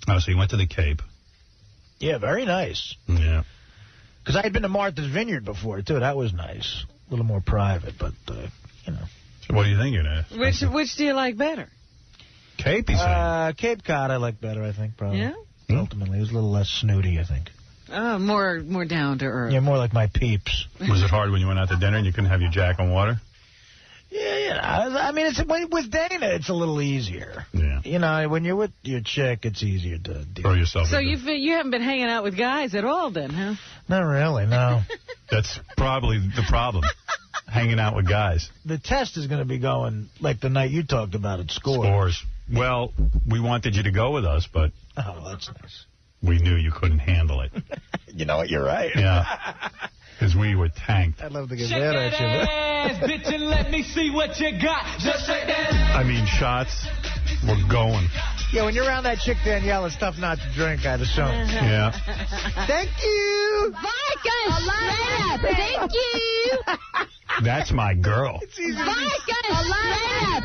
Oh, so you went to the Cape. Yeah, very nice. Yeah. Because I had been to Martha's Vineyard before, too. That was nice. A little more private, but, you know. So what are you thinking? Which do you like better? Cape, he's saying. Cape Cod I like better, I think, probably. Yeah? Ultimately, it was a little less snooty, I think. More down to earth. Yeah, more like my peeps. Was it hard when you went out to dinner and you couldn't have your Jack and water? Yeah, I mean, with Dana, it's a little easier. Yeah. You know, when you're with your chick, it's easier to deal. Throw yourself So you haven't been hanging out with guys at all then, huh? Not really, no. That's probably the problem, hanging out with guys. The test is going to be going like the night you talked about at Scores. Well, we wanted you to go with us, but... Oh, that's nice. We knew you couldn't handle it. You know what? You're right. Yeah. Because we were tanked. I'd love to get Shake that that at you. ass, bitch, and let me see what you got. Just shake that. I mean, shots were going. Yeah, when you're around that chick, Danielle, it's tough not to drink, I'd assume. Yeah. Thank you. Vodka, thank you. That's my girl. Vodka,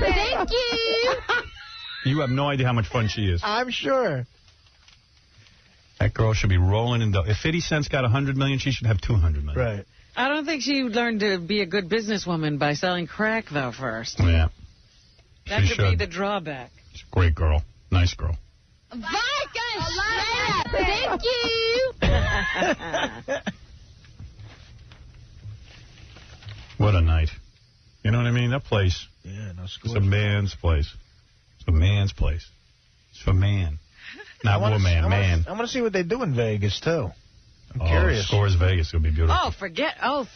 thank you. You have no idea how much fun she is. I'm sure. That girl should be rolling in dough. If 50 Cent's got 100 million, she should have 200 million. Right. I don't think she learned to be a good businesswoman by selling crack, though, first. Yeah. That could be the drawback. She's a great girl. Nice girl. Vodka, thank you. What a night. You know what I mean? That place. Yeah, no It's a man's place. It's a man's place. It's for man. Not woman, man. I want to see what they do in Vegas, too. I'm curious. Scores Vegas will be beautiful.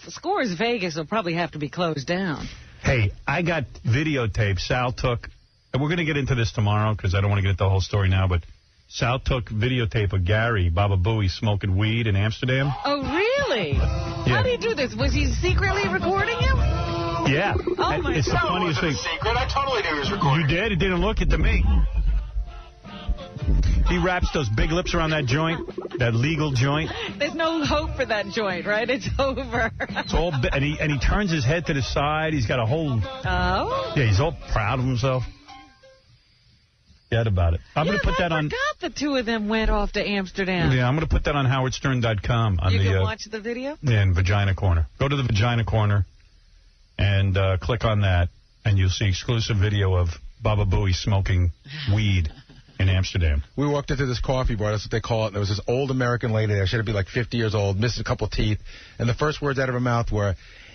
Scores Vegas will probably have to be closed down. Hey, I got videotape Sal took, and we're going to get into this tomorrow because I don't want to get into the whole story now, but Sal took videotape of Gary, Baba Booey, smoking weed in Amsterdam. Oh, really? How did he do this? Was he secretly recording him? Yeah. Oh, my It's the God. funniest thing. Secret? I totally knew he was recording. You did? It didn't look it to me. He wraps those big lips around that joint, that legal joint. There's no hope for that joint, right? It's over. It's all, and he turns his head to the side. He's got a whole. Oh. Yeah, he's all proud of himself. Forget about it. I'm going to put that on. I forgot the two of them went off to Amsterdam. Yeah, I'm going to put that on howardstern.com. You can watch the video? Yeah, in Vagina Corner. Go to the Vagina Corner and click on that, and you'll see exclusive video of Baba Booey smoking weed in Amsterdam. We walked into this coffee bar, that's what they call it, and there was this old American lady there. She had to be like 50 years old, missing a couple teeth, and the first words out of her mouth were,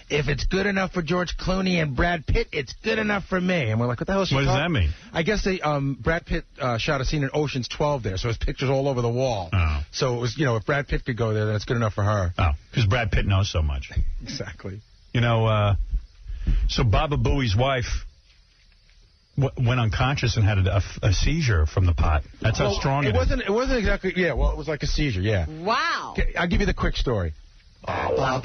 "If it's good enough for George Clooney and Brad Pitt, it's good enough for me." And we're like, what the hell is she What does that mean? I guess they Brad Pitt shot a scene in Ocean's 12 there, so his picture's all over the wall. Oh. So it was, if Brad Pitt could go there, then it's good enough for her. Oh, because Brad Pitt knows so much. Exactly. So Baba Booey's wife went unconscious and had a seizure from the pot. That's how strong it is. It wasn't exactly, it was like a seizure, yeah. Wow. Okay, I'll give you the quick story. Well,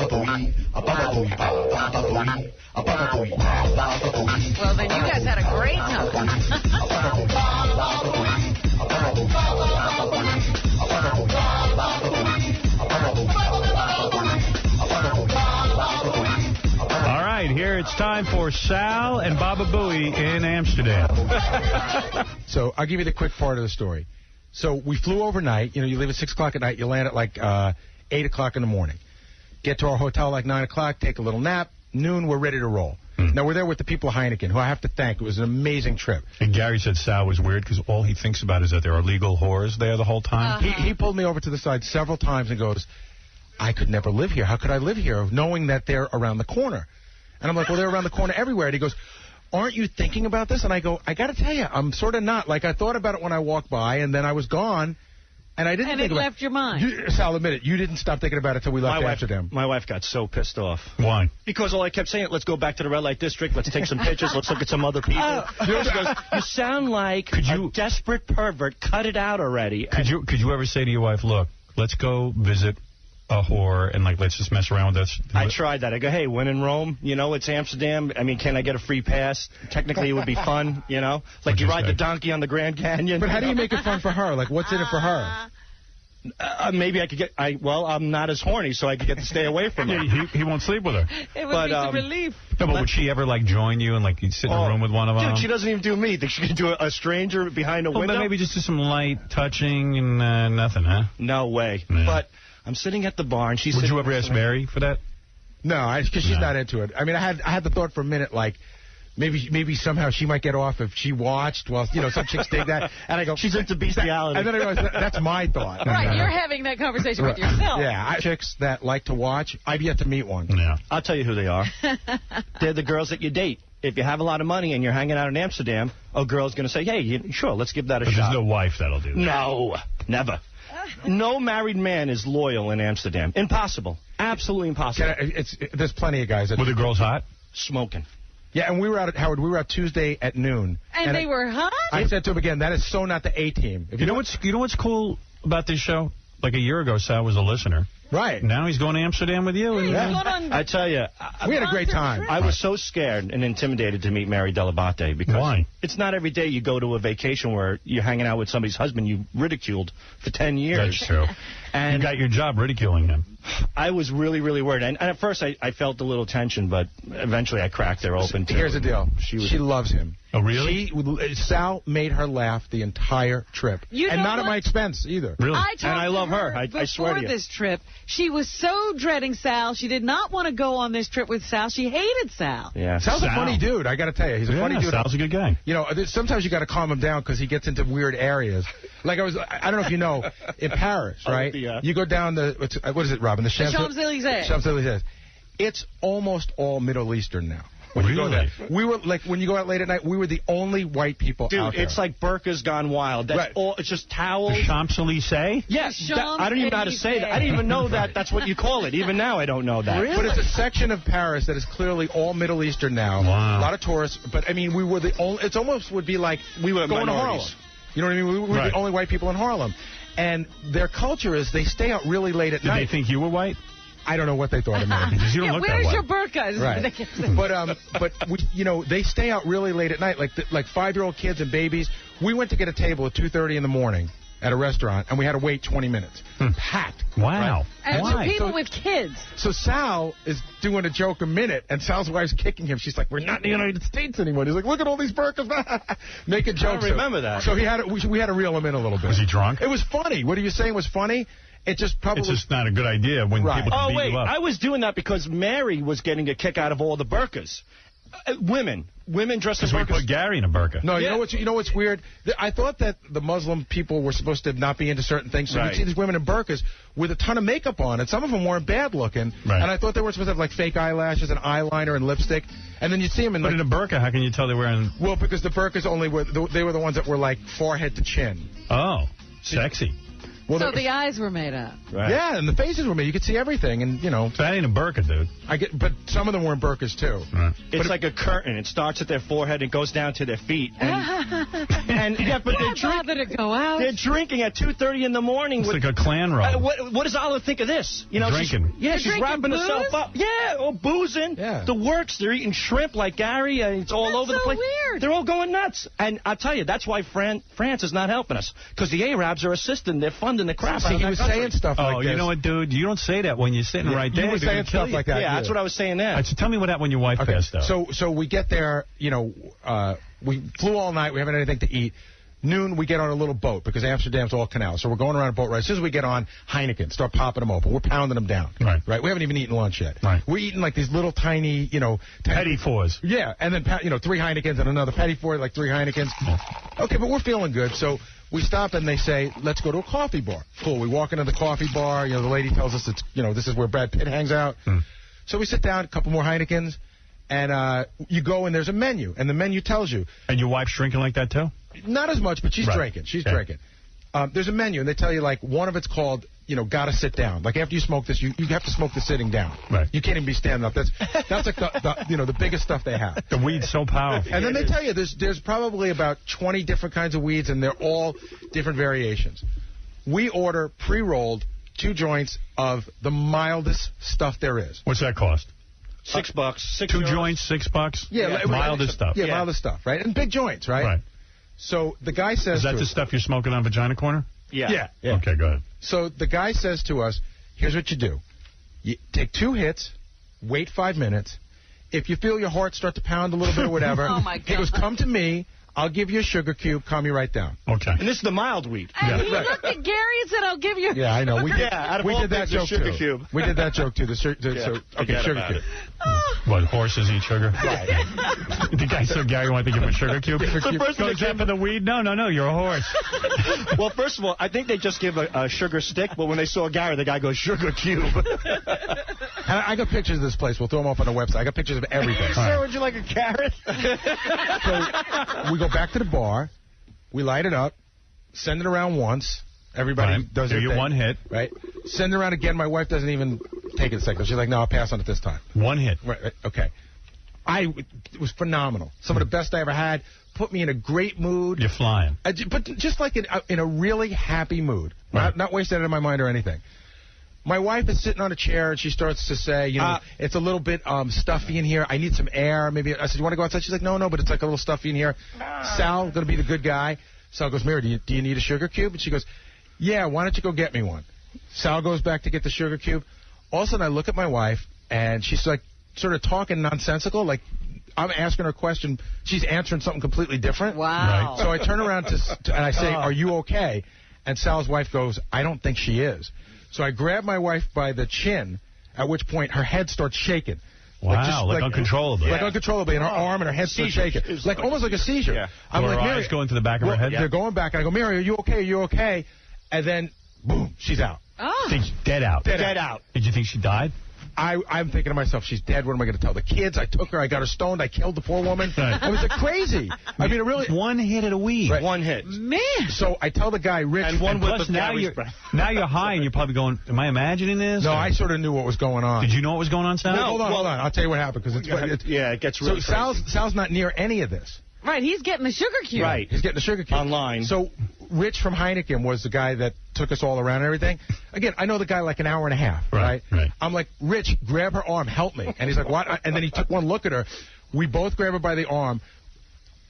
then you guys had a great time. All right, here it's time for Sal and Baba Booey in Amsterdam. So I'll give you the quick part of the story. So we flew overnight. You leave at 6 o'clock at night. You land at like 8 o'clock in the morning. Get to our hotel like 9 o'clock, take a little nap. Noon, we're ready to roll. Now, we're there with the people of Heineken, who I have to thank. It was an amazing trip. And Gary said Sal was weird because all he thinks about is that there are legal whores there the whole time. He pulled me over to the side several times and goes, I could never live here. How could I live here knowing that they're around the corner? And I'm like, well, they're around the corner everywhere. And he goes, aren't you thinking about this? And I go, I got to tell you, I'm sort of not. Like, I thought about it when I walked by, and then I was gone. And I didn't think about it. And it left your mind. Sal, admit it. You didn't stop thinking about it until we left Amsterdam. My wife got so pissed off. Why? Because all I kept saying, let's go back to the red light district, let's take some pictures, let's look at some other people. She goes, you sound like a desperate pervert. Cut it out already. Could you ever say to your wife, look, let's go visit a whore and let's just mess around with this? I tried that. I go, hey, when in Rome, it's Amsterdam. I mean, can I get a free pass? Technically, it would be fun, Like you ride the donkey on the Grand Canyon. But how do you make it fun for her? Like, what's in it for her? Maybe I could get. I'm not as horny, so I could get to stay away from her. He won't sleep with her. It would be a relief. No, but would she ever like join you and like you'd sit in a room with one of them? Dude, she doesn't even do me. Think she could do a stranger behind a window? But maybe just do some light touching and nothing, huh? No way. Yeah. But I'm sitting at the bar and she's. Would you ever ask Mary for that? No, because she's not into it. I mean, I had the thought for a minute, like, maybe somehow she might get off if she watched while, some chicks dig that. And I go, she's into bestiality. And then I realize that's my thought. Right, you're having that conversation with yourself. Yeah, chicks that like to watch, I've yet to meet one. Yeah. I'll tell you who they are. They're the girls that you date. If you have a lot of money and you're hanging out in Amsterdam, a girl's going to say, hey, sure, let's give that a shot. There's no wife that'll do that. No, never. No married man is loyal in Amsterdam. Impossible. Absolutely impossible. There's plenty of guys. Were the girls hot? Smoking. Yeah, and we were out at Howard. We were out Tuesday at noon. And they were hot? I said to him again, that is so not the A-team. You know what's cool about this show? Like a year ago, Sal was a listener. Right. Now he's going to Amsterdam with you. And I tell you, we had a great time. I was so scared and intimidated to meet Mary Delabate because why? It's not every day you go to a vacation where you're hanging out with somebody's husband you ridiculed for 10 years. That's true. And you got your job ridiculing him. I was really, really worried. And at first I felt a little tension, but eventually I cracked her open. Here's the deal. She loves him. Oh, really? Sal made her laugh the entire trip. And not at my expense either. Really? And I love her. I swear to you. Before this trip, she was so dreading Sal. She did not want to go on this trip with Sal. She hated Sal. Yeah. Sal's a funny dude, I got to tell you. He's a funny dude. Sal's a good guy. Sometimes you got to calm him down because he gets into weird areas. Like I don't know if you know, in Paris, right? You go down what is it, Robin? The Champs-Elysees. Champs-Elysees. It's almost all Middle Eastern now. Really? You go there. We were like when you go out late at night, we were the only white people out there. It's like burkas gone wild. That's all. It's just towels. The Champs-Elysees? Yes. I don't even know how to say that. I didn't even know that. That's what you call it. Even now, I don't know that. Really? But it's a section of Paris that is clearly all Middle Eastern now. Wow. A lot of tourists. But I mean, we were the only. It almost would be like we were going minorities. to Harlem. You know what I mean? We were the only white people in Harlem. And their culture is they stay out really late at night. Did they think you were white? I don't know what they thought of me. Because you don't look that where's white. your burqa? Right. But they stay out really late at night, like 5-year-old kids and babies. We went to get a table at 2:30 in the morning at a restaurant, and we had to wait 20 minutes. Packed. Wow. Right? And Why? two people with kids. So Sal is doing a joke a minute, and Sal's wife's kicking him. She's like, we're not in the United States anymore. He's like, look at all these burkas. Making jokes. I remember that. So we had to reel him in a little bit. Was he drunk? It was funny. What are you saying was funny? It's just not a good idea when people can beat you up. I was doing that because Mary was getting a kick out of all the burkas. Women dressed as burkas. We put Gary in a burqa. No, you know what's weird? I thought that the Muslim people were supposed to not be into certain things. So you'd see these women in burqas with a ton of makeup on, and some of them weren't bad looking. Right. And I thought they were supposed to have like fake eyelashes and eyeliner and lipstick. And then you'd see them in But in a burqa, how can you tell they're wearing? Well, because the burqas only were they were the ones that were like forehead to chin. Oh, sexy. Well, so the eyes were made up. Right. Yeah, and the faces were made. You could see everything, and So that ain't a burqa, dude. But some of them were in burqas too. Right. It's like a curtain. It starts at their forehead and goes down to their feet. And but to go out. They're drinking at 2:30 in the morning. It's like a clan roll. What does Olive think of this? Drinking. She's wrapping herself up. Yeah, or boozing. Yeah. The works. They're eating shrimp like Gary. It's all over the place. Weird. They're all going nuts. And I'll tell you, that's why France is not helping us. Because the Arabs are assisting. They're funding the crap out of that country. Saying stuff like this. You know what, dude? You don't say that when you're sitting right there. You were saying stuff like that. Yeah, that's what I was saying there. All right, so tell me what happened when your wife passed out. So we get there, we flew all night. We haven't had anything to eat. Noon, we get on a little boat because Amsterdam's all canal. So we're going around a boat ride. As soon as we get on, Heineken, start popping them open. We're pounding them down. Right. We haven't even eaten lunch yet. Right. We're eating like these little tiny, Petty fours. Yeah, and then, 3 Heinekens and another petty four, like 3 Heinekens. Okay, but we're feeling good. So we stop and they say, let's go to a coffee bar. Cool. We walk into the coffee bar. The lady tells us it's, this is where Brad Pitt hangs out. So we sit down, a couple more Heinekens, and you go and there's a menu, and the menu tells you. And your wife's drinking like that too? Not as much, but she's drinking. She's drinking. There's a menu, and they tell you, like, one of it's called, gotta sit down. Like, after you smoke this, you have to smoke this sitting down. Right. You can't even be standing up. That's like the biggest stuff they have. The weed's so powerful. And then they tell you there's probably about 20 different kinds of weeds, and they're all different variations. We order pre-rolled 2 joints of the mildest stuff there is. What's that cost? $6. 2 joints, $6? Yeah. Mildest stuff. Yeah, mildest stuff, right? And big joints, right? Right. So the guy says... Is that the stuff you're smoking on Vagina Corner? Yeah. Okay, go ahead. So the guy says to us, here's what you do. You take 2 hits, wait 5 minutes. If you feel your heart start to pound a little bit or whatever, Oh, my he goes, God. come to me. I'll give you a sugar cube. Calm you right down. Okay. And this is the mild weed. And he looked at Gary and said, I'll give you... Yeah, I know. We did that things, joke, sugar too. cube. We did that joke, too. Okay, forget sugar about cube. it. What, horses eat sugar? Right. The guy said Gary wanted to give him a sugar cube. So first Goes they in for the weed? No, you're a horse. Well, first of all, I think they just give a sugar stick, but when they saw Gary, the guy goes, sugar cube. And I got pictures of this place. We'll throw them up on the website. I got pictures of everything. Sir, would you like a carrot? So we go back to the bar. We light it up. Send it around once. Everybody does Do their your thing, 1 hit. Right? Send it around again. My wife doesn't even take it a second. She's like, no, I'll pass on it this time. 1 hit. Right. Okay. It was phenomenal. Some of the best I ever had. Put me in a great mood. You're flying. But just like in a really happy mood. Right. Not wasted out of my mind or anything. My wife is sitting on a chair, and she starts to say, it's a little bit stuffy in here. I need some air. Maybe I said, you want to go outside? She's like, no, but it's like a little stuffy in here. Sal, going to be the good guy. Sal goes, Mary, do you need a sugar cube? And she goes, yeah, why don't you go get me one? Sal goes back to get the sugar cube. All of a sudden, I look at my wife, and she's like sort of talking nonsensical, like I'm asking her a question. She's answering something completely different. Wow. Right. So I turn around and I say, are you okay? And Sal's wife goes, I don't think she is. So I grab my wife by the chin, at which point her head starts shaking. Wow, like uncontrollably. Like uncontrollably, and her arm and her head starts shaking. Like almost like a seizure. Yeah. I'm Her like, Mary, eyes going to the back of her head? They're going back, and I go, Mary, are you okay? Are you okay? And then, boom, she's out. Oh. She's dead out. Dead out. Did you think she died? I'm thinking to myself, she's dead. What am I going to tell the kids? I took her. I got her stoned. I killed the poor woman. Right. It was like crazy. I mean, it really... 1 hit of the weed. Right. 1 hit. Man. So I tell the guy, Rich... And one whip Plus, of now Gary's breath. you're high, and you're probably going, am I imagining this? No, Or- I sort of knew what was going on. Did you know what was going on, Sal? No. Hold on. I'll tell you what happened, because it's... Yeah, it gets really So crazy. Sal's not near any of this. Right, he's getting the sugar cube. Right. He's getting the sugar cube. Online. So Rich from Heineken was the guy that took us all around and everything. Again, I know the guy like an hour and a half, right? Right. I'm like, Rich, grab her arm, help me. And he's like, what? And then he took one look at her. We both grab her by the arm.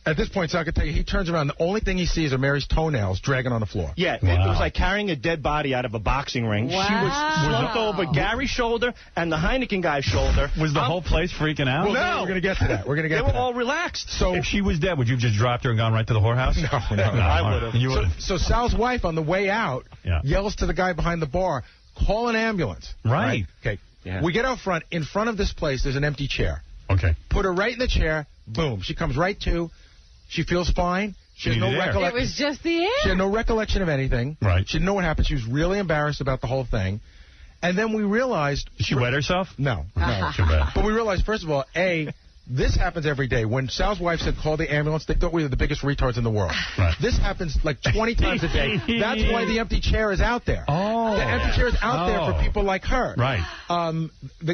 At this point, so I can tell you, he turns around. The only thing he sees are Mary's toenails dragging on the floor. Yeah, it Wow. was like carrying a dead body out of a boxing ring. Wow. She was slumped over Gary's shoulder and the Heineken guy's shoulder. Was the whole place freaking out? Well, No. we're going to get to that. We're going to get They to were that. all relaxed. So, If she was dead, would you have just dropped her and gone right to the whorehouse? No, I all right. would've. You would've. so Sal's wife on the way out Yeah. yells to the guy behind the bar, call an ambulance. Right. Okay. Yeah. We get out front. In front of this place, there's an empty chair. Okay. Put her right in the chair. Boom. She comes right to. She feels fine. She has no Needed air. It recollection. was just the air. She had no recollection of anything. Right. She didn't know what happened. She was really embarrassed about the whole thing. And then we realized... Did she wet herself? No. Too bad. But we realized, first of all, this happens every day. When Sal's wife said, call the ambulance, they thought we were the biggest retards in the world. Right. This happens like 20 times a day. That's why the empty chair is out there. Oh. The empty chair is out there for people like her. Right.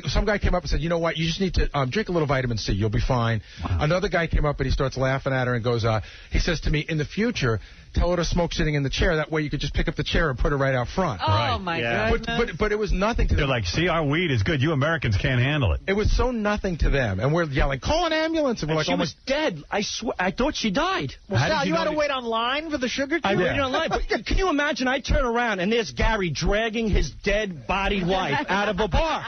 Some guy came up and said, you know what, you just need to drink a little vitamin C. You'll be fine. Wow. Another guy came up and he starts laughing at her and goes, he says to me, in the future, tell her to smoke sitting in the chair. That way you could just pick up the chair and put her right out front. Oh, Right. my Yeah. goodness. But it was nothing to They're them. like, see, our weed is good. You Americans can't handle it. It was so nothing to them. And we're yelling, call an ambulance. And we're like, She oh my... was dead. I thought she died. Well, How did Sal, you you had know to that- wait online for the sugar cube? I read it online. But can you imagine? I turn around and there's Gary dragging his dead body wife out of a bar.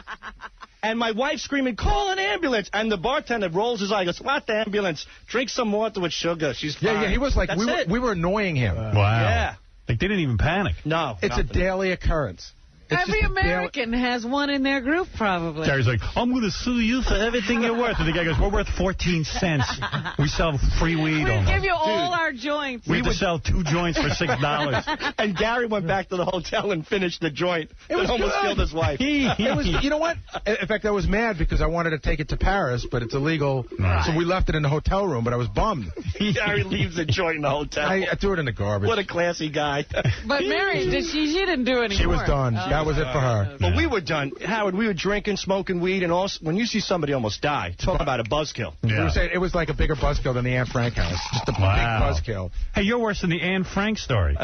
And my wife screaming, call an ambulance. And the bartender rolls his eye, goes, what the ambulance? Drink some water with sugar. She's fine. Yeah, he was like, That's we were annoying him. Wow. Yeah. Like, they didn't even panic. No. It's nothing. a daily occurrence. It's Every just a daily- American has one in their group, probably. Gary's like, I'm going to sue you for everything you're worth. And the guy goes, we're worth 14 cents. We sell free weed. We almost. give you all our joints. We have to sell 2 joints for $6. And Gary went back to the hotel and finished the joint. It was almost good. killed his wife. It was, you know what? In fact, I was mad because I wanted to take it to Paris, but it's illegal. Right. So we left it in the hotel room, but I was bummed. Gary leaves the joint in the hotel. I threw it in the garbage. What a classy guy. But Mary, she didn't do any She was more. done. Oh, That was it for her. But we were done. Howard, we were drinking, smoking weed, and also, when you see somebody almost die, talk about a buzzkill. We Yeah. were saying it was like a bigger buzzkill than the Anne Frank house. Just a Wow. big buzzkill. Hey, you're worse than the Anne Frank story.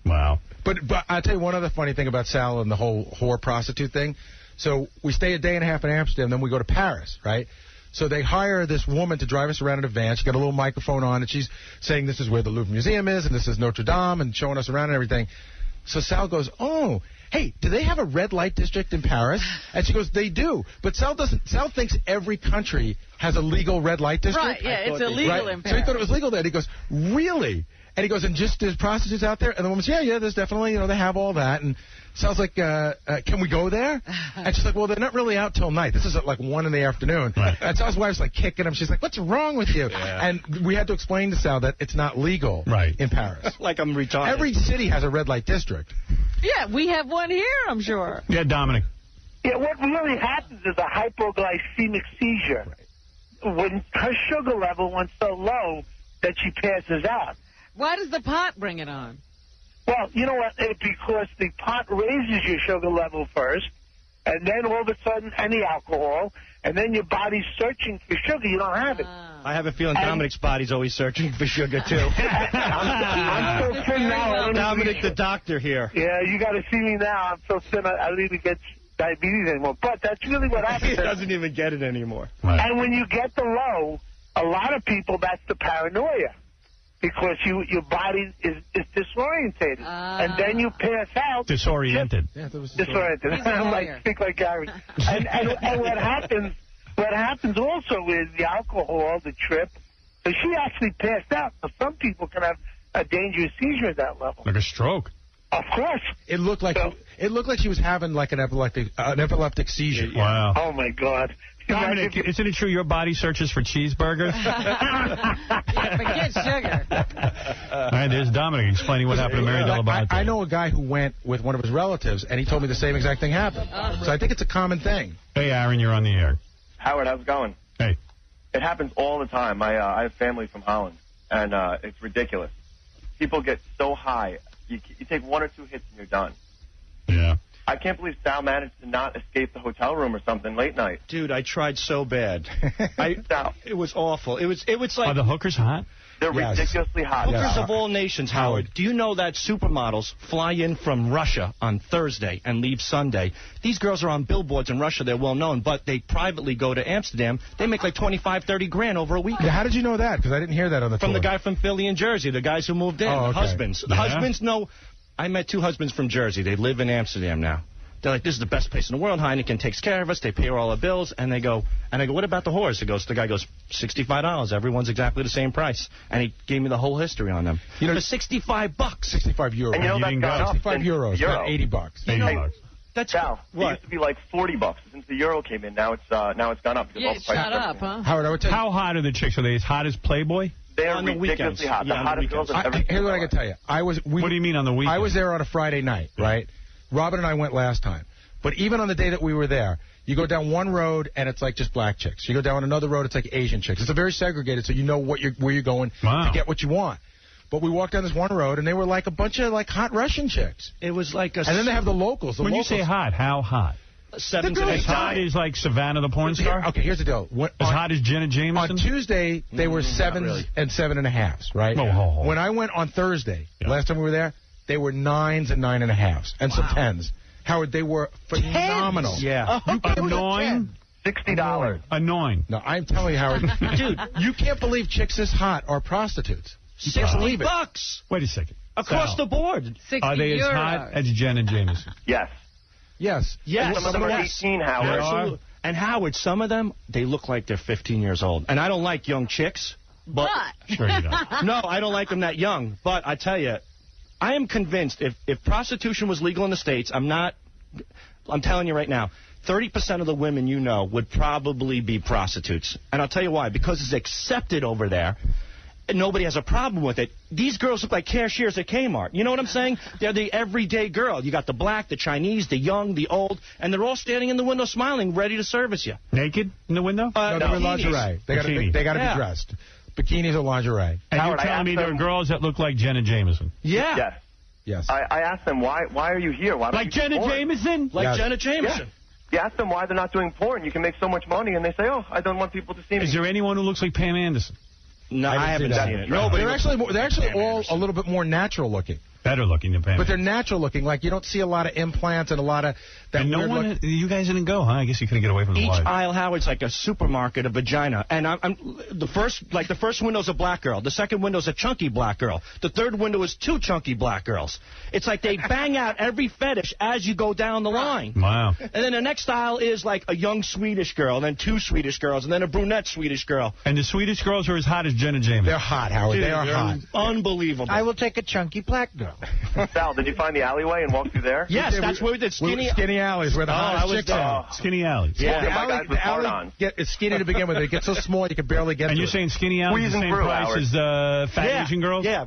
Wow. But I'll tell you one other funny thing about Sal and the whole whore prostitute thing. So we stay a day and a half in Amsterdam, then we go to Paris, right? So they hire this woman to drive us around in a van. She's got a little microphone on, and she's saying this is where the Louvre Museum is, and this is Notre Dame, and showing us around and everything. So Sal goes, oh, hey, do they have a red light district in Paris? And she goes, they do. But Sal thinks every country has a legal red light district. Right, yeah, it's illegal in Paris. So he thought it was legal there. And he goes, really? And he goes, and just there's prostitutes out there? And the woman says, yeah, there's definitely, they have all that. And Sal's like, can we go there? And she's like, well, they're not really out till night. This is at like 1 in the afternoon. Right. And Sal's wife's like kicking him. She's like, what's wrong with you? Yeah. And we had to explain to Sal that it's not legal in Paris. Like I'm retarded. Every city has a red light district. Yeah, we have one here, I'm sure. Yeah, Dominic. Yeah, what really happens is a hypoglycemic seizure. When her sugar level went so low that she passes out. Why does the pot bring it on? Well, you know what? Because the pot raises your sugar level first, and then all of a sudden, and the alcohol, and then your body's searching for sugar. You don't have it. I have a feeling Dominic's body's always searching for sugar, too. I'm so thin now. I don't Dominic, the doctor here. Yeah, you got to see me now. I'm so thin, I don't even get diabetes anymore. But that's really what happens. He doesn't even get it anymore. Right. And when you get the low, a lot of people, that's the paranoia. Because your body is disorientated. And then you pass out. Disoriented. Disoriented. I'm like, speak like Gary. and what happens also is the alcohol, the trip. So she actually passed out. So some people can have a dangerous seizure at that level. Like a stroke. Of course. It looked like she was having like an epileptic seizure. Wow. Oh my God. Dominic, isn't it true your body searches for cheeseburgers? Forget sugar. All right, there's Dominic explaining what happened to Mary Delabate. I know a guy who went with one of his relatives, and he told me the same exact thing happened. So I think it's a common thing. Hey, Aaron, you're on the air. Howard, how's it going? Hey. It happens all the time. I have family from Holland, and it's ridiculous. People get so high. You take 1 or 2 hits and you're done. Yeah. I can't believe Sal managed to not escape the hotel room or something late night. Dude, I tried so bad. It was awful. It was like... Are the hookers hot? They're ridiculously hot. Hookers of all nations, Howard. Do you know that supermodels fly in from Russia on Thursday and leave Sunday? These girls are on billboards in Russia. They're well known, but they privately go to Amsterdam. They make like 25, 30 grand over a weekend. Yeah, how did you know that? Because I didn't hear that on the tour. From the guy from Philly and Jersey, the guys who moved in, the husbands. The husbands know... I met 2 husbands from Jersey. They live in Amsterdam now. They're like, this is the best place in the world. Heineken takes care of us. They pay all our bills. And I go, what about the whores? The guy goes, $65. Everyone's exactly the same price. And he gave me the whole history on them. For $65. 65 euros. And you know that's gone up 65 euros. Euro. $80. $80. That's Sal, it used to be like $40. Since the euro came in, now it's gone up. Yeah, it shot up, huh? Howard, I would tell you. How hot are the chicks? Are they as hot as Playboy? They're on the ridiculously hot. The hottest girls I've ever seen. Here's what I can tell you. What do you mean on the weekend? I was there on a Friday night, right? Robin and I went last time. But even on the day that we were there, you go down one road and it's like just black chicks. You go down another road, it's like Asian chicks. It's a very segregated, so you know where you're going to get what you want. But we walked down this one road and they were like a bunch of like hot Russian chicks. It was like a... And then they have the locals. When you say hot, how hot? 7 to 8 As hot as like Savannah the porn star? Okay, here's the deal. As hot as Jenna Jameson? On Tuesday, they were 7s and 7.5s, right? Oh. When I went on Thursday, last time we were there, they were 9s and 9.5s and some 10s. Howard, they were phenomenal. Yeah. Annoying? $60. Annoying. No, I'm telling you, Howard. Dude, you can't believe chicks this hot are prostitutes. You can't believe it. $60. Wait a second. Across the board. 60 Are they as hot as Jenna Jameson? Yes. Yes. Some of them are 18, Howard. Absolutely. And Howard, some of them, they look like they're 15 years old. And I don't like young chicks. But Sure you don't. No, I don't like them that young. But I tell you, I am convinced if prostitution was legal in the States, I'm telling you right now, 30% of the women you know would probably be prostitutes. And I'll tell you why. Because it's accepted over there. And nobody has a problem with it. These girls look like cashiers at Kmart. You know what I'm saying? They're the everyday girl. You got the black, the Chinese, the young, the old, and they're all standing in the window smiling, ready to service you. Naked in the window? No, they're in lingerie. They got to be dressed. Bikinis or lingerie. And you're telling me there are girls that look like Jenna Jameson? Yeah. Yes. I asked them, why are you here? Why don't like Jenna Jameson? Like Jenna Jameson. You ask them why they're not doing porn. You can make so much money, and they say, oh, I don't want people to see me. Is there anyone who looks like Pam Anderson? No, I haven't seen it. They're actually all a little bit more natural looking. Better looking than Pam. But they're natural looking. Like, you don't see a lot of implants and a lot of that and no weird one, look. you guys didn't go, huh? I guess you couldn't get away from the Each wife. aisle, Howard's like a supermarket of vagina. And the first window's a black girl. The second window's a chunky black girl. The third window is 2 chunky black girls. It's like they bang out every fetish as you go down the line. Wow. And then the next aisle is like a young Swedish girl, and then 2 Swedish girls, and then a brunette Swedish girl. And the Swedish girls are as hot as Jen and James. They're hot, Howard. Dude, they are hot. Unbelievable. I will take a chunky black girl. Sal, did you find the alleyway and walk through there? Yes, that's where we did. Skinny alleys where the hottest chicks are. Skinny alleys. Yeah, Yeah, the alley it's skinny to begin with. It gets so small you can barely get And to you're it. saying skinny alleys the same price as fat Asian girls? Yeah,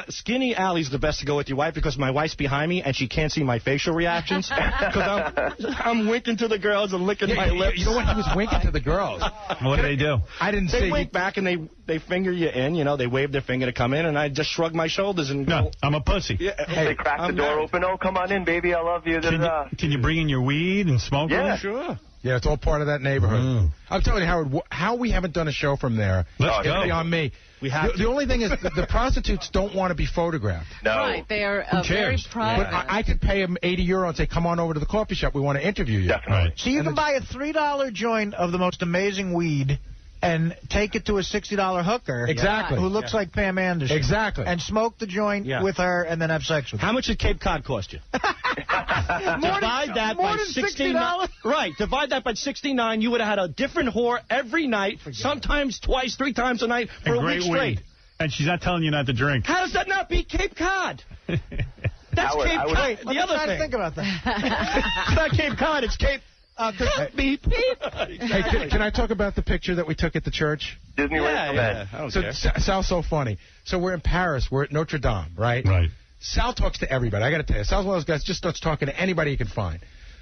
skinny alley's the best to go with your wife because my wife's behind me and she can't see my facial reactions because I'm winking to the girls and licking my lips. You know what? He was winking to the girls. What do they do? I didn't see. They wink back and they finger you in. You know, they wave their finger to come in, and I just shrug my shoulders and No, go. I'm a pussy. Yeah, They crack the door open. Oh, come on in, baby. I love you. Can you bring in your weed and smoke? Yeah, sure. Yeah, it's all part of that neighborhood. I'm telling you, Howard, how we haven't done a show from there. Let's It's go. beyond me. We have the only thing is the prostitutes don't want to be photographed. No. Right, they are very cares? private. But I could pay them €80 and say, come on over to the coffee shop. We want to interview you. Definitely. Right. So you can buy a $3 joint of the most amazing weed and take it to a $60 hooker. Exactly. Who looks like Pam Anderson. Exactly. And smoke the joint with her and then have sex with her. How much did Cape Cod cost you? Divide that by 69. Right. Divide that by 69. You would have had a different whore every night, sometimes twice, 3 times a night for And a week great straight. weed. And she's not telling you not to drink. How does that not beat Cape Cod? That's Howard, Cape Cod. The other thing. Think about that. It's not Cape Cod. It's Cape. Beep. Hey, can I talk about the picture that we took at the church? Disney Yeah. I don't So care. Sal's so funny. So we're in Paris. We're at Notre Dame, right? Right. Sal talks to everybody. I got to tell you, Sal's one of those guys just starts talking to anybody he can find.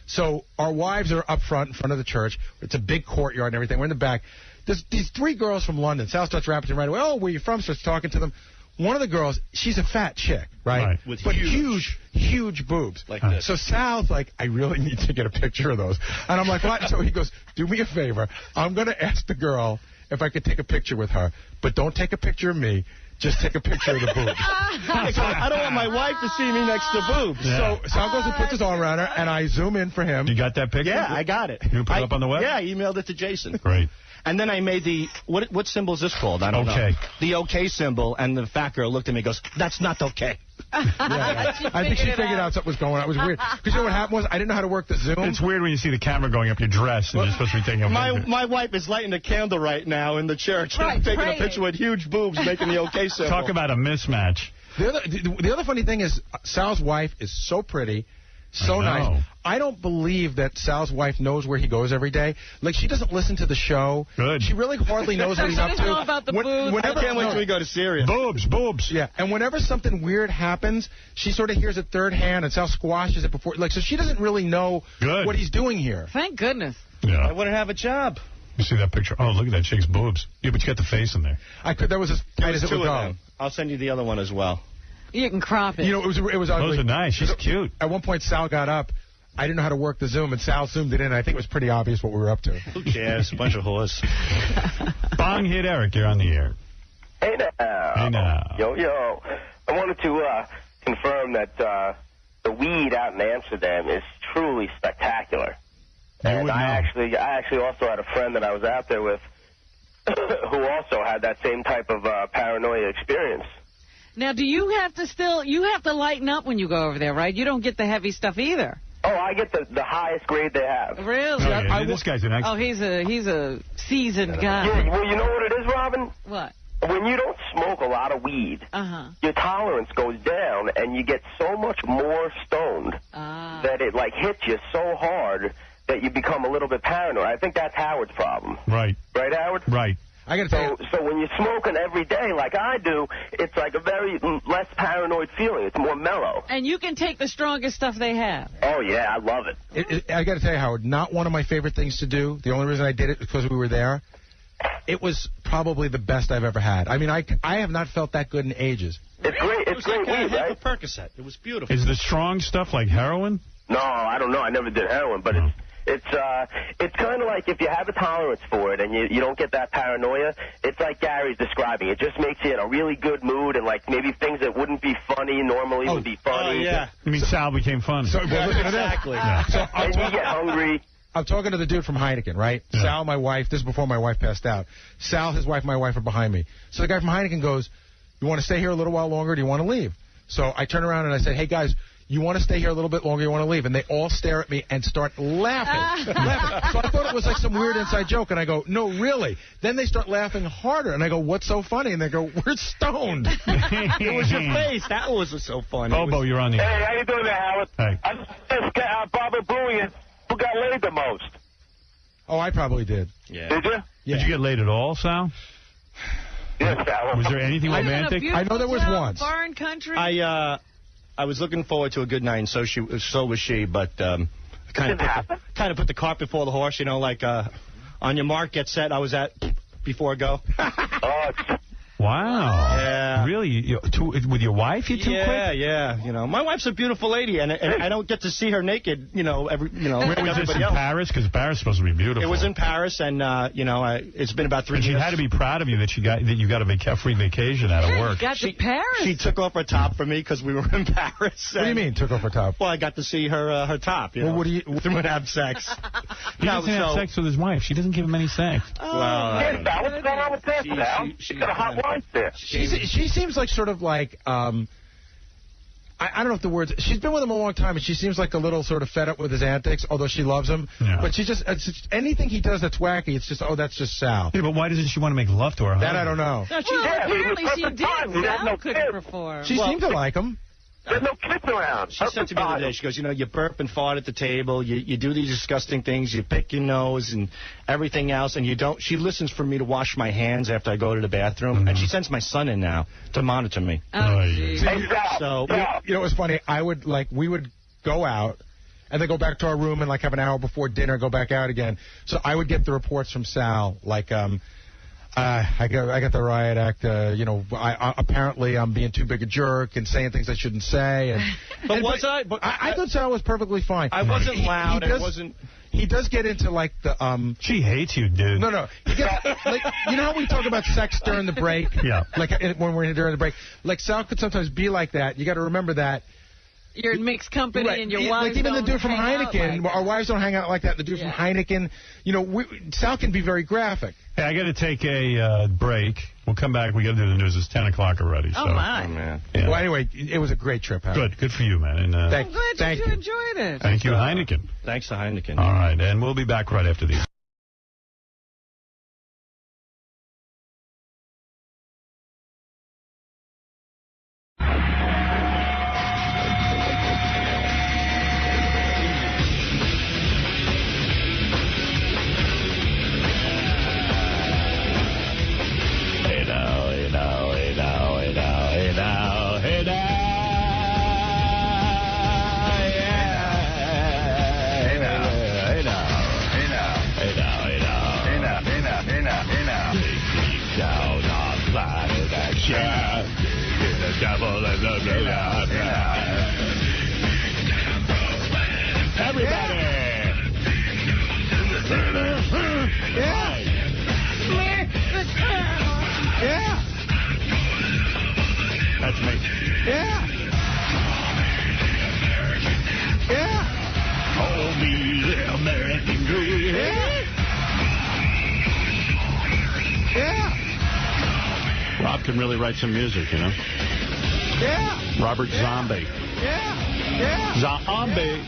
So our wives are up front in front of the church. It's a big courtyard and everything. We're in the back. There's these 3 girls from London. Sal starts rapping to them right away. Oh, where you from? Starts talking to them. One of the girls, she's a fat chick, right? With but huge boobs. Like this. So Sal's like, I really need to get a picture of those. And I'm like, what? So he goes, do me a favor. I'm going to ask the girl if I could take a picture with her, but don't take a picture of me. Just take a picture of the boobs. I don't want my wife to see me next to boobs. Yeah. So Sal goes and puts his arm around her, and I zoom in for him. You got that picture? Yeah, I got it. You put it up on the web? Yeah, I emailed it to Jason. Great. And then I made the, what symbol is this called? I don't know. Okay. The okay symbol, and the fat girl looked at me and goes, that's not okay. Yeah. I think she figured out something was going on. It was weird. Because you know what happened was I didn't know how to work the Zoom. It's weird when you see the camera going up your dress and you're supposed to be taking a picture. My wife is lighting a candle right now in the church. Right, and taking praying. a picture with huge boobs, making the okay symbol. Talk about a mismatch. The other funny thing is Sal's wife is so pretty, so I know. nice. I don't believe that Sal's wife knows where he goes every day. Like, she doesn't listen to the show. Good. She really hardly knows what he's She up doesn't to. know about the boobs. I can't wait till we go to Syria. Boobs. Yeah, and whenever something weird happens, she sort of hears it third hand, and Sal squashes it before. Like, so she doesn't really know Good. what he's doing here. Thank goodness. I Yeah. wouldn't have a job. You see that picture? Oh, look at that chick's boobs. Yeah, but you got the face in there. I could. That was as tight as it 2 would of go. them. I'll send you the other one as well. You can crop it. You know, it was Those ugly. are nice. She's cute. At one point, Sal got up. I didn't know how to work the Zoom, and Sal zoomed it in. I think it was pretty obvious what we were up to. Who cares? A bunch of whores. Bong hit Eric. You're on the air. Hey now. Hey now. Yo. I wanted to confirm that the weed out in Amsterdam is truly spectacular. You And would know. I actually also had a friend that I was out there with who also had that same type of paranoia experience. Now, do you have to lighten up when you go over there, right? You don't get the heavy stuff either. Oh, I get the highest grade they have. Really? Oh, yeah, this guy's an expert. Oh, he's a seasoned guy. Yeah, well, you know what it is, Robin? What? When you don't smoke a lot of weed, your tolerance goes down, and you get so much more stoned that it like hits you so hard that you become a little bit paranoid. I think that's Howard's problem. Right. Right, Howard? Right. I got to tell you. So when you're smoking every day like I do, it's like a very less paranoid feeling. It's more mellow. And you can take the strongest stuff they have. Oh, yeah, I love it. I got to tell you, Howard, not one of my favorite things to do. The only reason I did it was because we were there. It was probably the best I've ever had. I mean, I have not felt that good in ages. It's great. It's great weed, right? A Percocet. It was beautiful. Is the strong stuff like heroin? No, I don't know. I never did heroin, but It's kind of like if you have a tolerance for it and you don't get that paranoia, it's like Gary's describing. It just makes you in a really good mood, and like maybe things that wouldn't be funny normally would be funny. Yeah. You mean Sal became funny? So, well, listen to this. Exactly. Yeah. So And you get hungry. I'm talking to the dude from Heineken, right? Yeah. Sal, my wife, this is before my wife passed out. Sal, his wife, my wife are behind me. So the guy from Heineken goes, you want to stay here a little while longer, or do you want to leave? So I turn around and I said, hey, guys, you want to stay here a little bit longer, you want to leave? And they all stare at me and start laughing. laughing. So I thought it was like some weird inside joke, and I go, no, really? Then they start laughing harder, and I go, what's so funny? And they go, we're stoned. It was your face. That was so funny. Bobo, you're on the air. Hey, how you doing there, Howard? Hey. I just got Barbara Bowie. Who got laid the most? Oh, I probably did. Yeah. Did you? Yeah. Did you get laid at all, Sal? Yes, Sal. Was there anything romantic? I know there was once. Foreign country. I was looking forward to a good night, and so was she. But kind of put the cart before the horse, you know, like on your mark, get set. I was at before go. Wow. Yeah. Really? With your wife, you too quick? Yeah. You know, my wife's a beautiful lady, and I don't get to see her naked. You know, Where was this, everybody in else. Paris? Because Paris is supposed to be beautiful. It was in Paris, and it's been about 3 But years. she had to be proud of you that you got a free vacation out of work. Got to Paris. She took off her top for me because we were in Paris. What do you mean, took off her top? Well, I got to see her top. You know, What do you... through and have sex. He doesn't have sex with his wife. She doesn't give him any sex. Yes, Sal. What's going on with that, Sal? She's got a hot wife there. She seems like sort of like, I don't know if the words, she's been with him a long time, and she seems like a little sort of fed up with his antics, although she loves him. Yeah. But it's just anything he does that's wacky, it's just, oh, that's just Sal. Yeah, but why doesn't she want to make love to her husband? That I don't know. No, apparently she did. Sal couldn't perform. She seemed to like him. There's no kids around. She said to me the other day, she goes, you know, you burp and fart at the table, you do these disgusting things, you pick your nose and everything else, and you don't. She listens for me to wash my hands after I go to the bathroom, and she sends my son in now to monitor me. Oh, geez. So, You know, it was funny. We would go out, and then go back to our room and, like, have an hour before dinner, go back out again. So I would get the reports from Sal, like, I got the riot act. Apparently I'm being too big a jerk and saying things I shouldn't say. I thought Sal was perfectly fine. I wasn't loud. I wasn't. He does get into like the She hates you, dude. No. He gets, like, you know how we talk about sex during the break? Yeah. Like when we're during the break. Like Sal could sometimes be like that. You got to remember that. You're in mixed company, Right. and your Like wives even the don't dude from hang out Heineken, like our wives don't hang out like that. The dude from Heineken, you know, Sal can be very graphic. Hey, I got to take a break. We'll come back. We got to do the news. It's 10 o'clock already. Oh, so. my. Man. Yeah. Well, anyway, it was a great trip, Howard. Good for you, man. And, I'm glad you enjoyed it. Thank you, Heineken. Thanks to Heineken. All right, and we'll be back right after these. Everybody! Yeah. Yeah. That's me. Yeah. Yeah. Hold me, the American dream. Yeah. Rob can really write some music, you know? Yeah. Robert Zombie. Yeah. Yeah. Zombie.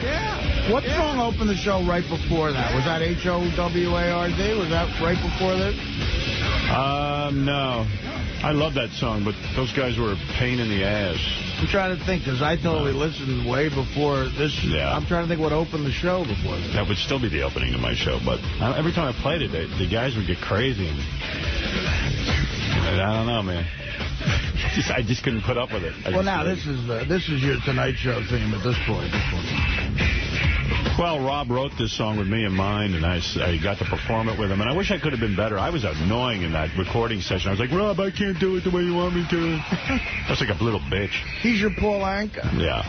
Yeah. What song opened the show right before that? Was that H-O-W-A-R-D? Was that right before this? No. I love that song, but those guys were a pain in the ass. I'm trying to think, because I totally listened way before this. Yeah. I'm trying to think what opened the show before this. That would still be the opening of my show, but every time I played it, the guys would get crazy. And I don't know, man. I just couldn't put up with it. Well, now, this is your Tonight Show theme at this point. Well, Rob wrote this song with me in mind, and I got to perform it with him. And I wish I could have been better. I was annoying in that recording session. I was like, Rob, I can't do it the way you want me to. I was like a little bitch. He's your Paul Anka. Yeah.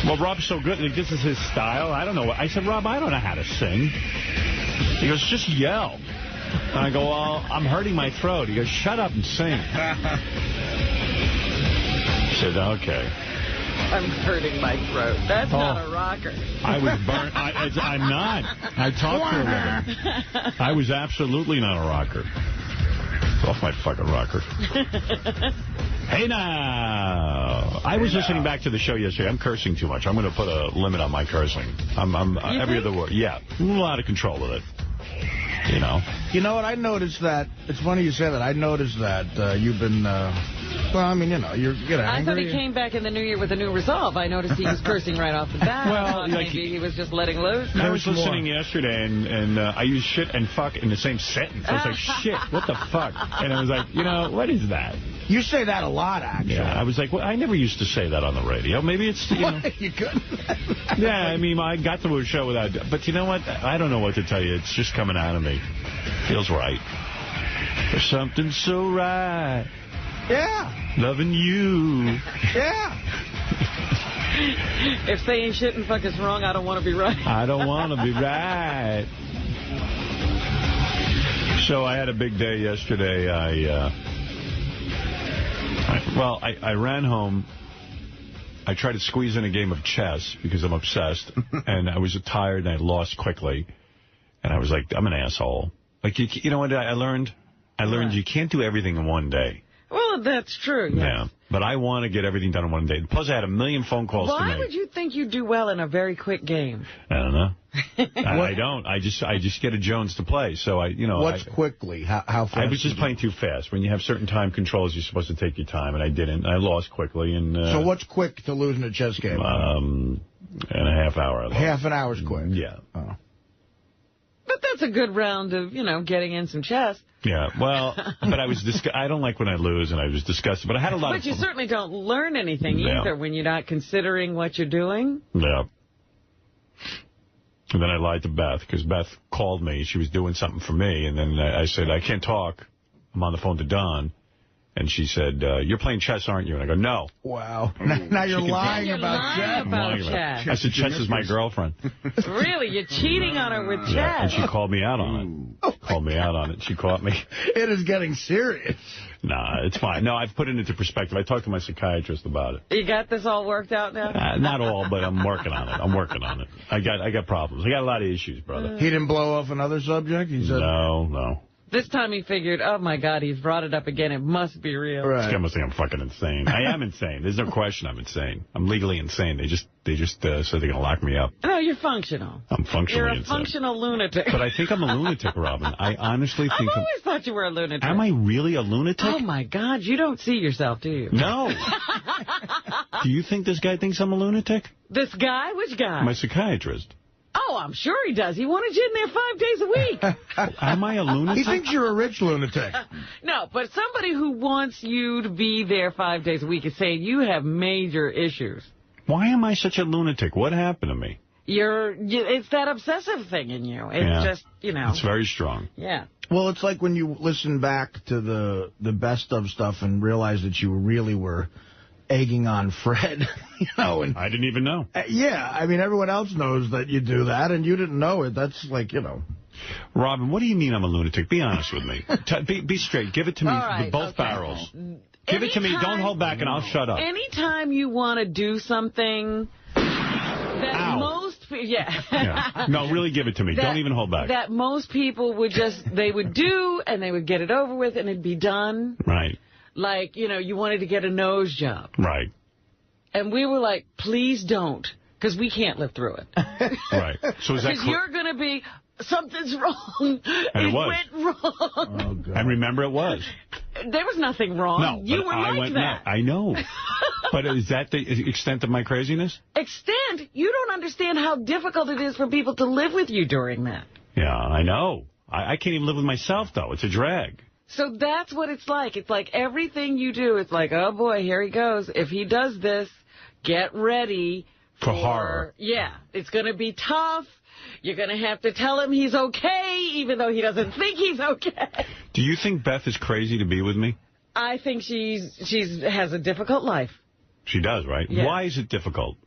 Well, Rob's so good. Like, this is his style. I don't know. I said, Rob, I don't know how to sing. He goes, just yell. And I go, well, I'm hurting my throat. He goes, shut up and sing. I said, okay. I'm hurting my throat. That's not a rocker. I was burnt. I'm not. I talk for a living. I was absolutely not a rocker. Get off my fucking rocker. Hey, now. I was listening back to the show yesterday. I'm cursing too much. I'm going to put a limit on my cursing. I'm every other word. Yeah, I'm out of control with it. You know? You know what? I noticed that. It's funny you say that. I noticed that you've been... well, I mean, you know, you get angry. I thought he came back in the new year with a new resolve. I noticed he was cursing right off the bat. Well, like, maybe he was just letting loose. I was listening yesterday, and I used shit and fuck in the same sentence. I was like, shit, what the fuck? And I was like, you know, what is that? You say that a lot, actually. Yeah, I was like, well, I never used to say that on the radio. Maybe it's, you know. You couldn't. Yeah, I mean, I got to a show without... But you know what? I don't know what to tell you. It's just coming out of me. Feels right. There's something so right. Yeah. Loving you. Yeah. If saying shit and fuck is wrong, I don't want to be right. I don't want to be right. So I had a big day yesterday. I ran home. I tried to squeeze in a game of chess because I'm obsessed. And I was tired and I lost quickly. And I was like, I'm an asshole. Like, you know what I learned? I learned you can't do everything in one day. Well, that's true, yes. Yeah, but I want to get everything done in one day. Plus, I had a million phone calls to make. Why would you think you do well in a very quick game? I don't know. I don't. I just get a Jones to play. So What's quickly? How fast? I was just playing too fast. When you have certain time controls, you're supposed to take your time, and I didn't. I lost quickly. And so what's quick to lose in a chess game? In a half hour. Half an hour's quick. Yeah. Oh. But that's a good round of, getting in some chess. Yeah, well, but I don't like when I lose, and I was disgusted. But I had a lot of But you certainly don't learn anything either when you're not considering what you're doing. Yeah. And then I lied to Beth, because Beth called me. She was doing something for me, and then I said, I can't talk. I'm on the phone to Don. And she said, you're playing chess, aren't you? And I go, no. Wow. Now you're lying about chess. I said, chess is my girlfriend. Really? You're cheating on her with chess? Yeah, and she called me out on it. Called me out on it. She caught me. It is getting serious. Nah, it's fine. No, I've put it into perspective. I talked to my psychiatrist about it. You got this all worked out now? Not all, but I'm working on it. I got problems. I got a lot of issues, brother. He didn't blow off another subject? He said no. This time he figured, oh, my God, he's brought it up again. It must be real. Right. This guy must think I'm fucking insane. I am insane. There's no question I'm insane. I'm legally insane. They just said they're going to lock me up. No, you're functional. I'm functionally insane. You're a functional lunatic. But I think I'm a lunatic, Robin. I honestly think I've always thought you were a lunatic. Am I really a lunatic? Oh, my God. You don't see yourself, do you? No. Do you think this guy thinks I'm a lunatic? This guy? Which guy? My psychiatrist. Oh, I'm sure he does. He wanted you in there 5 days a week. Am I a lunatic? He thinks you're a rich lunatic. No, but somebody who wants you to be there 5 days a week is saying you have major issues. Why am I such a lunatic? What happened to me? It's that obsessive thing in you. It's just, It's very strong. Yeah. Well, it's like when you listen back to the best of stuff and realize that you really were egging on Fred, and I didn't even know. Yeah, I mean, everyone else knows that you do that, and you didn't know it. That's like, Robin, what do you mean I'm a lunatic? Be honest with me. Be straight. Give it to me with both barrels. Give it to me. Don't hold back, and I'll shut up. Anytime you want to do something that most people... Yeah. No, really give it to me. Don't even hold back. That most people would they would do, and they would get it over with, and it'd be done. Right. Like, you wanted to get a nose job. Right. And we were like, please don't, because we can't live through it. Right. So is that... Because you're going to be, something's wrong. And it went wrong. Oh, God. And remember, it was. There was nothing wrong. No, you were like that. I know. But is that the extent of my craziness? Extent? You don't understand how difficult it is for people to live with you during that. Yeah, I know. I can't even live with myself, though. It's a drag. So that's what it's like. It's like everything you do, it's like, oh, boy, here he goes. If he does this, get ready for horror. Yeah, it's going to be tough. You're going to have to tell him he's okay, even though he doesn't think he's okay. Do you think Beth is crazy to be with me? I think she has a difficult life. She does, right? Yeah. Why is it difficult?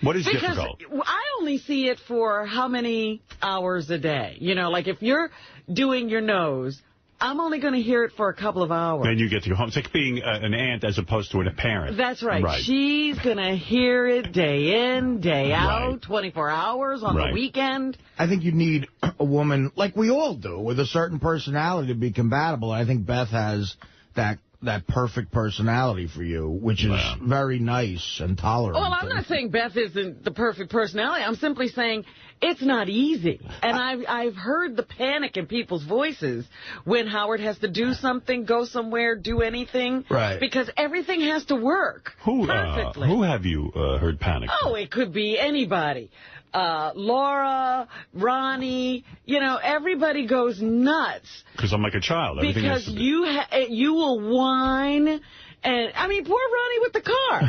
What is because difficult? I only see it for how many hours a day. You know, like if you're doing your nose, I'm only going to hear it for a couple of hours. Then you get to go home. It's like being an aunt as opposed to a parent. That's right. She's going to hear it day in, day out, 24 hours on the weekend. I think you need a woman, like we all do, with a certain personality to be compatible. I think Beth has that perfect personality for you, which is very nice and tolerant. Well, I'm not saying Beth isn't the perfect personality. I'm simply saying it's not easy. And I've heard the panic in people's voices when Howard has to do something, go somewhere, do anything. Right. Because everything has to work perfectly. Who have you heard panic? Oh, it could be anybody. Laura, Ronnie, you know, everybody goes nuts. Because I'm like a child. Everything because you will whine. And, I mean, poor Ronnie with the car.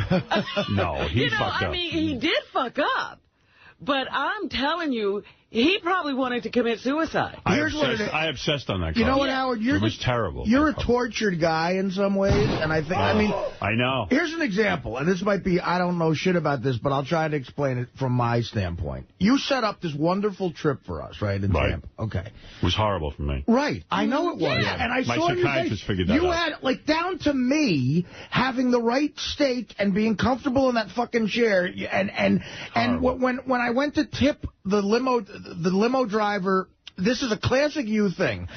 No, he fucked up. I mean, he did fuck up. But I'm telling you, he probably wanted to commit suicide. I obsessed on that car. You know what, Howard? It was terrible. You're a tortured guy in some ways, and I think, I know. Here's an example, and this might be, I don't know shit about this, but I'll try to explain it from my standpoint. You set up this wonderful trip for us, right, in Tampa. Okay. It was horrible for me. Right. I know it was. Yeah. And I My saw psychiatrist figured that out. You had, like, down to me having the right steak and being comfortable in that fucking chair, and when I went to tip the limo driver, this is a classic you thing.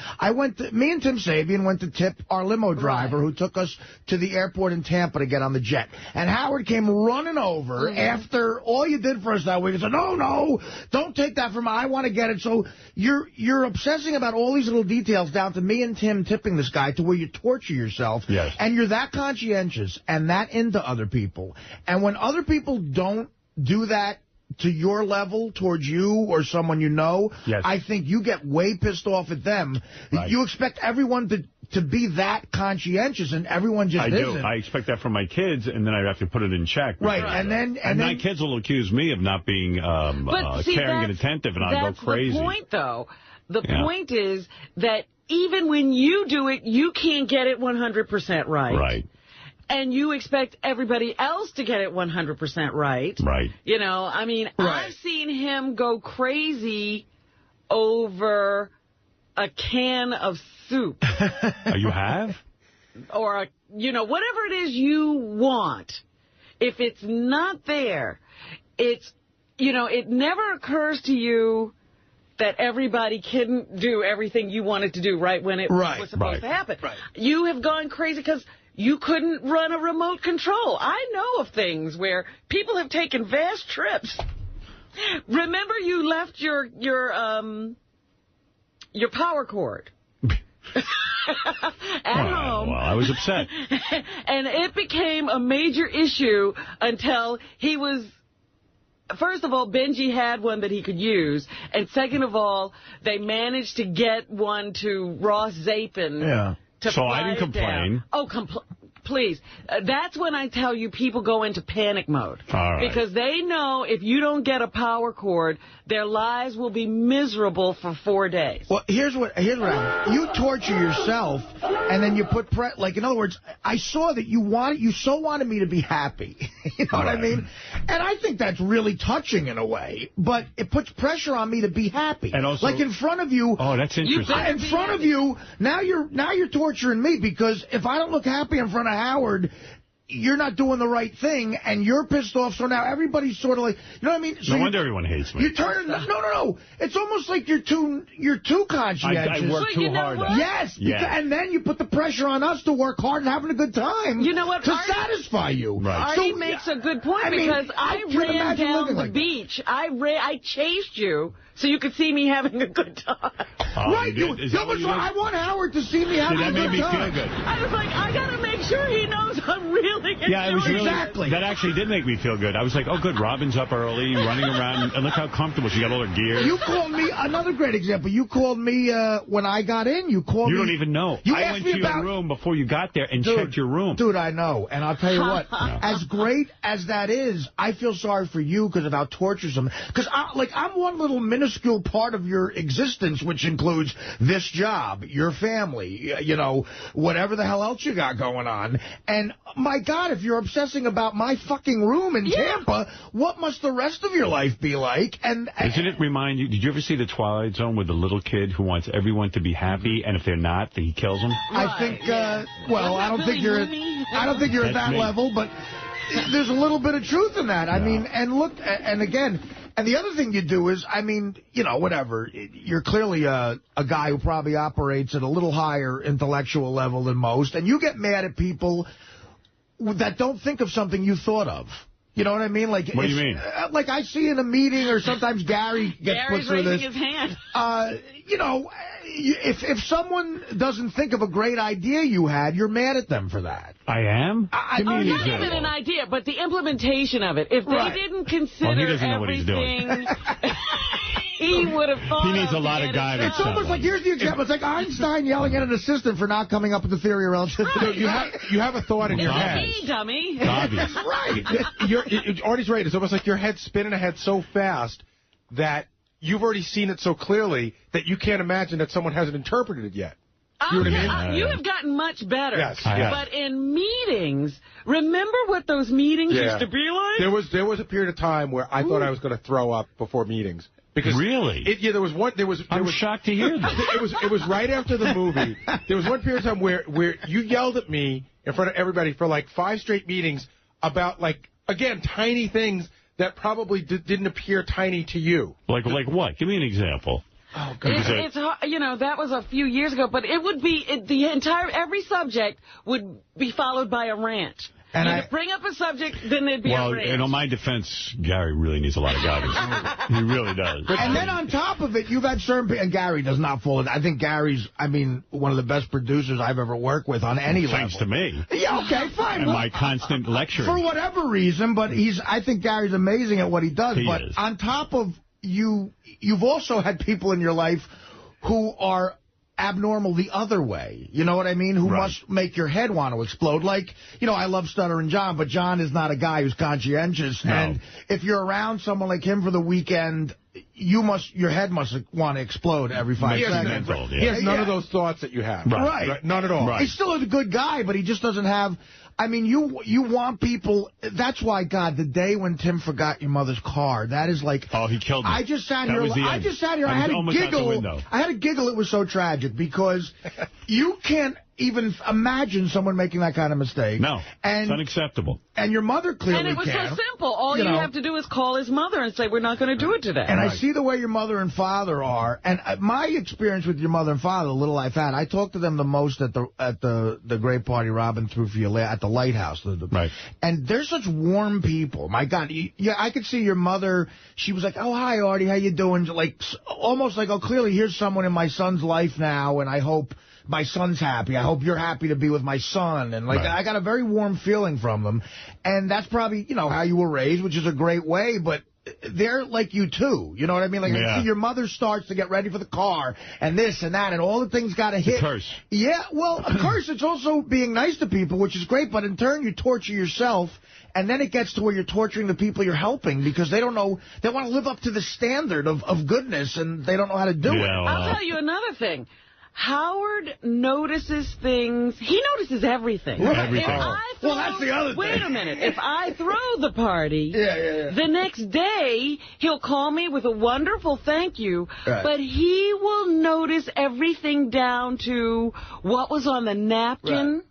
Me and Tim Sabian went to tip our limo driver who took us to the airport in Tampa to get on the jet. And Howard came running over after all you did for us that week and said, no, don't take that from me. I want to get it. So you're obsessing about all these little details down to me and Tim tipping this guy to where you torture yourself. Yes. And you're that conscientious and that into other people. And when other people don't do that to your level towards you or someone you know, I think you get way pissed off at them. Right. You expect everyone to be that conscientious, and everyone just isn't. I do. I expect that from my kids, and then I have to put it in check. Right, and then my kids will accuse me of not being caring and attentive, and I'll go crazy. That's the point, though. The point is that even when you do it, you can't get it 100% right. Right. And you expect everybody else to get it 100% right. Right. You know, I mean, I've seen him go crazy over a can of soup. You have? Or, whatever it is you want. If it's not there, it never occurs to you that everybody couldn't do everything you wanted to do right when it was supposed to happen. Right. You have gone crazy because you couldn't run a remote control. I know of things where people have taken vast trips. Remember you left your power cord at home. Well, I was upset. And it became a major issue until he was... First of all, Benji had one that he could use. And second of all, they managed to get one to Ross Zapin. Yeah. So I didn't complain. Oh, please. That's when I tell you people go into panic mode. All right. Because they know if you don't get a power cord, their lives will be miserable for 4 days. Well, here's what happened. You torture yourself, and then you put in other words, I saw that you so wanted me to be happy. You know what I mean? And I think that's really touching in a way, but it puts pressure on me to be happy. And also, like in front of you. Oh, that's interesting. In front of you, now you're torturing me, because if I don't look happy in front of Howard, you're not doing the right thing, and you're pissed off, so now everybody's sort of like, you know what I mean? So no wonder everyone hates me. You turn no. It's almost like you're too conscientious. I work too hard. Yes, and then you put the pressure on us to work hard and having a good time. You know what? To satisfy you. Right. Artie makes a good point, because I ran down the beach. I chased you so you could see me having a good time. Right. I want Howard to see me having a good time. That made me feel good. I was like, I got to make sure he knows I'm really enjoying it. Yeah, it was really, exactly. That actually did make me feel good. I was like, oh, good, Robin's up early, running around, and look how comfortable she got all her gear. You called me, another great example, you called me when I got in. You called me. You don't even know. I went to your room before you got there and checked your room. Dude, I know. And I'll tell you you what, as great as that is, I feel sorry for you because of how torturesome. Because, I'm one little minuscule part of your existence, which includes this job, your family, whatever the hell else you got going on. And, my God, if you're obsessing about my fucking room in Tampa, what must the rest of your life be like? And doesn't it remind you, did you ever see The Twilight Zone with the little kid who wants everyone to be happy, and if they're not, he kills them? I think, I don't think you're at that level, but there's a little bit of truth in that. I mean, and look, and again, and the other thing you do is, whatever, you're clearly a guy who probably operates at a little higher intellectual level than most, and you get mad at people that don't think of something you thought of. You know what I mean? Like, what do you mean? Like I see in a meeting, or sometimes Gary gets put through this. Gary's raising his hand. If someone doesn't think of a great idea you had, you're mad at them for that. I am? Not even an idea, but the implementation of it. If they didn't consider he doesn't know what he's doing. He would have thought. He needs a lot of guidance. It's almost like, here's the example. It's like Einstein yelling at an assistant for not coming up with the theory of relativity. Right. You have a thought in your head. It's me, dummy. Right. Artie's right. It's almost like your head's spinning ahead so fast that you've already seen it so clearly that you can't imagine that someone hasn't interpreted it yet. You know what I mean? You have gotten much better. Yes. But in meetings, remember what those meetings used to be like? There was a period of time where I thought I was going to throw up before meetings. Because really? There was one. I'm shocked to hear that. It was right after the movie. There was one period of time where you yelled at me in front of everybody for like 5 straight meetings about, like, again, tiny things that probably didn't appear tiny to you. Like what? Give me an example. Oh, God. It's that was a few years ago, but it would be every subject would be followed by a rant. And you'd bring up a subject, then there'd be a rant. Well, in my defense, Gary really needs a lot of guidance. He really does. And then on top of it, you've had certain people, and Gary does not fall in. I think Gary's, one of the best producers I've ever worked with on any level. Thanks to me. Yeah, okay, fine. And my constant lecturing. For whatever reason, but I think Gary's amazing at what he does. But on top of you've also had people in your life who are abnormal the other way. You know what I mean? Who must make your head want to explode. Like, I love Stuttering John, but John is not a guy who's conscientious. No. And if you're around someone like him for the weekend, your head must want to explode every 5 seconds. He has none of those thoughts that you have. Right. None at all. He's still a good guy, but he just doesn't have... you want people... That's why, God, the day when Tim forgot your mother's car, that is like... Oh, he killed me. I just sat here. I had a giggle. It was so tragic because you can't even imagine someone making that kind of mistake. No, it's unacceptable. And your mother clearly can. And it was can. so simple. All you have to do is call his mother and say, we're not going to do it today. And I see the way your mother and father are. And my experience with your mother and father, the little I've had, I talked to them the most at the great party Robin threw for you at the Lighthouse. Right. And they're such warm people. My God. I could see your mother. She was like, oh, hi, Artie. How you doing? Like, almost like, oh, clearly here's someone in my son's life now, and I hope my son's happy. I hope you're happy to be with my son. And, I got a very warm feeling from them. And that's probably, how you were raised, which is a great way. But they're like you, too. You know what I mean? I see your mother starts to get ready for the car and this and that, and all the things got to hit. A curse. Yeah, well, a curse. It's also being nice to people, which is great. But in turn, you torture yourself. And then it gets to where you're torturing the people you're helping because they don't know. They want to live up to the standard of goodness, and they don't know how to do it. I'll tell you another thing. Howard notices things. He notices everything. Everything. That's the other thing. Wait a minute. If I throw the party, the next day he'll call me with a wonderful thank you, but he will notice everything down to what was on the napkin.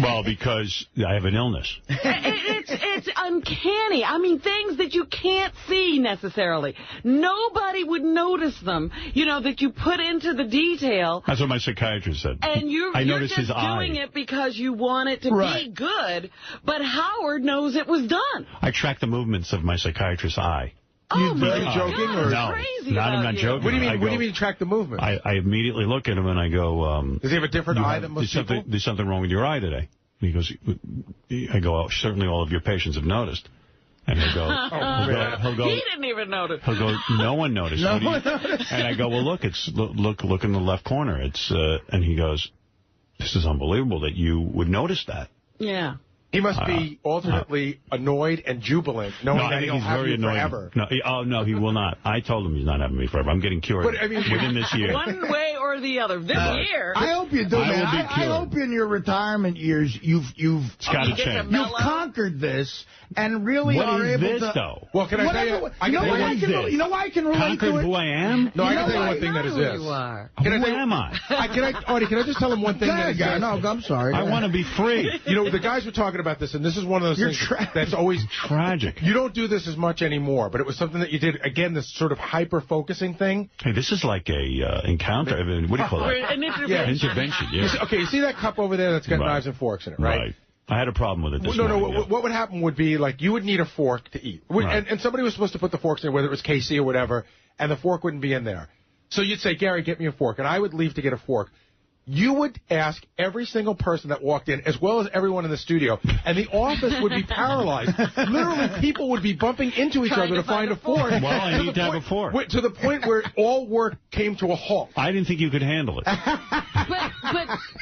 Well, because I have an illness. It's uncanny. Things that you can't see necessarily. Nobody would notice them, that you put into the detail. That's what my psychiatrist said. And you're just doing it because you want it to be good, but Howard knows it was done. I track the movements of my psychiatrist's eye. Oh, Are you joking? God, no, crazy I'm not joking. What do you mean track the movement? I immediately look at him and I go... Does he have a different eye than most people? There's something wrong with your eye today. He goes, I go, oh, certainly all of your patients have noticed. And he'll go, he didn't even notice. He'll go, no one noticed. And I go, well, look, look in the left corner. And he goes, this is unbelievable that you would notice that. Yeah. He must be alternately annoyed and jubilant, knowing that he'll have you forever. No, he will not. I told him he's not having me forever. I'm getting cured within this year. One way or the other. This year. I hope you do, man. I hope in your retirement years you've conquered this and really are able to. What is this, though? Well, can I tell you? You know why I can relate to it? Conquered who I am? No, I can tell you one thing that is this. Who am I? Artie, can I just tell him one thing? No, I'm sorry. I want to be free. You know, the guys were talking about this, and this is one of those things that's always tragic. You don't do this as much anymore, but it was something that you did, again, this sort of hyper-focusing thing. Hey, this is like a encounter. What do you call that? An intervention. Intervention, yeah. Okay, you see that cup over there that's got knives and forks in it, right? I had a problem with it this morning. What would happen would be, like, you would need a fork to eat. And somebody was supposed to put the forks in, whether it was Casey or whatever, and the fork wouldn't be in there. So you'd say, Gary, get me a fork. And I would leave to get a fork. You would ask every single person that walked in, as well as everyone in the studio, and the office would be paralyzed. Literally, people would be bumping into each other to find a fork. Well, I need to have a fork. To the point where all work came to a halt. I didn't think you could handle it. But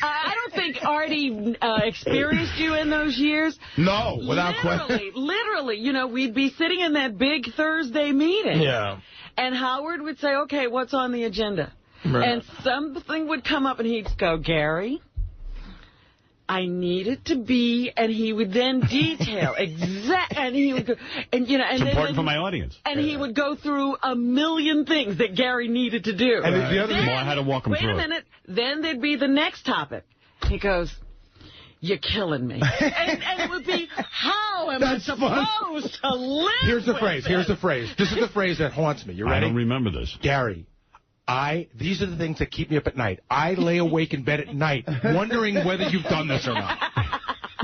I don't think Artie experienced you in those years. No, without question. Literally, you know, we'd be sitting in that big Thursday meeting. Yeah. And Howard would say, okay, what's on the agenda? Right. And something would come up, and he'd go, Gary, I need it to be, and he would then detail and he would go, and you know, and it's important for my audience. And he would go through a million things that Gary needed to do. And the other I had to walk him through. Wait a minute. Then there'd be the next topic. He goes, you're killing me. and it would be, how am I supposed to live? Here's the phrase. This is the phrase that haunts me. You ready? I don't remember this. Gary. These are the things that keep me up at night. I lay awake in bed at night wondering whether you've done this or not.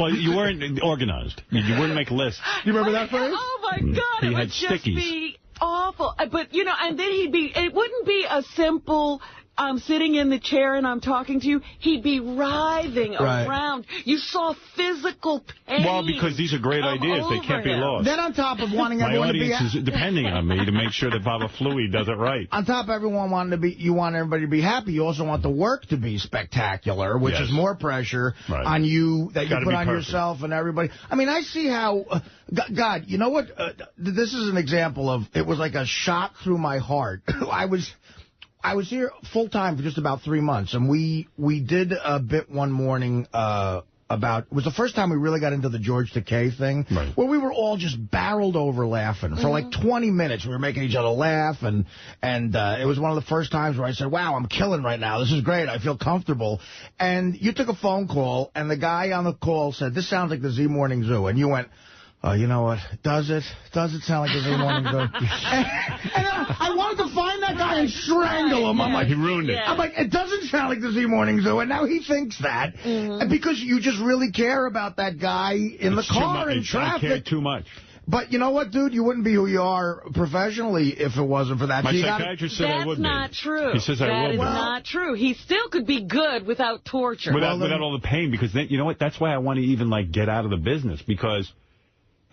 Well, you weren't organized. You wouldn't make lists. You remember that phrase? Oh, my God. He it had would just stickies. Be awful. But, you know, and then it wouldn't be a simple, I'm sitting in the chair and I'm talking to you. He'd be writhing around. You saw physical pain. Well, because these are great ideas. They can't be lost. Then on top of wanting my everyone to be... My audience is depending on me to make sure that Baba Flooey does it right. On top of everyone wanting to be... You want everybody to be happy. You also want the work to be spectacular, which is more pressure on you that you put on yourself and everybody. I mean, I see how... God, you know what? This is an example of... It was like a shot through my heart. I was here full-time for just about 3 months, and we did a bit one morning about... It was the first time we really got into the George Takei thing, where we were all just barreled over laughing. For like 20 minutes, we were making each other laugh, and it was one of the first times where I said, wow, I'm killing right now. This is great. I feel comfortable. And you took a phone call, and the guy on the call said, this sounds like the Z Morning Zoo. And you went... you know what? Does it sound like the Z Morning Zoo? and I wanted to find that guy and strangle him. I'm like, he ruined it. I'm like, it doesn't sound like the Z Morning Zoo, and now he thinks that. Because you just really care about that guy in the car in traffic. I care too much. But you know what, dude? You wouldn't be who you are professionally if it wasn't for that. My psychiatrist said I would be. That's not true. He says I will be. That is not true. He still could be good without torture. Without all the pain, because then, you know what? That's why I want to even, like, get out of the business, because...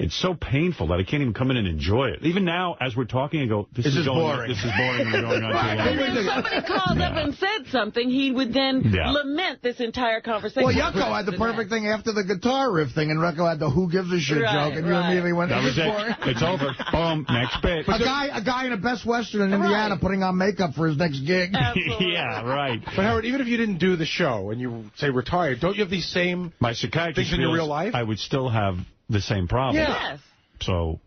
It's so painful that I can't even come in and enjoy it. Even now, as we're talking, I go, this is boring. This is boring and we're going on too long. And then somebody called up and said something, he would then lament this entire conversation. Well, Yucko had the perfect thing after the guitar riff thing, and Recco had the who gives a shit joke, and you immediately went, that was it. It's over. Boom. Next bit. A guy in a Best Western in Indiana putting on makeup for his next gig. Yeah, right. But, Howard, even if you didn't do the show and you, say, retired, don't you have these same things in your real life? I would still have the same problem. Yes. So,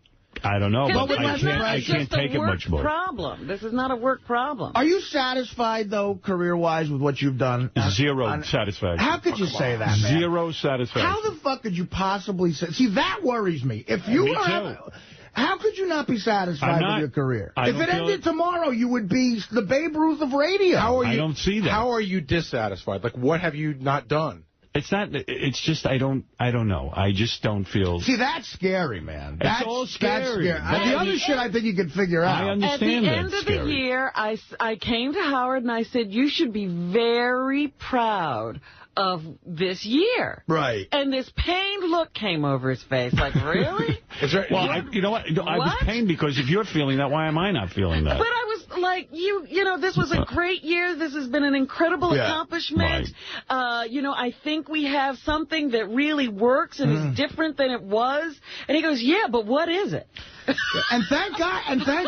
I don't know. But I can't take it much more. Problem. This is not a work problem. Are you satisfied, though, career-wise, with what you've done? Zero satisfaction. How could you say that, man? Zero satisfaction. How the fuck could you possibly say... See, that worries me. If you me are... too. How could you not be satisfied with your career? If it ended tomorrow, you would be the Babe Ruth of radio. I don't see that. How are you dissatisfied? Like, what have you not done? It's not. It's just I don't know. I just don't feel. See, that's scary, man. It's all scary. That's scary. The other shit I think you could figure out. I understand that. At the end of the year, I came to Howard and I said, you should be very proud of this year. Right. And this pained look came over his face. Like, really? Well, you know what? I was pained because if you're feeling that, why am I not feeling that? But like, you know, this was a great year. This has been an incredible accomplishment. Right. You know, I think we have something that really works and is different than it was. And he goes, yeah, but what is it? And thank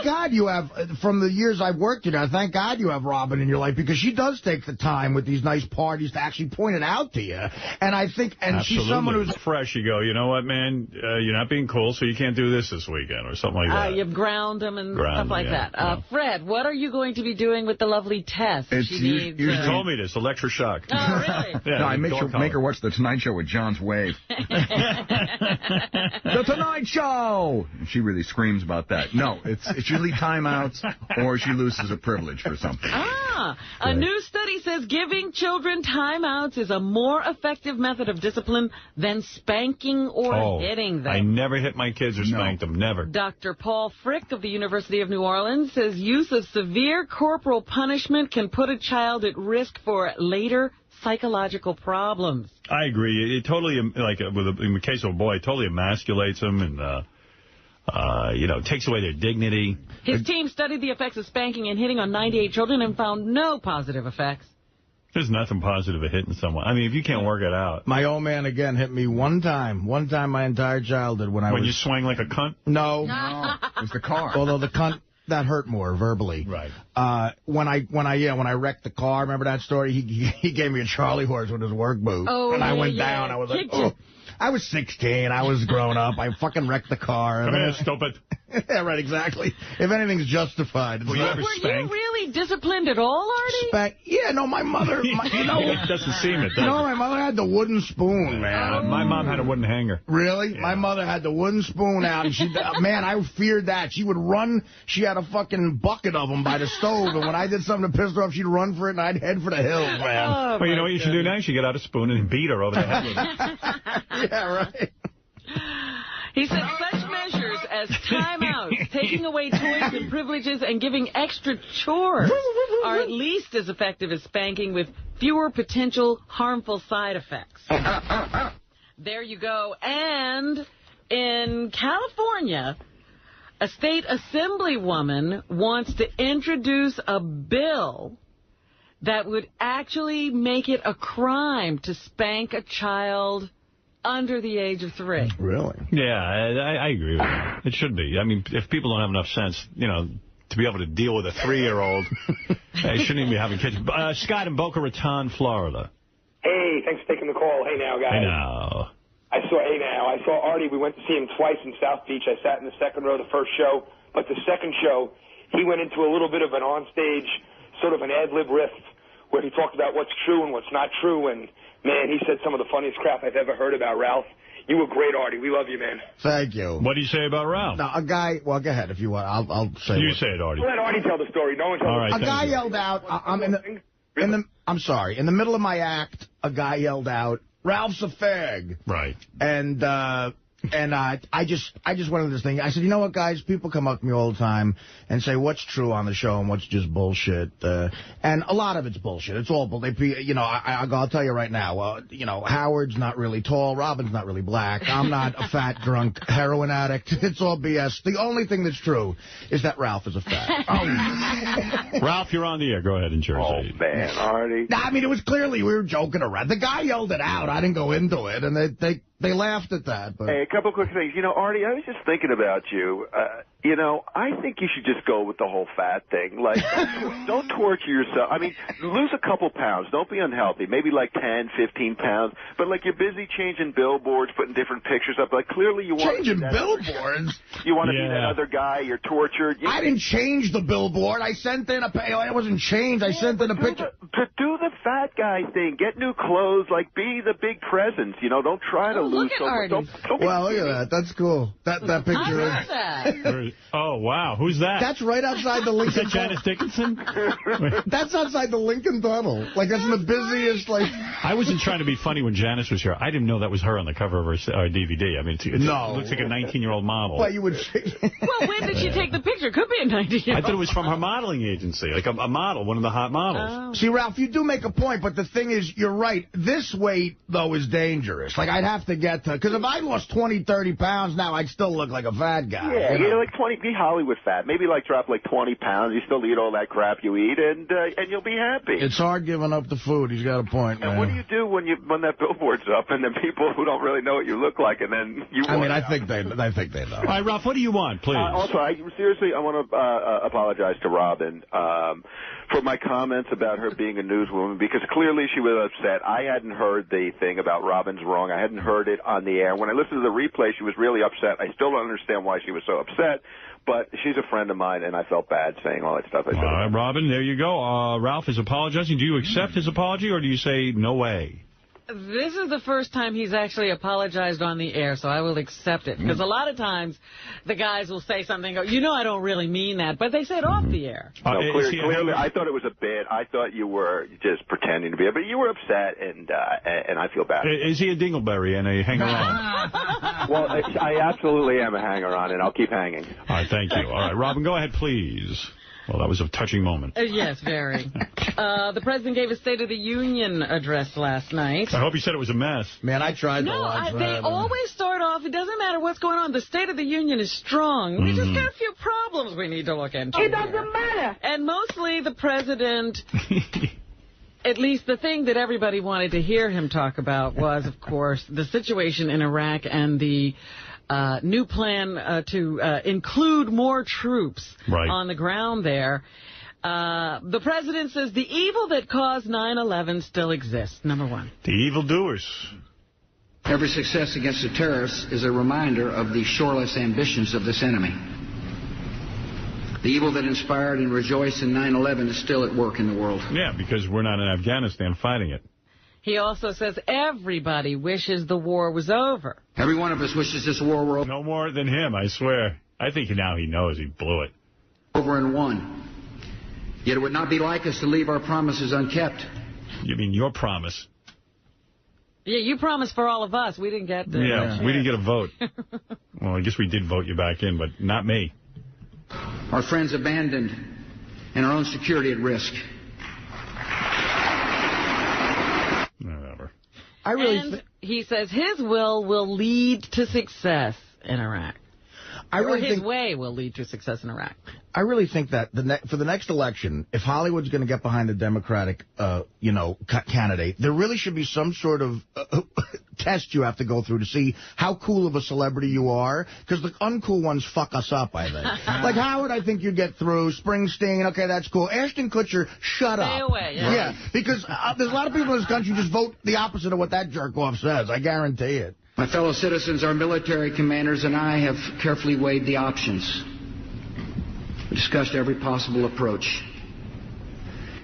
God you have, from the years I've worked here, thank God you have Robin in your life, because she does take the time with these nice parties to actually point it out to you. And I think, and she's someone who's fresh. You go, you know what, man, you're not being cool, so you can't do this weekend, or something like that. You've ground them and stuff like that. Fred, what are you going to be doing with the lovely Tess? You told me this, electroshock. Oh, really? No, I make her watch The Tonight Show with John's Wave. The Tonight Show! She really screams about that. No, it's usually timeouts or she loses a privilege for something. A new study says giving children timeouts is a more effective method of discipline than spanking or hitting them. I never hit my kids or spanked them, never. Dr. Paul Frick of the University of New Orleans says use of severe corporal punishment can put a child at risk for later psychological problems. I agree. It totally, like in the case of a boy, it totally emasculates them and you know, takes away their dignity. His team studied the effects of spanking and hitting on 98 children and found no positive effects. There's nothing positive of hitting someone. I mean, if you can't work it out. My old man, again, hit me one time my entire childhood when you swang like a cunt? No. It was the car. Although the cunt, that hurt more verbally. Right. When I wrecked the car, remember that story? He gave me a Charlie horse with his work boot. Oh, and I went down. I was like, oh. I was 16. I was grown up. I fucking wrecked the car. Come here, stupid. Yeah, right, exactly. If anything's justified. Were you really disciplined at all, Artie? Yeah, no, my mother... It doesn't seem it, does it? No, my mother had the wooden spoon, man. My mom had a wooden hanger. Really? Yeah. My mother had the wooden spoon out, and man, I feared that. She would run. She had a fucking bucket of them by the stove, and when I did something to piss her off, she'd run for it, and I'd head for the hills, man. Oh, well, you know what you should do now? You should get out a spoon and beat her over the head with it. Yeah, right. He said such measures as timeouts, taking away toys and privileges, and giving extra chores are at least as effective as spanking with fewer potential harmful side effects. There you go. And in California, a state assemblywoman wants to introduce a bill that would actually make it a crime to spank a child under the age of 3. Really? Yeah, I agree with that. It should be. I mean, if people don't have enough sense, you know, to be able to deal with a 3-year-old, they shouldn't even be having kids. Scott in Boca Raton, Florida. Hey, thanks for taking the call. Hey now, guys. Hey now. I saw Artie. We went to see him twice in South Beach. I sat in the second row the first show, but the second show, he went into a little bit of an onstage, sort of an ad-lib riff, where he talked about what's true and what's not true, and man, he said some of the funniest crap I've ever heard about Ralph. You were great, Artie. We love you, man. Thank you. What do you say about Ralph? No, a guy... Well, go ahead if you want. I'll say You say it, Artie. Let Artie tell the story. No one tells A guy yelled out... I'm sorry. In the middle of my act, a guy yelled out, Ralph's a fag. Right. And I just went into this thing. I said, you know what, guys? People come up to me all the time and say what's true on the show and what's just bullshit. And a lot of it's bullshit. It's all bullshit. You know, I'll tell you right now. You know, Howard's not really tall. Robin's not really black. I'm not a fat, drunk heroin addict. It's all BS. The only thing that's true is that Ralph is a fag. Ralph, you're on the air. Go ahead and Jersey. Oh, man, Artie. I mean, it was clearly we were joking around. The guy yelled it out. I didn't go into it, and they laughed at that. But. Hey, a couple quick things. You know, Artie, I was just thinking about you. You know, I think you should just go with the whole fat thing. Like, don't torture yourself. I mean, lose a couple pounds. Don't be unhealthy. Maybe like 10, 15 pounds. But, like, you're busy changing billboards, putting different pictures up. Like, clearly you want changing billboards? You want to be that other guy. You're tortured. I didn't change the billboard. I sent in I wasn't changed. I sent in a picture. Do the fat guy thing. Get new clothes. Like, be the big presence. You know, don't try to lose so much. Well, look at that. That's cool. That picture is... that. Oh, wow. Who's that? That's right outside the Lincoln Tunnel. Is that Janice Dickinson? That's outside the Lincoln Tunnel. Like, that's the busiest, like... I wasn't trying to be funny when Janice was here. I didn't know that was her on the cover of our DVD. I mean, it looks like a 19-year-old model. Well, you would... Well, when did she take the picture? Could be a 19-year-old. I thought it was from her modeling agency, like a model, one of the hot models. Oh. See, Ralph, you do make a point, but the thing is, you're right. This weight, though, is dangerous. Like, I'd have to to get to. Because if I lost 20, 30 pounds now, I'd still look like a fat guy. Yeah, you know? you're like 20, be Hollywood fat. Maybe like drop like 20 pounds. You still eat all that crap you eat, and you'll be happy. It's hard giving up the food. He's got a point, man. And what do you do when that billboard's up, and then people who don't really know what you look like, and then you? I mean, I think they know. All right, Ralph, what do you want, please? Also, I want to apologize to Robin for my comments about her being a newswoman, because clearly she was upset. I hadn't heard the thing about Robin's wrong. I hadn't heard it on the air. When I listened to the replay, she was really upset. I still don't understand why she was so upset, but she's a friend of mine, and I felt bad saying all that stuff. All right, Robin, there you go. Ralph is apologizing. Do you accept his apology, or do you say no way? This is the first time he's actually apologized on the air, so I will accept it. Because a lot of times the guys will say something, and go, I don't really mean that, but they say it off the air. No, clearly, I thought it was a bit. I thought you were just pretending to be, but you were upset, and I feel bad. Is he a dingleberry and a hanger-on? Well, I absolutely am a hanger-on, and I'll keep hanging. All right, thank you. All right, Robin, go ahead, please. Well, that was a touching moment. Yes, very. The president gave a State of the Union address last night. I hope he said it was a mess. Man, I tried to watch that. They always start off, it doesn't matter what's going on. The State of the Union is strong. We just got a few problems we need to look into. It doesn't matter. And mostly the president... At least the thing that everybody wanted to hear him talk about was, of course, the situation in Iraq and the new plan to include more troops on the ground there. The president says the evil that caused 9/11 still exists, number one. The evildoers. Every success against the terrorists is a reminder of the shoreless ambitions of this enemy. The evil that inspired and rejoiced in 9/11 is still at work in the world. Yeah, because we're not in Afghanistan fighting it. He also says everybody wishes the war was over. Every one of us wishes this war were over. No more than him, I swear. I think now he knows he blew it. Over and won. Yet it would not be like us to leave our promises unkept. You mean your promise? Yeah, you promised for all of us. We didn't get the... Yeah, we didn't get a vote. Well, I guess we did vote you back in, but not me. Our friends abandoned and our own security at risk. Whatever. And he says his will lead to success in Iraq. His way will lead to success in Iraq. I really think that for the next election, if Hollywood's going to get behind the Democratic, candidate, there really should be some sort of test you have to go through to see how cool of a celebrity you are, because the uncool ones fuck us up, I think. Like Howard, I think you'd get through. Springsteen, okay, that's cool. Ashton Kutcher, shut up. Stay away, yeah. Because there's a lot of people in this country who just vote the opposite of what that jerk-off says. I guarantee it. My fellow citizens, our military commanders and I have carefully weighed the options. We discussed every possible approach.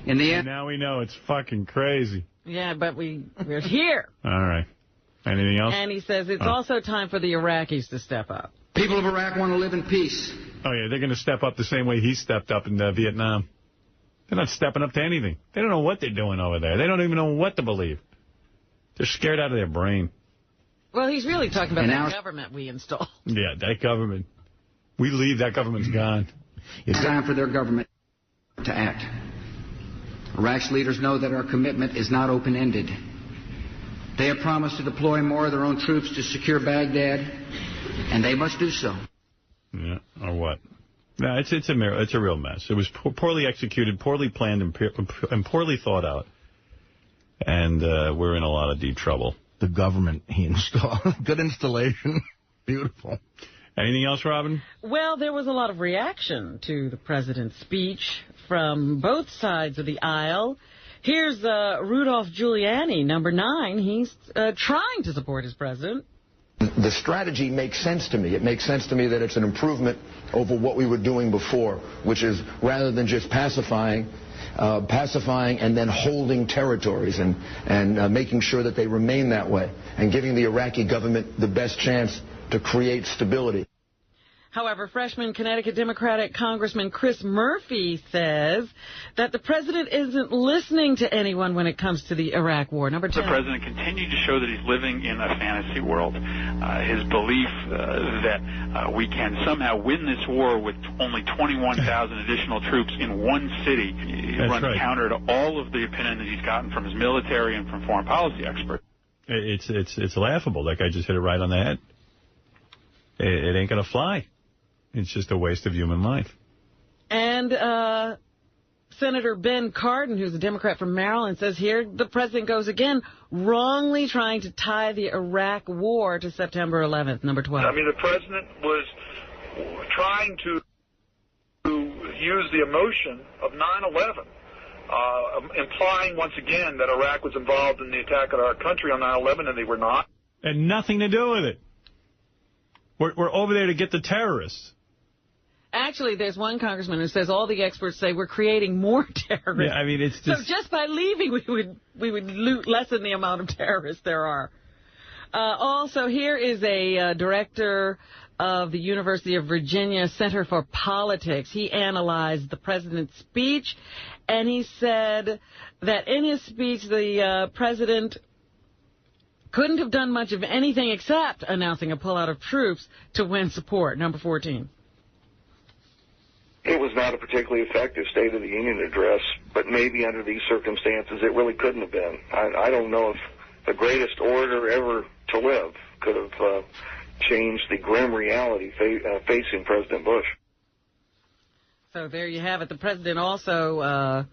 In the end... Now we know it's fucking crazy. Yeah, but we're here. All right. Anything else? And he says it's also time for the Iraqis to step up. People of Iraq want to live in peace. Oh, yeah, they're going to step up the same way he stepped up in Vietnam. They're not stepping up to anything. They don't know what they're doing over there. They don't even know what to believe. They're scared out of their brain. Well, he's really talking about that government we installed. Yeah, that government. We leave, that government's gone. It's time for their government to act. Iraq's leaders know that our commitment is not open-ended. They have promised to deploy more of their own troops to secure Baghdad, and they must do so. Yeah, or what? No, it's a real mess. It was poorly executed, poorly planned, and poorly thought out. And we're in a lot of deep trouble. The government he installed. Good installation. Beautiful. Anything else, Robin? Well, there was a lot of reaction to the president's speech from both sides of the aisle. Here's Rudolph Giuliani, number 9. He's trying to support his president. The strategy makes sense to me. It makes sense to me that it's an improvement over what we were doing before, which is rather than just pacifying and then holding territories and making sure that they remain that way and giving the Iraqi government the best chance to create stability. However, freshman Connecticut Democratic Congressman Chris Murphy says that the president isn't listening to anyone when it comes to the Iraq war. Number 10. The president continued to show that he's living in a fantasy world. His belief that we can somehow win this war with only 21,000 additional troops in one city runs counter to all of the opinion that he's gotten from his military and from foreign policy experts. It's laughable. That guy just hit it right on the head. It ain't going to fly. It's just a waste of human life. And Senator Ben Cardin, who's a Democrat from Maryland, says here the president goes again, wrongly trying to tie the Iraq war to September 11th, number 12. I mean, the president was trying to use the emotion of 9/11, implying once again that Iraq was involved in the attack on our country on 9/11, and they were not. And nothing to do with it. We're over there to get the terrorists. Actually, there's one congressman who says all the experts say we're creating more terrorists. Yeah, I mean, it's just... So just by leaving, we would lessen the amount of terrorists there are. Also, here is a director of the University of Virginia Center for Politics. He analyzed the president's speech, and he said that in his speech, the president couldn't have done much of anything except announcing a pullout of troops to win support. Number 14. It was not a particularly effective State of the Union address, but maybe under these circumstances it really couldn't have been. I don't know if the greatest orator ever to live could have changed the grim reality facing President Bush. So there you have it. The president also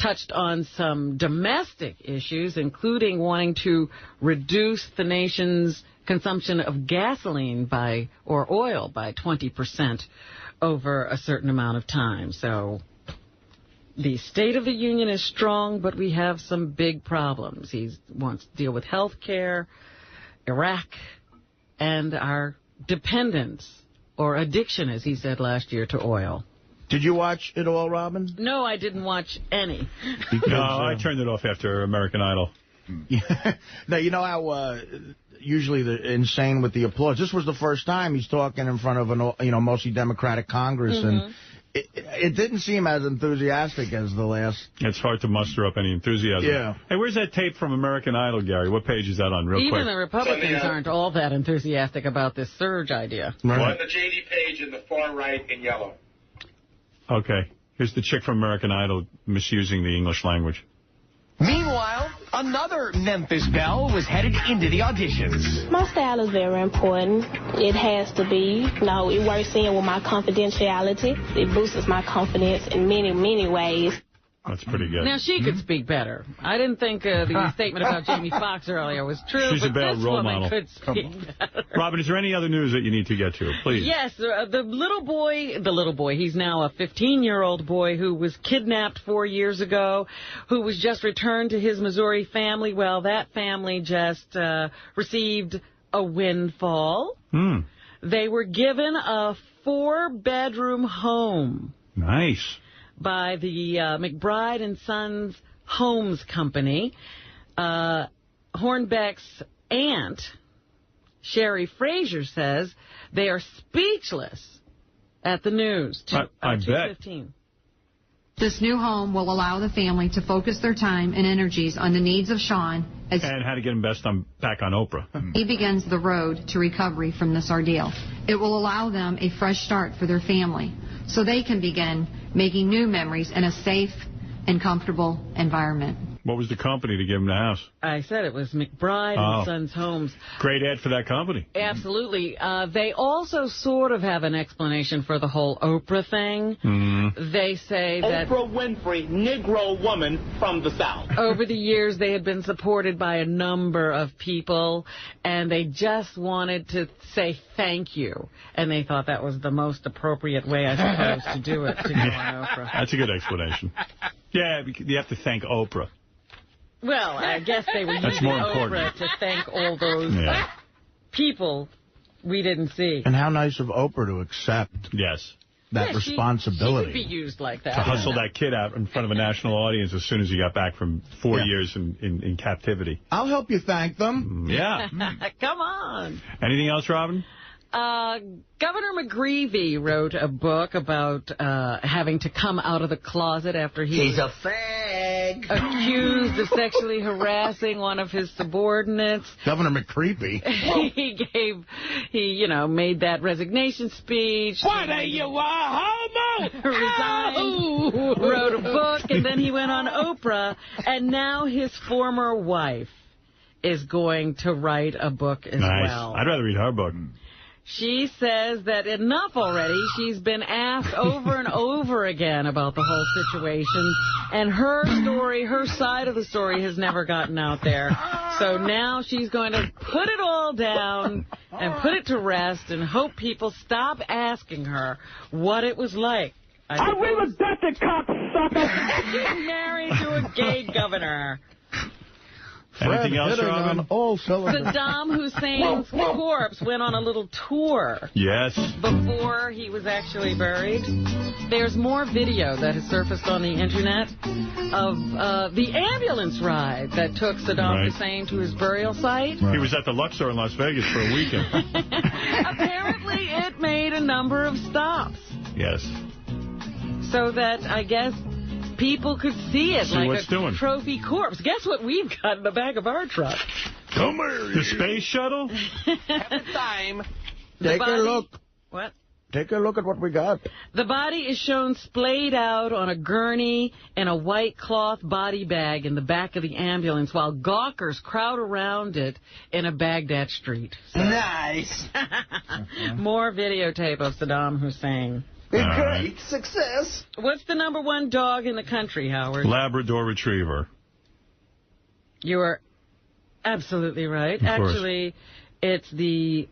touched on some domestic issues, including wanting to reduce the nation's consumption of gasoline or oil by 20% over a certain amount of time. So the State of the Union is strong, but we have some big problems. He wants to deal with health care, Iraq, and our dependence, or addiction, as he said last year, to oil. Did you watch it all, Robin? No, I didn't watch any. No, I turned it off after American Idol. Now, you know how usually the insane with the applause. This was the first time he's talking in front of an mostly Democratic Congress, and it didn't seem as enthusiastic as the last. It's hard to muster up any enthusiasm. Yeah. Hey, where's that tape from American Idol, Gary? What page is that on, real quick? Even the Republicans aren't all that enthusiastic about this surge idea. Right. On the JD page in the far right in yellow. Okay. Here's the chick from American Idol misusing the English language. Meanwhile, another Memphis belle was headed into the auditions. My style is very important. It has to be. No, it works in with my confidentiality. It boosts my confidence in many, many ways. That's pretty good. Now, she could speak better. I didn't think the statement about Jamie Foxx earlier was true, She's a but bad this role woman model. could speak better. Robin, is there any other news that you need to get to? Please. Yes, the little boy, he's now a 15-year-old boy who was kidnapped 4 years ago, who was just returned to his Missouri family. Well, that family just received a windfall. They were given a 4-bedroom home. Nice. By the McBride and Sons Homes Company. Hornbeck's aunt, Sherry Frazier, says they are speechless at the news. I bet. This new home will allow the family to focus their time and energies on the needs of Sean as and how to get him back on Oprah. he begins the road to recovery from this ordeal. It will allow them a fresh start for their family so they can begin making new memories in a safe and comfortable environment. What was the company to give him the house? I said it was McBride and Sons Homes. Great ad for that company. Absolutely. They also sort of have an explanation for the whole Oprah thing. They say that Oprah Winfrey, Negro woman from the South. Over the years, they had been supported by a number of people, and they just wanted to say thank you. And they thought that was the most appropriate way, I suppose, to do it, to go on Oprah. That's a good explanation. Yeah, you have to thank Oprah. Well, I guess they were using Oprah to thank all those people we didn't see. And how nice of Oprah to accept that responsibility. She could be used like that. To hustle that kid out in front of a national audience as soon as he got back from 4 years in captivity. I'll help you thank them. Yeah. Come on. Anything else, Robin? Governor McGreevey wrote a book about having to come out of the closet after he's a fag. Accused of sexually harassing one of his subordinates. Governor McCreepy. He made that resignation speech. What are you, a homo? Resigned, wrote a book, and then he went on Oprah, and now his former wife is going to write a book as well. I'd rather read her book. She says that enough already. She's been asked over and over again about the whole situation, and her story, her side of the story, has never gotten out there. So now she's going to put it all down and put it to rest and hope people stop asking her what it was like. I will adopt a cocksucker. She's married to a gay governor. Anything else, Robin? Saddam Hussein's corpse went on a little tour. Yes. Before he was actually buried. There's more video that has surfaced on the internet of the ambulance ride that took Saddam Hussein to his burial site. He was at the Luxor in Las Vegas for a weekend. Apparently it made a number of stops. Yes. So that, I guess, people could see it like a trophy corpse. Guess what we've got in the back of our truck? Come here. The space shuttle? Time. Take a look. What? Take a look at what we got. The body is shown splayed out on a gurney in a white cloth body bag in the back of the ambulance while gawkers crowd around it in a Baghdad street. So. Nice. More videotape of Saddam Hussein. Great success. What's the #1 dog in the country, Howard? Labrador Retriever. You are absolutely right. Actually, it's the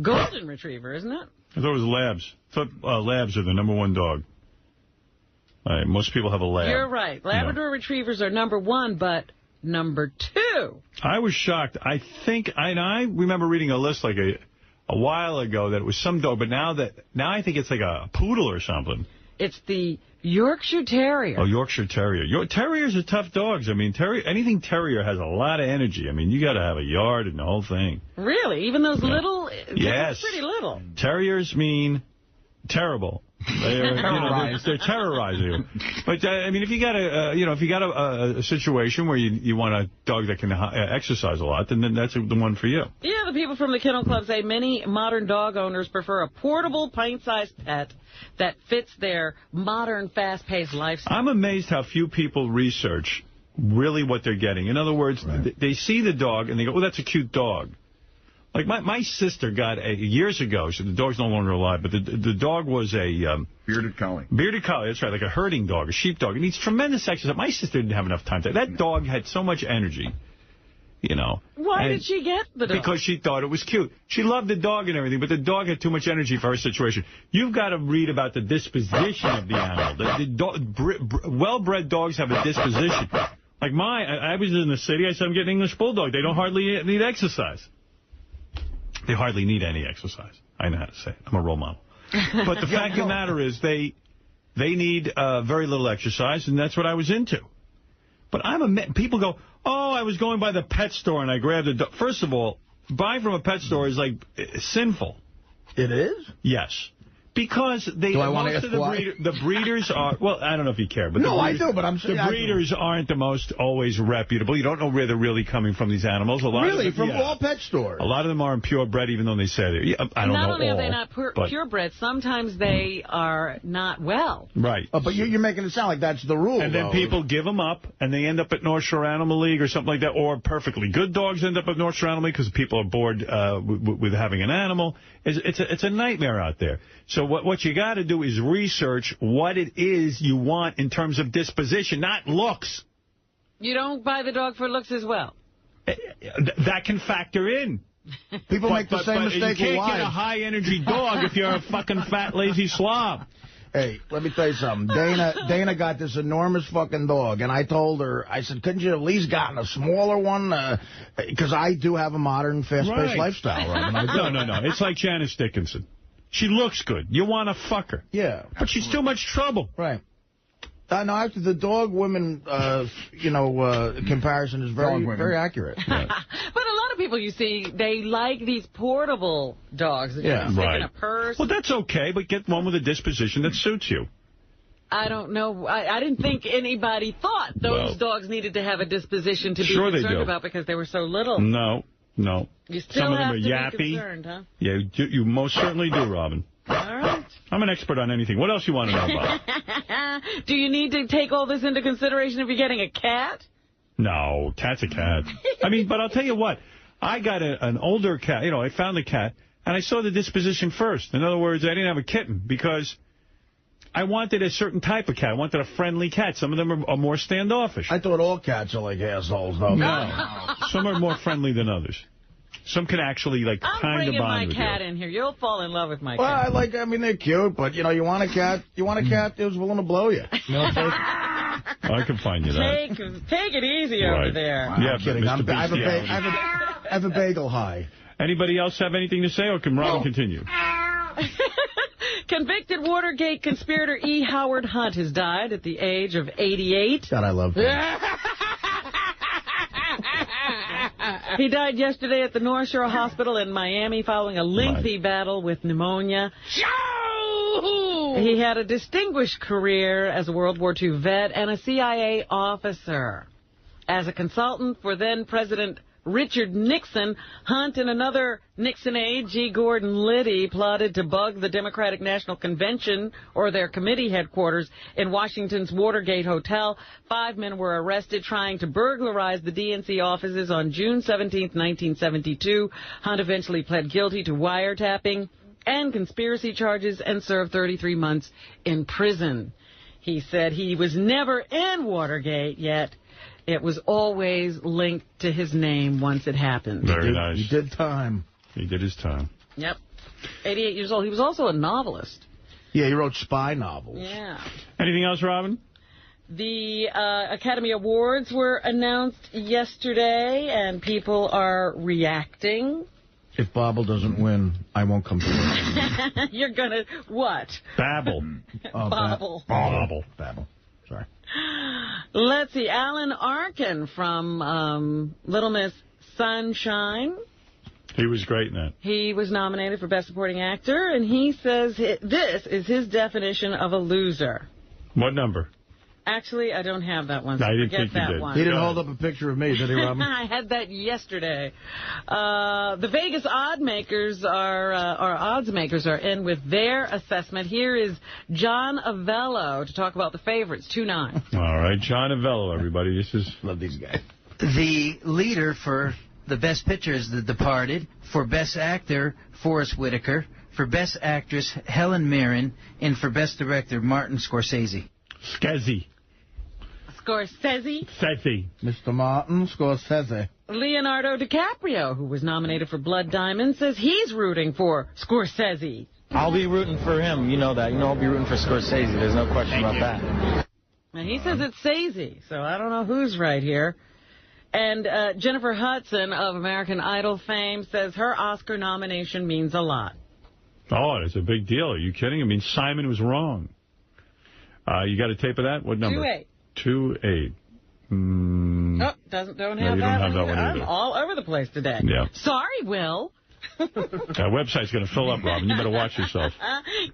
Golden Retriever, isn't it? I thought it was Labs. I thought Labs are the #1 dog. Most people have a Lab. You're right. Labrador Retrievers are #1, but #2. I was shocked. I think, I remember reading a list like a while ago that it was some dog, but now I think it's like a poodle or something. It's the Yorkshire Terrier. Oh, Yorkshire Terrier. Terriers are tough dogs. I mean, anything terrier has a lot of energy. I mean, you got to have a yard and the whole thing. Really? Even those little? Yes. They're pretty little. Terriers mean terrible. They're terrorizing you. But I mean, if you got a situation where you want a dog that can exercise a lot, then that's the one for you. Yeah, the people from the Kennel Club say many modern dog owners prefer a portable, pint-sized pet that fits their modern, fast-paced lifestyle. I'm amazed how few people research really what they're getting. In other words, they see the dog and they go, "Oh, that's a cute dog." Like, my sister got years ago, so the dog's no longer alive, but the dog was a... Bearded Collie. Bearded Collie, that's right, like a herding dog, a sheepdog. It needs tremendous exercise. My sister didn't have enough time to... That dog had so much energy, you know. Why did she get the dog? Because she thought it was cute. She loved the dog and everything, but the dog had too much energy for her situation. You've got to read about the disposition of the animal. Well-bred dogs have a disposition. Like I was in the city, I said, I'm getting English Bulldog. They don't hardly need exercise. They hardly need any exercise. I know how to say it. I'm a role model. But the fact of the matter is they need very little exercise, and that's what I was into. But people go, "Oh, I was going by the pet store, and I grabbed a dog." First of all, buying from a pet store is, like, sinful. It is? Yes. Because the breeders are, well, I don't know if you care. But no, I do, but I'm saying the breeders aren't the most always reputable. You don't know where they're really coming from, these animals. Really, from all pet stores. A lot of them aren't purebred, even though they say they are. I don't know all. Not only are they not purebred, sometimes they are not well. Right. But you're making it sound like that's the rule. And then people give them up, and they end up at North Shore Animal League or something like that. Or perfectly good dogs end up at North Shore Animal League because people are bored with having an animal. It's a nightmare out there. So what you got to do is research what it is you want in terms of disposition, not looks. You don't buy the dog for looks as well. That can factor in. People make the same mistake. You can't get a high-energy dog if you're a fucking fat, lazy slob. Hey, let me tell you something. Dana got this enormous fucking dog, and I told her, I said, couldn't you at least gotten a smaller one? Because I do have a modern, fast-paced lifestyle, Robin. No. It's like Janice Dickinson. She looks good. You want to fuck her. Yeah. But she's too much trouble. Right. No, actually, the dog-women, comparison is very accurate. Yeah. But a lot of people, you see, they like these portable dogs. That you can stick in a purse. Well, that's okay, but get one with a disposition that suits you. I don't know. I didn't think anybody thought those dogs needed to have a disposition to be concerned about because they were so little. No. You still Some of them have are to yappy. be concerned, huh? Yeah, you most certainly do, Robin. All right. I'm an expert on anything. What else you want to know about? Do you need to take all this into consideration if you're getting a cat? No, cat's a cat. I mean, but I'll tell you what. I got an older cat. You know, I found the cat, and I saw the disposition first. In other words, I didn't have a kitten because I wanted a certain type of cat. I wanted a friendly cat. Some of them are more standoffish. I thought all cats are like assholes, though. No. Some are more friendly than others. Some can actually, like, kind of bond with you. I'm bringing my cat in here. You'll fall in love with my cat. Well, I mean, they're cute, but, you know, you want a cat who's willing to blow you. You know, I can find you that. Take it easy over there. Yeah, I'm kidding. I have a bagel high. Anybody else have anything to say, or can Robin continue? Convicted Watergate conspirator E. Howard Hunt has died at the age of 88. God, I love him. He died yesterday at the North Shore Hospital in Miami following a lengthy battle with pneumonia. He had a distinguished career as a World War II vet and a CIA officer. As a consultant for then-President Richard Nixon, Hunt and another Nixon aide, G. Gordon Liddy, plotted to bug the Democratic National Convention or their committee headquarters in Washington's Watergate Hotel. 5 men were arrested trying to burglarize the DNC offices on June 17, 1972. Hunt eventually pled guilty to wiretapping and conspiracy charges and served 33 months in prison. He said he was never in Watergate, yet it was always linked to his name once it happened. Very nice. He did time. He did his time. Yep. 88 years old. He was also a novelist. Yeah, he wrote spy novels. Yeah. Anything else, Robin? The Academy Awards were announced yesterday, and people are reacting. If Bobble doesn't win, I won't come to work. You're going to what? Babble. Bobble. Babble. Sorry. Let's see. Alan Arkin from Little Miss Sunshine. He was great in that. He was nominated for Best Supporting Actor, and he says this is his definition of a loser. What number? Actually, I don't have that one. So I didn't forget think you that did. one. He didn't hold up a picture of me, did he, Robin? I had that yesterday. The Vegas odds makers are in with their assessment. Here is John Avello to talk about the favorites, 2-9. All right, John Avello, everybody. Love these guys. The leader for the Best Picture is The Departed. For Best Actor, Forrest Whitaker. For Best Actress, Helen Mirren. And for Best Director, Martin Scorsese. Scorsese. Mr. Martin Scorsese. Leonardo DiCaprio, who was nominated for Blood Diamond, says he's rooting for Scorsese. I'll be rooting for him. You know that. You know I'll be rooting for Scorsese. There's no question about that. And he says it's Sazy, so I don't know who's right here. And Jennifer Hudson of American Idol fame says her Oscar nomination means a lot. Oh, it's a big deal. Are you kidding? I mean, Simon was wrong. You got a tape of that? What number? 2-8. 2-8. Oh, don't have that. Don't have that one I'm either. all over the place today. Yeah. Sorry, Will. That website's going to fill up, Robin. You better watch yourself.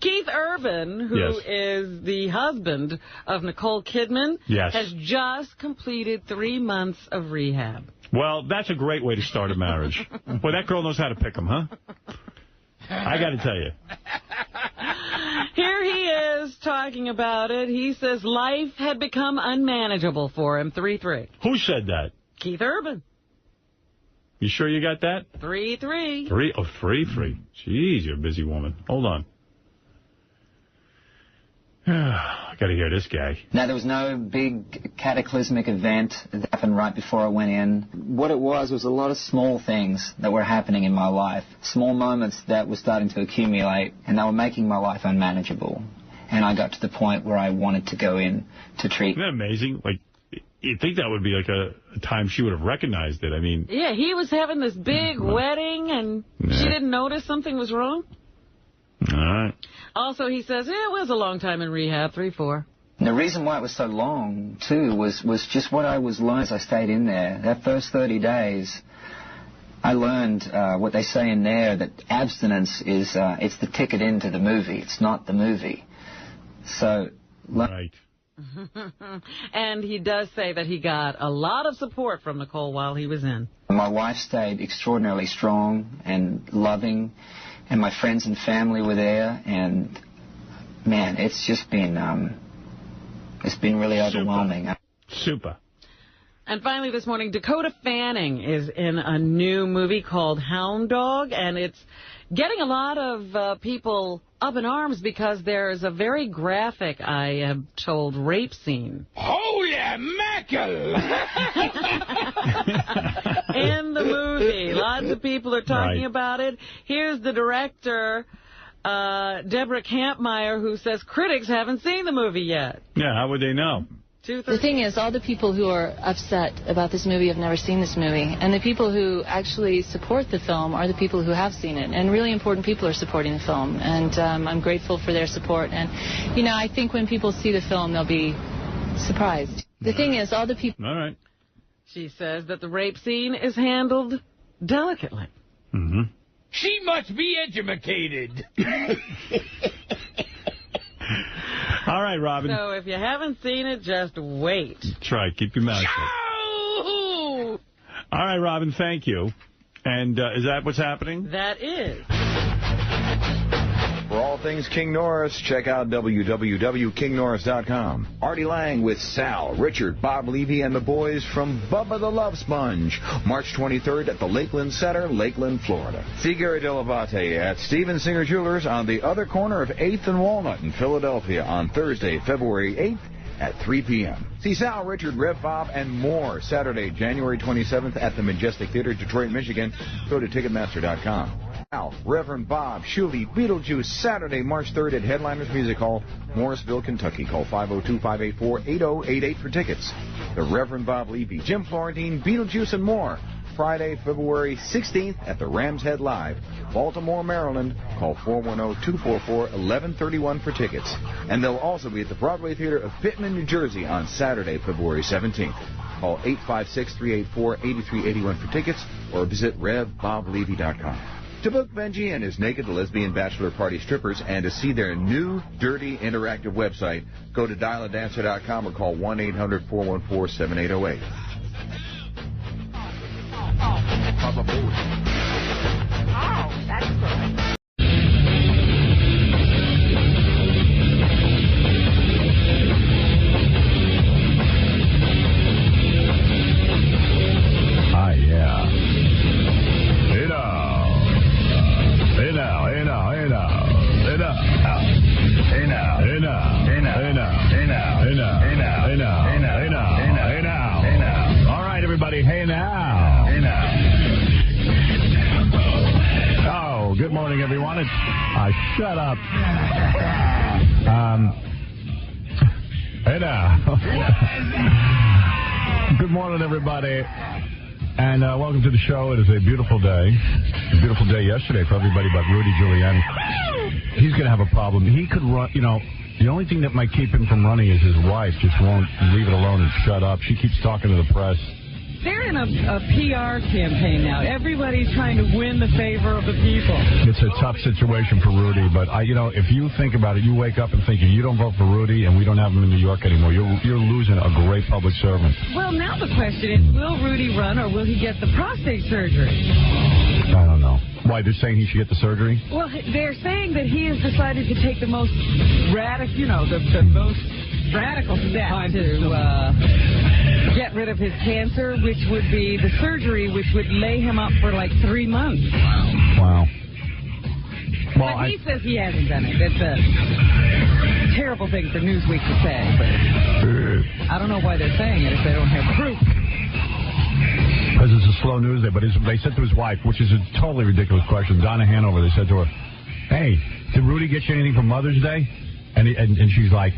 Keith Urban, who is the husband of Nicole Kidman, has just completed 3 months of rehab. Well, that's a great way to start a marriage. Boy, that girl knows how to pick them, huh? I got to tell you. Here he is talking about it. He says life had become unmanageable for him. 3-3. Who said that? Keith Urban. You sure you got that? 3-3. 3-3. Jeez, you're a busy woman. Hold on. I got to hear this guy. Now, there was no big cataclysmic event that happened right before I went in. What it was a lot of small things that were happening in my life, small moments that were starting to accumulate, and they were making my life unmanageable. And I got to the point where I wanted to go in to treat. Isn't that amazing? Like, you'd think that would be like a time she would have recognized it. I mean... Yeah, he was having this big wedding, and she didn't notice something was wrong? All right. Also, he says, it was a long time in rehab, 3-4. The reason why it was so long, too, was just what I was learning as I stayed in there. That first 30 days, I learned what they say in there, that abstinence is it's the ticket into the movie. It's not the movie. So... Right. And he does say that he got a lot of support from Nicole while he was in. My wife stayed extraordinarily strong and loving, and my friends and family were there, and man, it's just been really overwhelming. Super. And finally this morning, Dakota Fanning is in a new movie called Hound Dog, and it's getting a lot of people up in arms because there's a very graphic, I am told, rape scene. Holy mackerel! In the movie. Lots of people are talking about it. Here's the director, Deborah Kampmeyer, who says critics haven't seen the movie yet. Yeah, how would they know? The thing is, all the people who are upset about this movie have never seen this movie. And the people who actually support the film are the people who have seen it. And really important people are supporting the film. And I'm grateful for their support. And, you know, I think when people see the film, they'll be surprised. The thing is, all the people... All right. She says that the rape scene is handled delicately. Mm-hmm. She must be educated. All right, Robin. So if you haven't seen it, just wait. That's right. Keep your mouth shut. All right, Robin, thank you. And is that what's happening? That is. For all things King Norris, check out www.kingnorris.com. Artie Lang with Sal, Richard, Bob Levy, and the boys from Bubba the Love Sponge. March 23rd at the Lakeland Center, Lakeland, Florida. See Gary Delavate at Steven Singer Jewelers on the other corner of 8th and Walnut in Philadelphia on Thursday, February 8th at 3 p.m. See Sal, Richard, Rev Bob, and more Saturday, January 27th at the Majestic Theater, Detroit, Michigan. Go to Ticketmaster.com. Al, Reverend Bob, Shuley, Beetlejuice, Saturday, March 3rd at Headliners Music Hall, Morrisville, Kentucky. Call 502-584-8088 for tickets. The Reverend Bob Levy, Jim Florentine, Beetlejuice, and more. Friday, February 16th at the Ram's Head Live, Baltimore, Maryland. Call 410-244-1131 for tickets. And they'll also be at the Broadway Theater of Pittman, New Jersey on Saturday, February 17th. Call 856-384-8381 for tickets or visit RevBobLevy.com. To book Benji and his Naked Lesbian Bachelor Party Strippers and to see their new, dirty, interactive website, go to dialadancer.com or call 1-800-414-7808. Oh, that's good. All right, everybody, hey now. Hey now. Oh, good morning, everyone. It's shut up. Hey now. Good morning, everybody. And welcome to the show. It is a beautiful day. A beautiful day yesterday for everybody but Rudy Giuliani. He's going to have a problem. He could run, you know, the only thing that might keep him from running is his wife just won't leave it alone and shut up. She keeps talking to the press. They're in a PR campaign now. Everybody's trying to win the favor of the people. It's a tough situation for Rudy, but you know, if you think about it, you wake up and think if you don't vote for Rudy and we don't have him in New York anymore, you're losing a great public servant. Well, now the question is, will Rudy run or will he get the prostate surgery? I don't know. Why, they're saying he should get the surgery? Well, they're saying that he has decided to take the most radical, you know, the most radical step to get rid of his cancer, which would be the surgery, which would lay him up for like 3 months. Wow. Well, but he says he hasn't done it. It's a terrible thing for Newsweek to say, but I don't know why they're saying it if they don't have proof. Because it's a slow news day, but they said to his wife, which is a totally ridiculous question, Donna Hanover, they said to her, hey, did Rudy get you anything for Mother's Day? And she's like,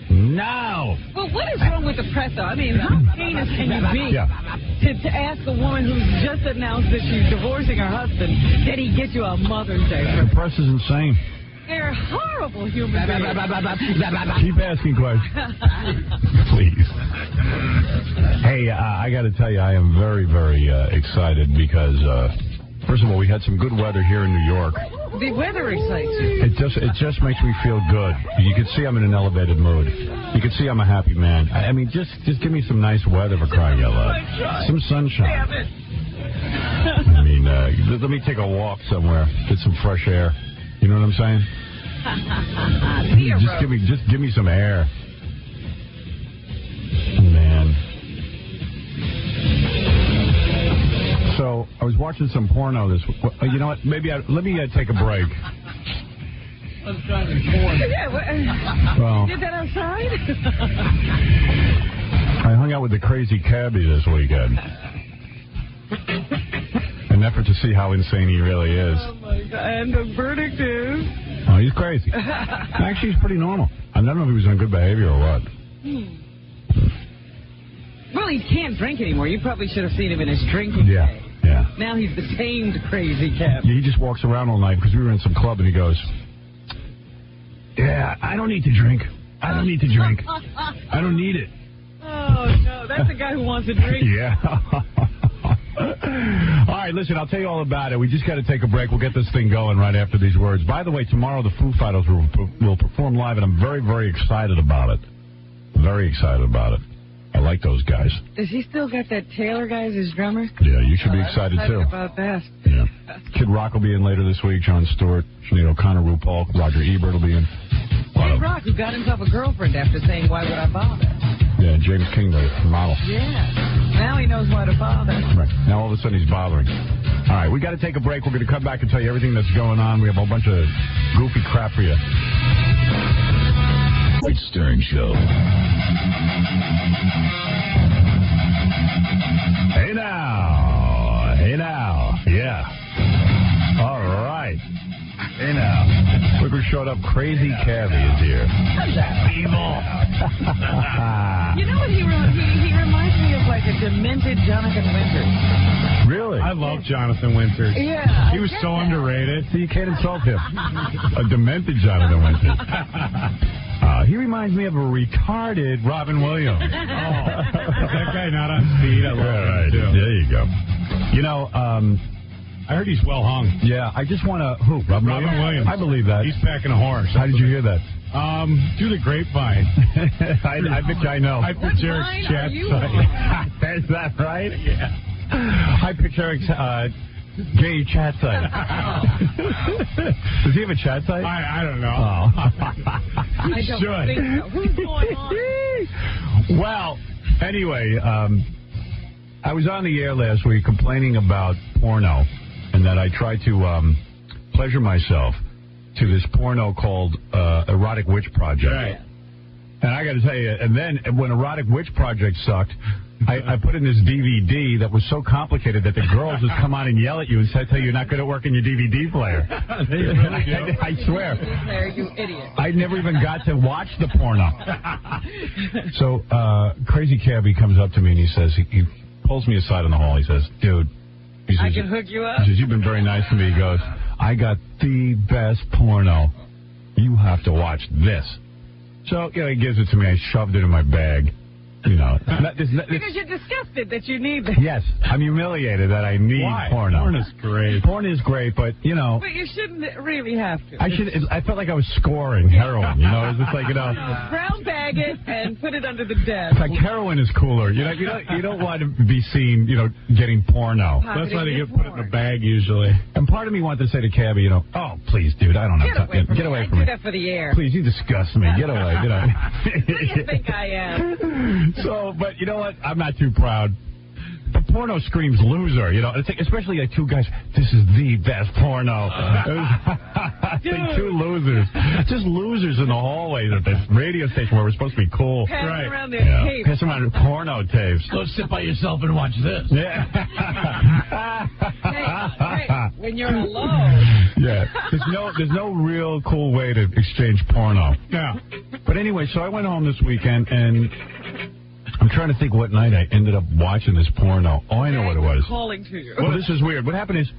no. Well, what is wrong with the press, though? I mean, how heinous can you be to ask a woman who's just announced that she's divorcing her husband, did he get you a Mother's Day? The press is insane. They're horrible human beings. Keep asking questions. Please. Hey, I got to tell you, I am very, very excited because, first of all, we had some good weather here in New York. The weather excites you. It just makes me feel good. You can see I'm in an elevated mood. You can see I'm a happy man. I mean, just give me some nice weather for crying out loud. Some sunshine. Damn it. I mean, let me take a walk somewhere, get some fresh air. You know what I'm saying? just give me some air. Man. So I was watching some porno this week. You know what? Maybe let me take a break. I'm trying to porn. Yeah, well, you did that outside? I hung out with the crazy cabbie this weekend. An effort to see how insane he really is. Oh, my God. And the verdict is? Oh, he's crazy. Actually, he's pretty normal. I don't know if he was on good behavior or what. Well, he can't drink anymore. You probably should have seen him in his drinking Yeah, days. yeah. Now he's the tamed crazy cat. Yeah, he just walks around all night because we were in some club and he goes, yeah, I don't need to drink. I don't need to drink. I don't need it. Oh, no, that's the guy who wants to drink. Yeah. All right, listen, I'll tell you all about it. We just got to take a break. We'll get this thing going right after these words. By the way, tomorrow the Foo Fighters will perform live, and I'm very, very excited about it. Very excited about it. I like those guys. Does he still got that Taylor guy as his drummer? Yeah, you should be excited, too. About that. Yeah. Kid Rock will be in later this week. Jon Stewart, Sinead O'Connor, RuPaul, Roger Ebert will be in. Kid Rock, who got himself a girlfriend after saying, why would I bother? Yeah, James King, the model. Yeah. Now he knows why to bother. Right. Now all of a sudden he's bothering. All right, we got to take a break. We're going to come back and tell you everything that's going on. We have a whole bunch of goofy crap for you. Howard Stern Show. Hey now. Hey now. Yeah. All right. Hey now. Look who showed up. Crazy Cabbie is here. Evil. You know what? He reminds me of like a demented Jonathan Winters. Really? I love Jonathan Winters. Yeah. He was so underrated. So you can't insult him. A demented Jonathan Winters. He reminds me of a retarded Robin Williams. That guy not on speed. I love him, too. There you go. You know, I heard he's well hung. Yeah, I just want to... Who? Robin Williams? I believe that. He's packing a horse. How did you hear that? Through the grapevine. I bet you I know. I picked Eric's chat site. Is that right? Yeah. I picked Eric's gay chat site. Does he have a chat site? I don't know. Oh. I don't think so. Who's going on? Well, anyway, I was on the air last week complaining about porno and that I tried to pleasure myself to this porno called Erotic Witch Project. Right. And I got to tell you, and then when Erotic Witch Project sucked, I put in this DVD that was so complicated that the girls would come on and yell at you and tell you you're not good at working your DVD player. I swear. You idiot. I never even got to watch the porno. So Crazy Cabbie comes up to me and he says, he pulls me aside in the hall. He says, dude. He says, I can hook you up. He says, you've been very nice to me. He goes, I got the best porno. You have to watch this. So, he gives it to me. I shoved it in my bag. Because you're disgusted that you need this. Yes, I'm humiliated that I need porno. Porn is great. Porn is great, but, But you shouldn't really have to. I felt like I was scoring heroin, It's just like, Brown bag it and put it under the desk. It's like heroin is cooler. You don't want to be seen, getting porno. That's why they put it in a bag usually. And part of me wanted to say to Cabbie, oh, please, dude, I don't have time. Get away from me. I do that for the air. Please, you disgust me. Get away. Who do you think I am? So, but you know what? I'm not too proud. The porno screams loser, It's like, especially like two guys. This is the best porno. It's like two losers, just losers in the hallways at this radio station where we're supposed to be cool. Passing around their tapes. Passing around porno tapes. Go sit by yourself and watch this. Yeah. Hey, when you're alone. Yeah. There's no real cool way to exchange porno. Yeah. But anyway, so I went home this weekend and I'm trying to think what night I ended up watching this porno. Oh, I know what it was. Calling to you. Well, this is weird. What happened is,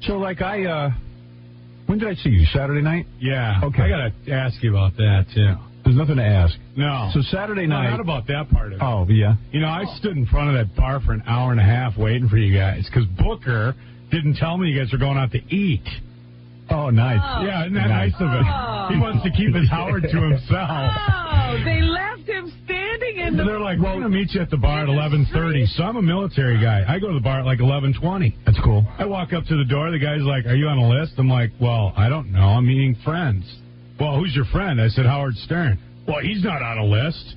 so like when did I see you? Saturday night? Yeah. Okay. I got to ask you about that, too. There's nothing to ask. No. So Saturday night. No, not about that part of it. Oh, yeah. I stood in front of that bar for an hour and a half waiting for you guys because Booker didn't tell me you guys were going out to eat. Oh, nice. Oh. Yeah, isn't that nice of him? Oh. He wants to keep his Howard to himself. Oh, they left him standing in the... They're like, we're going to meet you at the bar at 11:30. So I'm a military guy. I go to the bar at like 11:20. That's cool. I walk up to the door. The guy's like, are you on a list? I'm like, well, I don't know. I'm meeting friends. Well, who's your friend? I said, Howard Stern. Well, he's not on a list.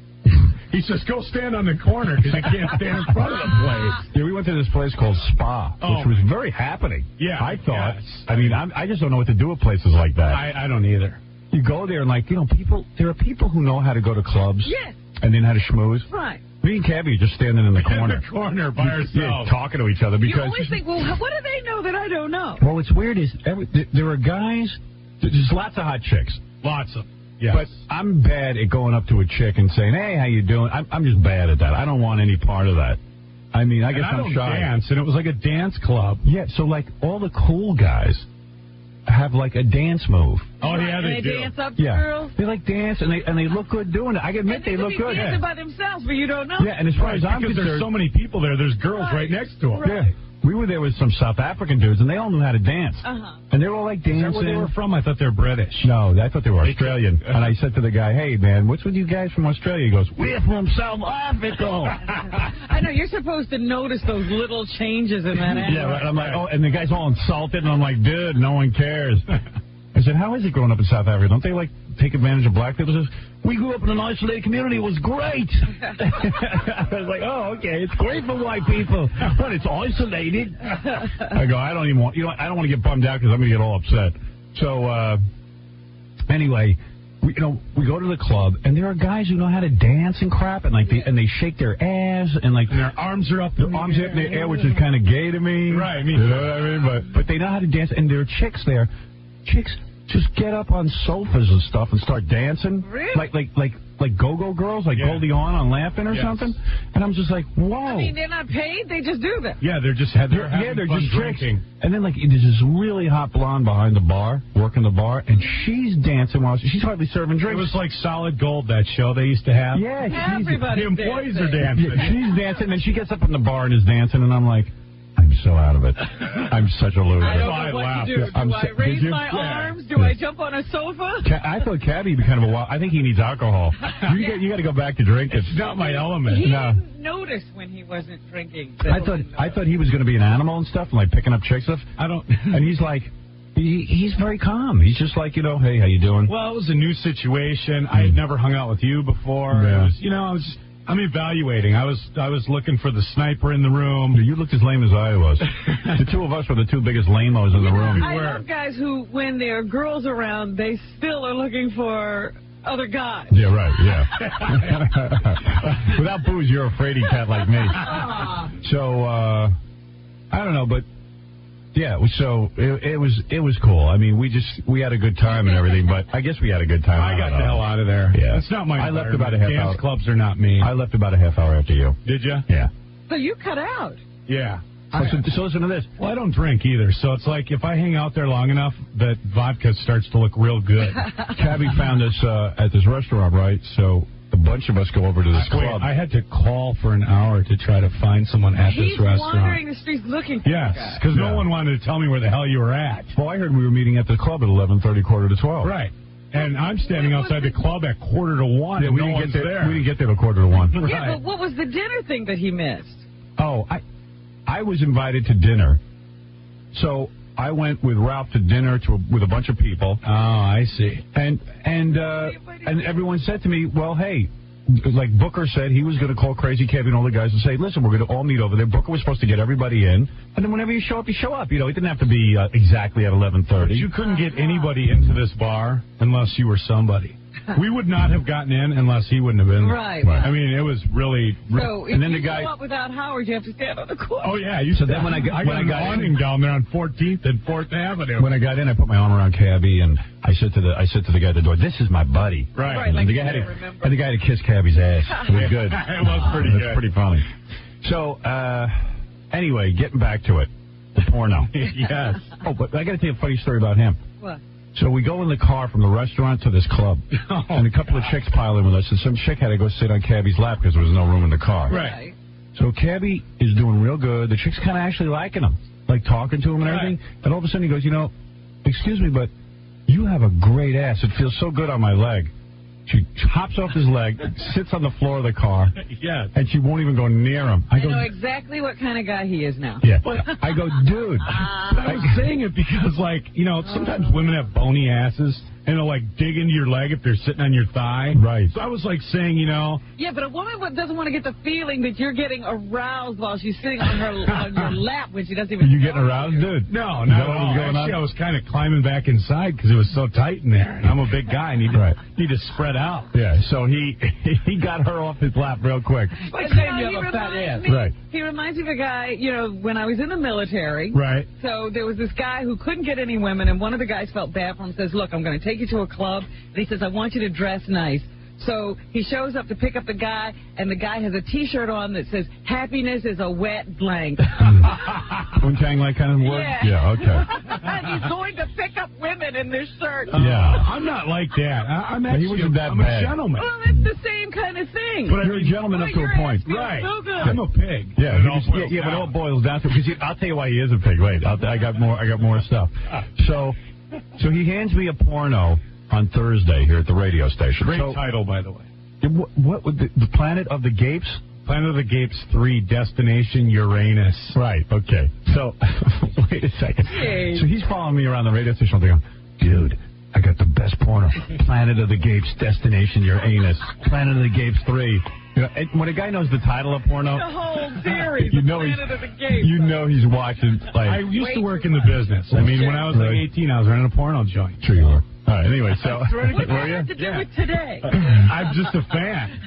He says, go stand on the corner because I can't stand in front of the place. Yeah, we went to this place called Spa, which was very happening. Yeah. I thought. Yes. I mean, I just don't know what to do with places like that. I don't either. You go there and, like, you know, there are people who know how to go to clubs. Yes. And then how to schmooze. Right. Me and Cabby are just standing in the corner. In the corner by ourselves. Yeah, talking to each other. Because you always think, well, what do they know that I don't know? Well, what's weird is there are guys, there's lots of hot chicks. Lots of yes. But I'm bad at going up to a chick and saying, hey, how you doing? I'm just bad at that. I don't want any part of that. I mean, I guess I'm shy. I don't dance, and it was like a dance club. Yeah, so, like, all the cool guys have, like, a dance move. Oh, yeah, they do. Dance up to girls? They, like, dance, and they look good doing it. I admit they look good. Dancing by themselves, but you don't know. Yeah, and as far as I'm because concerned, there's so many people there, there's girls right next to them. Yeah. We were there with some South African dudes, and they all knew how to dance. And they were all, like, dancing. Is that where they were from? I thought they were British. No, I thought they were Australian. And I said to the guy, hey, man, what's with you guys from Australia? He goes, we're from South Africa. I know, you're supposed to notice those little changes in that animal. Yeah, right. I'm like, oh, and the guy's all insulted, and I'm like, dude, no one cares. I said, how is it growing up in South Africa? Don't they, like, take advantage of black people? He says, we grew up in an isolated community. It was great. I was like, oh, okay. It's great for white people, but it's isolated. I go, I don't even want, I don't want to get bummed out because I'm going to get all upset. So, anyway, we go to the club, and there are guys who know how to dance and crap, and like they shake their ass, and like their arms are up in the air, which is kind of gay to me. Right. You know what I mean? But they know how to dance, and there are chicks there. Chicks just get up on sofas and stuff and start dancing. Really? Like go-go girls, like Goldie Hawn on Laughing or something. And I'm just like, whoa. I mean, they're not paid. They just do that. Yeah, they're just having fun drinking. And then, like, there's this really hot blonde behind the bar, working the bar, and she's dancing while she's hardly serving drinks. It was like Solid Gold, that show they used to have. Yeah. Everybody. The employees are dancing. Yeah, she's dancing, and she gets up in the bar and is dancing, and I'm like, I'm so out of it. I'm such a loser. I don't know what to do. Do I raise my arms? Do I jump on a sofa? I thought Cabby would be kind of a wild. I think he needs alcohol. You got to go back to drinking. It's not my element. He didn't notice when he wasn't drinking. I thought he was going to be an animal and stuff, and like picking up chicks stuff. And he's like, he's very calm. He's just like, hey, how you doing? Well, it was a new situation. I had never hung out with you before. Yeah. It was, I'm evaluating. I was looking for the sniper in the room. You looked as lame as I was. The two of us were the two biggest lamos in the room. I love guys who, when there are girls around, they still are looking for other guys. Yeah, right, yeah. Without booze, you're a fraidy cat like me. So, I don't know, but... Yeah, so it was cool. I mean, we had a good time and everything, but I guess we had a good time. I got the hell out of there. Yeah, it's not my. I left about a half hour. Dance clubs are not me. I left about a half hour after you. Did you? Yeah. So you cut out. Yeah. So listen to this. Well, I don't drink either, so it's like if I hang out there long enough, that vodka starts to look real good. Cabby found us at this restaurant, right? So a bunch of us go over to this club. I had to call for an hour to try to find someone at this restaurant. He's wandering the streets looking for Yes, because no one wanted to tell me where the hell you were at. Well, I heard we were meeting at the club at 11:30, quarter to 12. Right. And I'm standing outside the club at 12:45, and no one's there. We didn't get there till 12:45. Right. Yeah, but what was the dinner thing that he missed? Oh, I was invited to dinner. So I went with Ralph to dinner with a bunch of people. Oh, I see. And everyone said to me, well, hey, like Booker said, he was going to call Crazy Kevin and all the guys and say, listen, we're going to all meet over there. Booker was supposed to get everybody in. And then whenever you show up, you show up. It didn't have to be exactly at 11:30. But you couldn't get anybody into this bar unless you were somebody. We would not have gotten in unless he wouldn't have been. Right. I mean, it was really. So if you show up without Howard, you have to stand on the corner. Oh yeah. Then when I got an awning down there on 14th and 4th Avenue. When I got in, I put my arm around Cabby and I said to the guy at the door, "This is my buddy." Right. And the guy had to kiss Cabby's ass. It was good. It was pretty good. It was pretty funny. So anyway, getting back to it, the porno. Yes. Oh, but I got to tell you a funny story about him. What? So we go in the car from the restaurant to this club, and a couple of chicks pile in with us, and some chick had to go sit on Cabby's lap because there was no room in the car. Right. So Cabby is doing real good. The chick's kind of actually liking him, like talking to him and everything. And all of a sudden he goes, excuse me, but you have a great ass. It feels so good on my leg. She hops off his leg, sits on the floor of the car, and she won't even go near him. I know exactly what kind of guy he is now. Yeah. I go, dude. I was saying it because, sometimes women have bony asses, And they'll, like, dig into your leg if they're sitting on your thigh. Right. So I was, like, saying, you know... Yeah, but a woman doesn't want to get the feeling that you're getting aroused while she's sitting on your lap when she doesn't even... You getting aroused, dude? No, not at all. Actually, I was kind of climbing back inside because it was so tight in there. And I'm a big guy. I need to spread out. Yeah, so he got her off his lap real quick. But, Right. He reminds me of a guy, you know, when I was in the military. Right. So there was this guy who couldn't get any women, and one of the guys felt bad for him, says, look, I'm going to take you to a club. And he says, I want you to dress nice. So he shows up to pick up the guy, and the guy has a T-shirt on that says, happiness is a wet blank. Wu-Tang like kind of word? Yeah. Okay. He's going to pick up women in this shirt. Yeah. I'm not like that. I'm actually he wasn't that I'm bad. a gentleman. Well, it's the same kind of thing. But you're a gentleman up to a point. Right. So good. I'm a pig. Yeah, but it all boils down to because I'll tell you why he is a pig. Wait, I got more stuff. So he hands me a porno on Thursday here at the radio station. Great title, by the way. What would the Planet of the Gapes? Planet of the Gapes 3, Destination Uranus. Right. Okay. So wait a second. Hey. So he's following me around the radio station. I'm thinking, dude, I got the best porno. Planet of the Gapes, Destination Uranus. Planet of the Gapes 3. You know, when a guy knows the title of porno, The whole series, you know Planet of the Gapes. you know he's watching. Like, I used to work in the business. I mean, when I was like 18, I was running a porno joint. Sure you were. All right, anyway, so... What were does that you? have to do with today? I'm just a fan.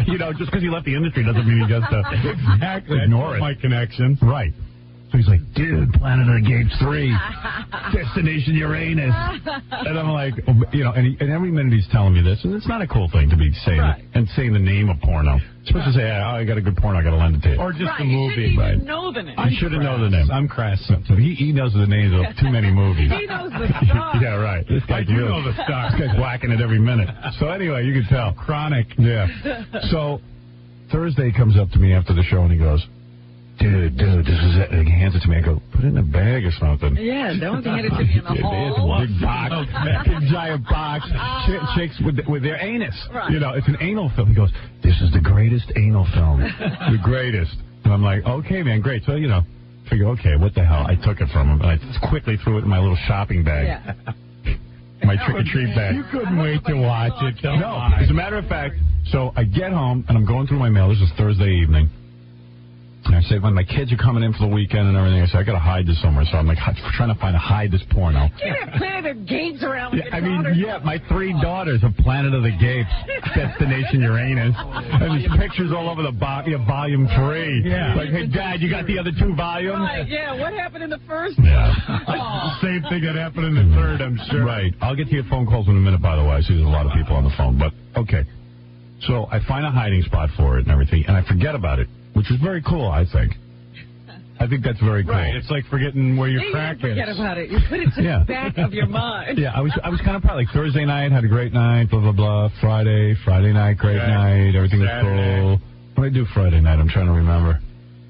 You know, just because he left the industry doesn't mean he just Exactly. ignore it. My connection. Right. So he's like, dude, Planet of the Gapes 3, Destination Uranus. And I'm like, you know, and every minute he's telling me this, and it's not a cool thing to be saying and saying the name of porno. You're supposed to say, I got a good porno, I got to lend it to you. Or just Right, a movie. you shouldn't even know the name. I shouldn't know the name. I'm crass. So he knows the names of too many movies. He knows the stuff. Yeah, right. This I guy's do you. know the stuff. This guy's whacking it every minute. So anyway, you can tell. Chronic. Yeah. So Thursday comes up to me after the show and he goes, dude, this is it. And he hands it to me. I go, put it in a bag or something. Yeah, don't hand it to me in the hole. It's a big box, big giant box. Chicks with their anus. Right. You know, it's an anal film. He goes, this is the greatest anal film. The greatest. And I'm like, okay, man, great. So, you know, figure, okay, what the hell? I took it from him. And I quickly threw it in my little shopping bag. Yeah. My trick-or-treat bag. You couldn't wait to watch it. No, as a matter of fact, so I get home, and I'm going through my mail. This is Thursday evening. And I say, when my kids are coming in for the weekend and everything, I say, I got to hide this somewhere. So I'm like trying to hide this porno. You can't Planet of the Gapes around with your daughters. My 3 daughters have Planet of the Gapes, Destination Uranus. And there's pictures all over the volume 3. Yeah. Like, hey, Dad, you got the other 2 volumes? Right, yeah, what happened in the first? Yeah. Same thing that happened in the third, I'm sure. Right. I'll get to your phone calls in a minute, by the way. I see there's a lot of people on the phone. But, okay. So I find a hiding spot for it and everything, and I forget about it, which is very cool, I think. I think that's very cool. Right. It's like forgetting where your You crack is. forget about it. You put it to the back of your mind. Yeah, I was kind of proud. Like Thursday night, had a great night, blah, blah, blah. Friday night, great night. Everything was cool. What did I do Friday night? I'm trying to remember.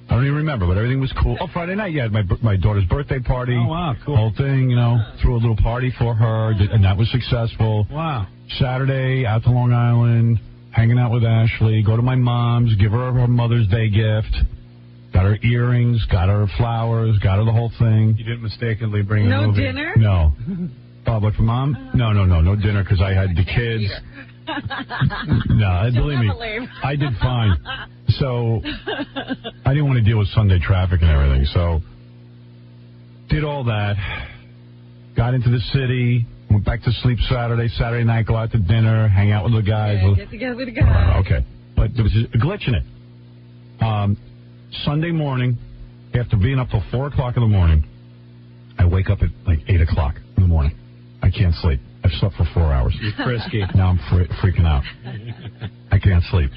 I don't even remember, but everything was cool. Oh, Friday night, yeah, my daughter's birthday party. Oh, wow, cool. Whole thing, you know, threw a little party for her, and that was successful. Wow. Saturday, out to Long Island, hanging out with Ashley, go to my mom's, give her Mother's Day gift. Got her earrings, got her flowers, got her the whole thing. You didn't mistakenly bring a No movie. dinner? No. But for Mom? No dinner because I had the kids. No, believe me, I did fine. So I didn't want to deal with Sunday traffic and everything. So did all that. Got into the city. Went back to sleep Saturday night, go out to dinner, hang out with the guys. Yeah, get together with the guys. Okay. But there was a glitch in it. Sunday morning, after being up till 4 o'clock in the morning, I wake up at like 8 o'clock in the morning. I can't sleep. I've slept for 4 hours. You're frisky. Now I'm freaking out. I can't sleep.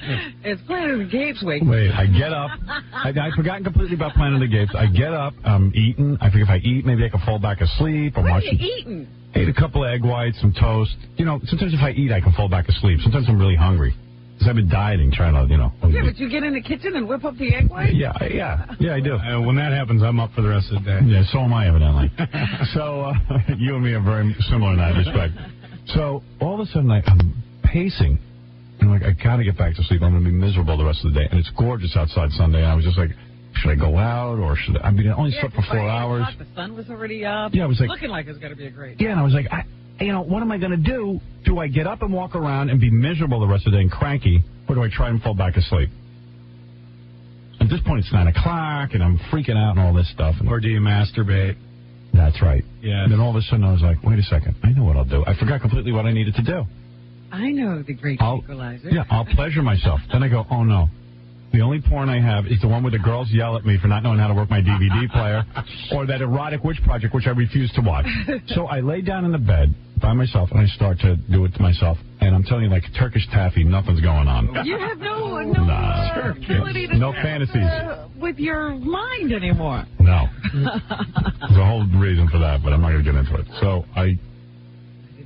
It's Planet of the Gapes week. Wait, I get up. I'd forgotten completely about Planet of the Gapes. I get up. I'm eating. I think if I eat, maybe I can fall back asleep. What are you eating? Ate a couple of egg whites, some toast. You know, sometimes if I eat, I can fall back asleep. Sometimes I'm really hungry. Because I've been dieting, trying to, you know. Yeah, but you get in the kitchen and whip up the egg white? Yeah, I do. When that happens, I'm up for the rest of the day. Yeah, so am I, evidently. So, you and me are very similar in that respect. So, all of a sudden, I'm pacing. And I'm like, I got to get back to sleep. I'm going to be miserable the rest of the day. And it's gorgeous outside Sunday. And I was just like, should I go out or should I? I mean, I only slept for 4 hours. The sun was already up. Yeah, I was like, looking like it was going to be a great day. Yeah, and I was like, what am I going to do? Do I get up and walk around and be miserable the rest of the day and cranky, or do I try and fall back asleep? At this point, it's 9 o'clock, and I'm freaking out and all this stuff. Or do you masturbate? That's right. Yeah. And then all of a sudden, I was like, wait a second. I know what I'll do. I forgot completely what I needed to do. I know the great equalizer. Yeah, I'll pleasure myself. Then I go, oh, no. The only porn I have is the one where the girls yell at me for not knowing how to work my DVD player, or that erotic witch project, which I refuse to watch. So I lay down in the bed by myself, and I start to do it to myself. And I'm telling you, like Turkish taffy, nothing's going on. You have no ability to... No fantasies. With your mind anymore. No. There's a whole reason for that, but I'm not going to get into it. So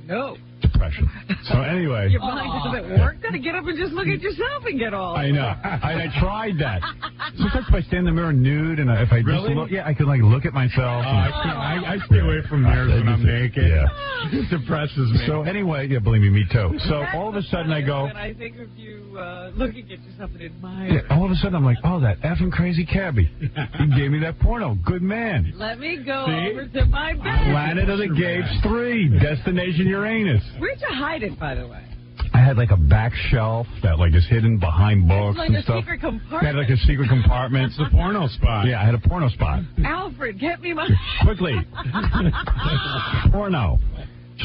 No. Depression. So anyway. Your mind doesn't work. Gotta get up and just look at yourself and get all. I know. I tried that. Sometimes if I stand in the mirror nude and if I just look, I can like look at myself. I stay away from mirrors when I'm naked. Yeah. It depresses me. So anyway, believe me too. So all of a sudden I go. When I think of you looking at yourself and admiring. Yeah, all of a sudden I'm like, oh, that effing crazy cabbie. He gave me that porno. Good man. Let me go over to my bed. Planet of the Apes 3. Destination Uranus. Where'd you hide it, by the way? I had like a back shelf that like is hidden behind books like and a stuff. secret compartment. I had like a secret compartment. It's a porno spot. Yeah, I had a porno spot. Alfred, get me my... Quickly. Porno.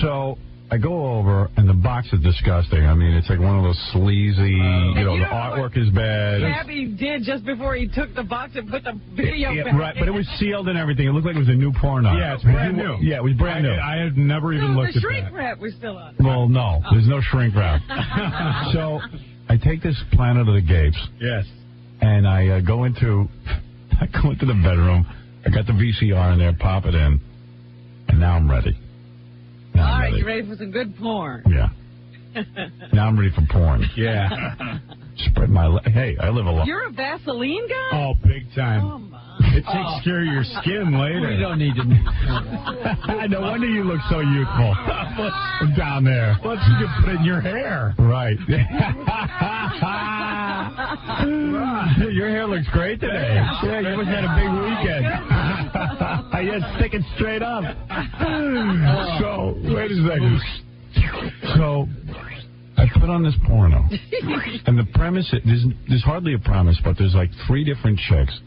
So I go over, and the box is disgusting. I mean, it's like one of those sleazy, the artwork is bad. Gabby did just before he took the box and put the video back. Right, but it was sealed and everything. It looked like it was a new porno. Yeah, it's brand new. Yeah, it was brand new. I had never even looked at that. The shrink wrap was still on. Well, no, there's no shrink wrap. So I take this Planet of the Apes. Yes. And I go into the bedroom. I got the VCR in there, pop it in, and now I'm ready. All right, you ready for some good porn? Yeah. Now I'm ready for porn. Yeah. Spread my hey, I live alone. You're a Vaseline guy? Oh, big time. Oh, my. It takes care of your skin later. We don't need to. No wonder you look so youthful down there. Plus, you can put it in your hair. Right. Your hair looks great today. Yeah, you must have had a big weekend. Yeah, stick it straight up. So, wait a second. So, I put on this porno. And the premise, there's hardly a premise, but there's like 3 different chicks.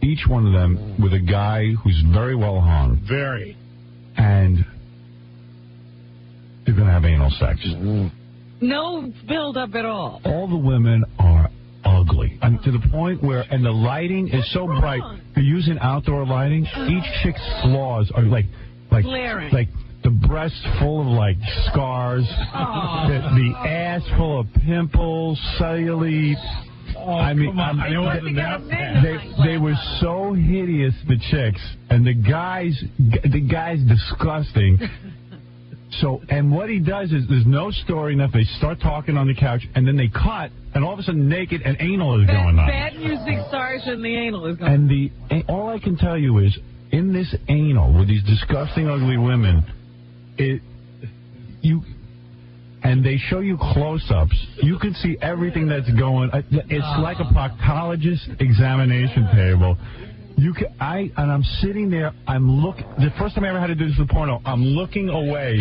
Each one of them with a guy who's very well hung. Very. And they're going to have anal sex. No build up at all. All the women are ugly. I mean, to the point where, and the lighting is so bright. They're using outdoor lighting. Each chick's flaws are like glaring. Like the breasts full of like scars, the ass full of pimples, cellulite. I mean, they were so hideous, the chicks, and the guy's disgusting. So, and what he does is there's no story enough. They start talking on the couch, and then they cut, and all of a sudden naked and anal is going on. Bad music starts and the anal is going on. And all I can tell you is, in this anal with these disgusting, ugly women, and they show you close-ups. You can see everything that's going. It's like a proctologist examination table. I'm sitting there. The first time I ever had to do this with porno, I'm looking away.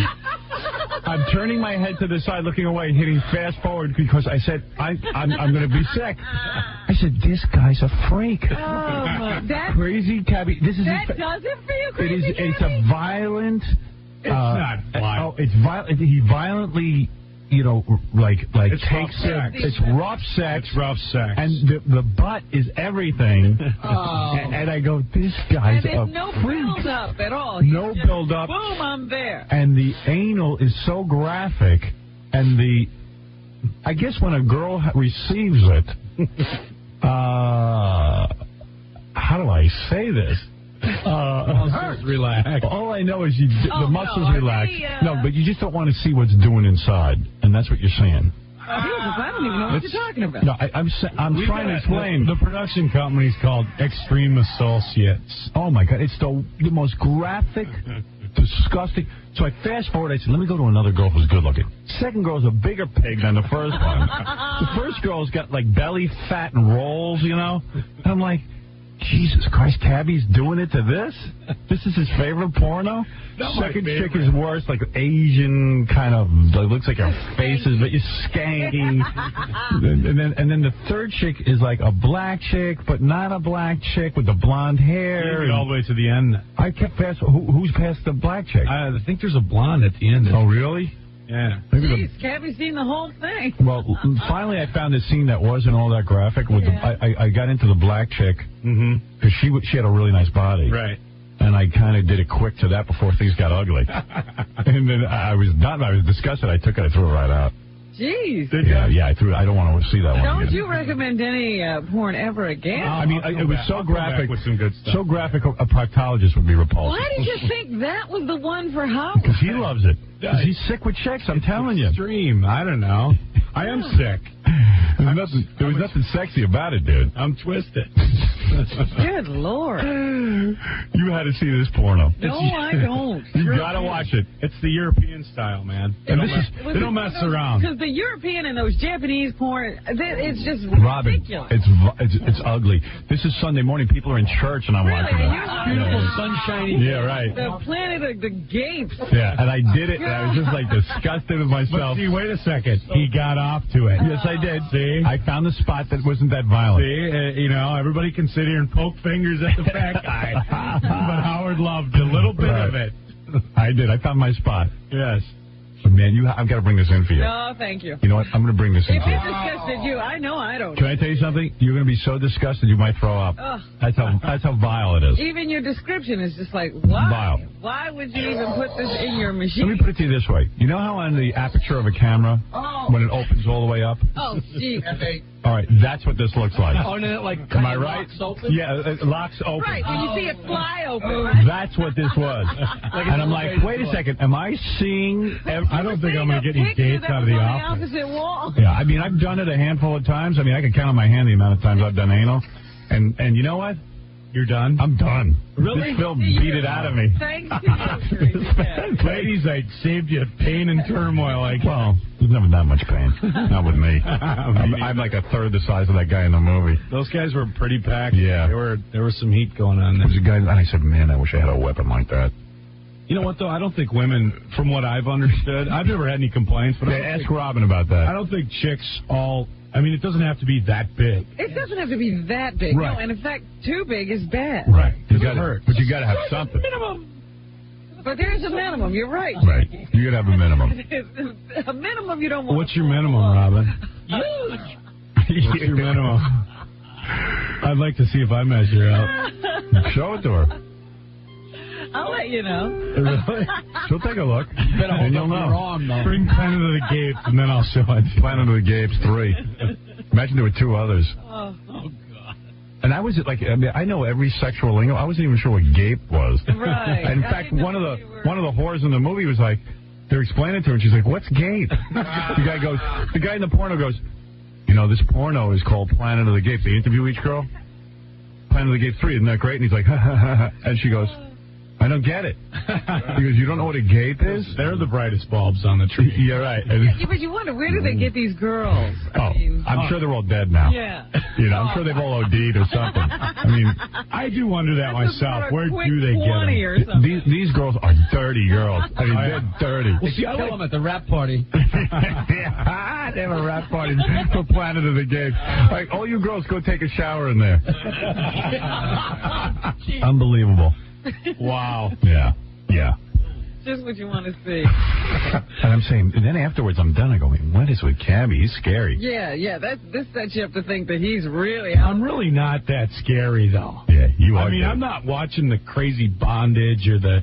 I'm turning my head to the side, looking away, hitting fast forward because I said I'm going to be sick. I said, this guy's a freak. Crazy cabbie. That does it for you, crazy cabbie? It's a violent. It's not violent. Oh, it's violent. He violently. It's takes sex. It's rough sex. It's rough sex. And the butt is everything. And I go, this guy's a no freak. build up at all. No build up. Boom, I'm there. And the anal is so graphic. And I guess when a girl receives it, how do I say this? Relax. All I know is the muscles relax. No, but you just don't want to see what's doing inside, and that's what you're saying. I don't even know what you're talking about. No, I'm trying to explain. The production company's called Extreme Associates. Oh my God, it's the most graphic, disgusting. So I fast forward. I said, let me go to another girl who's good looking. Second girl's a bigger pig than the first one. The first girl's got like belly fat and rolls, And I'm like. Jesus Christ, Cabby's doing it to this? This is his favorite porno? Second chick is worse, like Asian kind of, looks like her face is but you're skanky. and then the third chick is like a black chick, but not a black chick with the blonde hair. All the way to the end. I kept past, who's past the black chick? I think there's a blonde at the end. Oh, really? Yeah. Jeez, Cabby's seen the whole thing. Well, finally I found a scene that wasn't all that graphic. With I got into the black chick because she had a really nice body. Right. And I kind of did it quick to that before things got ugly. And then I was done. I was disgusted. I took it. I threw it right out. Jeez. Yeah, I threw it. I don't want to see that one Don't again. you recommend any porn ever again? I mean, it was so graphic. With some good stuff. So graphic, a proctologist would be repulsive. Why did you think that was the one for Howard? Because he loves it. Because he's sick with chicks, I'm telling you. Extreme. I don't know. I am sick. There was nothing sexy about it, dude. I'm twisted. Good Lord. You had to see this porno. No, I don't. You got to watch it. It's the European style, man. They don't mess around. Because the European and those Japanese porn, it's just Robin, ridiculous. It's ugly. This is Sunday morning. People are in church, and I'm watching it. Beautiful, sunshiny. Yeah, right. The planet of the gapes. Yeah, and I did it, and I was just like disgusted with myself. But see, wait a second. He got off to it. Yes, I did. See? I found the spot that wasn't that violent. See, everybody can sit here and poke fingers at the fat guy. But Howard loved a little bit of it. I did. I found my spot. Yes. But man, I've got to bring this in for you. No, thank you. You know what? I'm going to bring this in If for you. it disgusted you, I know I don't. Can I tell you something? You're going to be so disgusted you might throw up. Ugh. That's how vile it is. Even your description is just like, why? Vile. Why would you even put this in your machine? Let me put it to you this way. You know how on the aperture of a camera, when it opens all the way up? Oh, gee. All right, that's what this looks like. Oh, and then it like Am I right? locks open? Yeah, it locks open. Right, when you see it fly open, right? That's what this was. And I'm like, wait a second, am I seeing... I don't think I'm going to get any dates out of the office. Opposite wall. Yeah, I mean, I've done it a handful of times. I mean, I can count on my hand the amount of times I've done anal. And you know what? You're done? I'm done. Really? This film beat it out of me. Thanks to you. Ladies, I saved you pain and turmoil. Well, there's never that much pain. Not with me. I'm like a third the size of that guy in the movie. Those guys were pretty packed. Yeah. There was some heat going on there. There was a guy, and I said, man, I wish I had a weapon like that. You know what, though? I don't think women, from what I've understood, I've never had any complaints. But ask Robin about that. I don't think chicks all... I mean, it doesn't have to be that big. It doesn't have to be that big. Right. No, and in fact, too big is bad. Right. But you got to have There's something. a minimum. But there's a minimum. You're right. Right. You got to have a minimum. A minimum you don't want. What's your minimum, Robin? Huge. What's your minimum? I'd like to see if I measure up. Show it to her. I'll let you know. Really? She'll take a look. And you'll know. Bring Planet of the Gapes, and then I'll show it. Planet of the Gapes 3. Imagine there were 2 others. Oh, God. And I was like, I mean, I know every sexual lingo. I wasn't even sure what gape was. Right. In fact, one of the whores in the movie was like, they're explaining to her, and she's like, "What's gape?" The guy in the porno goes, "You know, this porno is called Planet of the Gapes." They interview each girl. Planet of the Gapes 3, isn't that great? And he's like, and she goes, "I don't get it." He goes, "You don't know what a gape is?" They're the brightest bulbs on the tree. Yeah, right. Yeah, but you wonder, where do they get these girls? I'm sure they're all dead now. Yeah. You know, I'm sure they've all OD'd or something. I mean, I do wonder that myself. Where do they get them? These girls are dirty girls. I mean, they're dirty. We'll see, kill them at the rap party. Yeah, they have a rap party for Planet of the Gapes. Like, all you girls go take a shower in there. Unbelievable. Wow. Yeah. Just what you want to see. And I'm saying, and then afterwards I'm done. I go, what is with Cabby? He's scary. Yeah. This sets you up to think that he's really... I'm really not that scary, though. Yeah, you are. I mean, I'm not watching the crazy bondage or the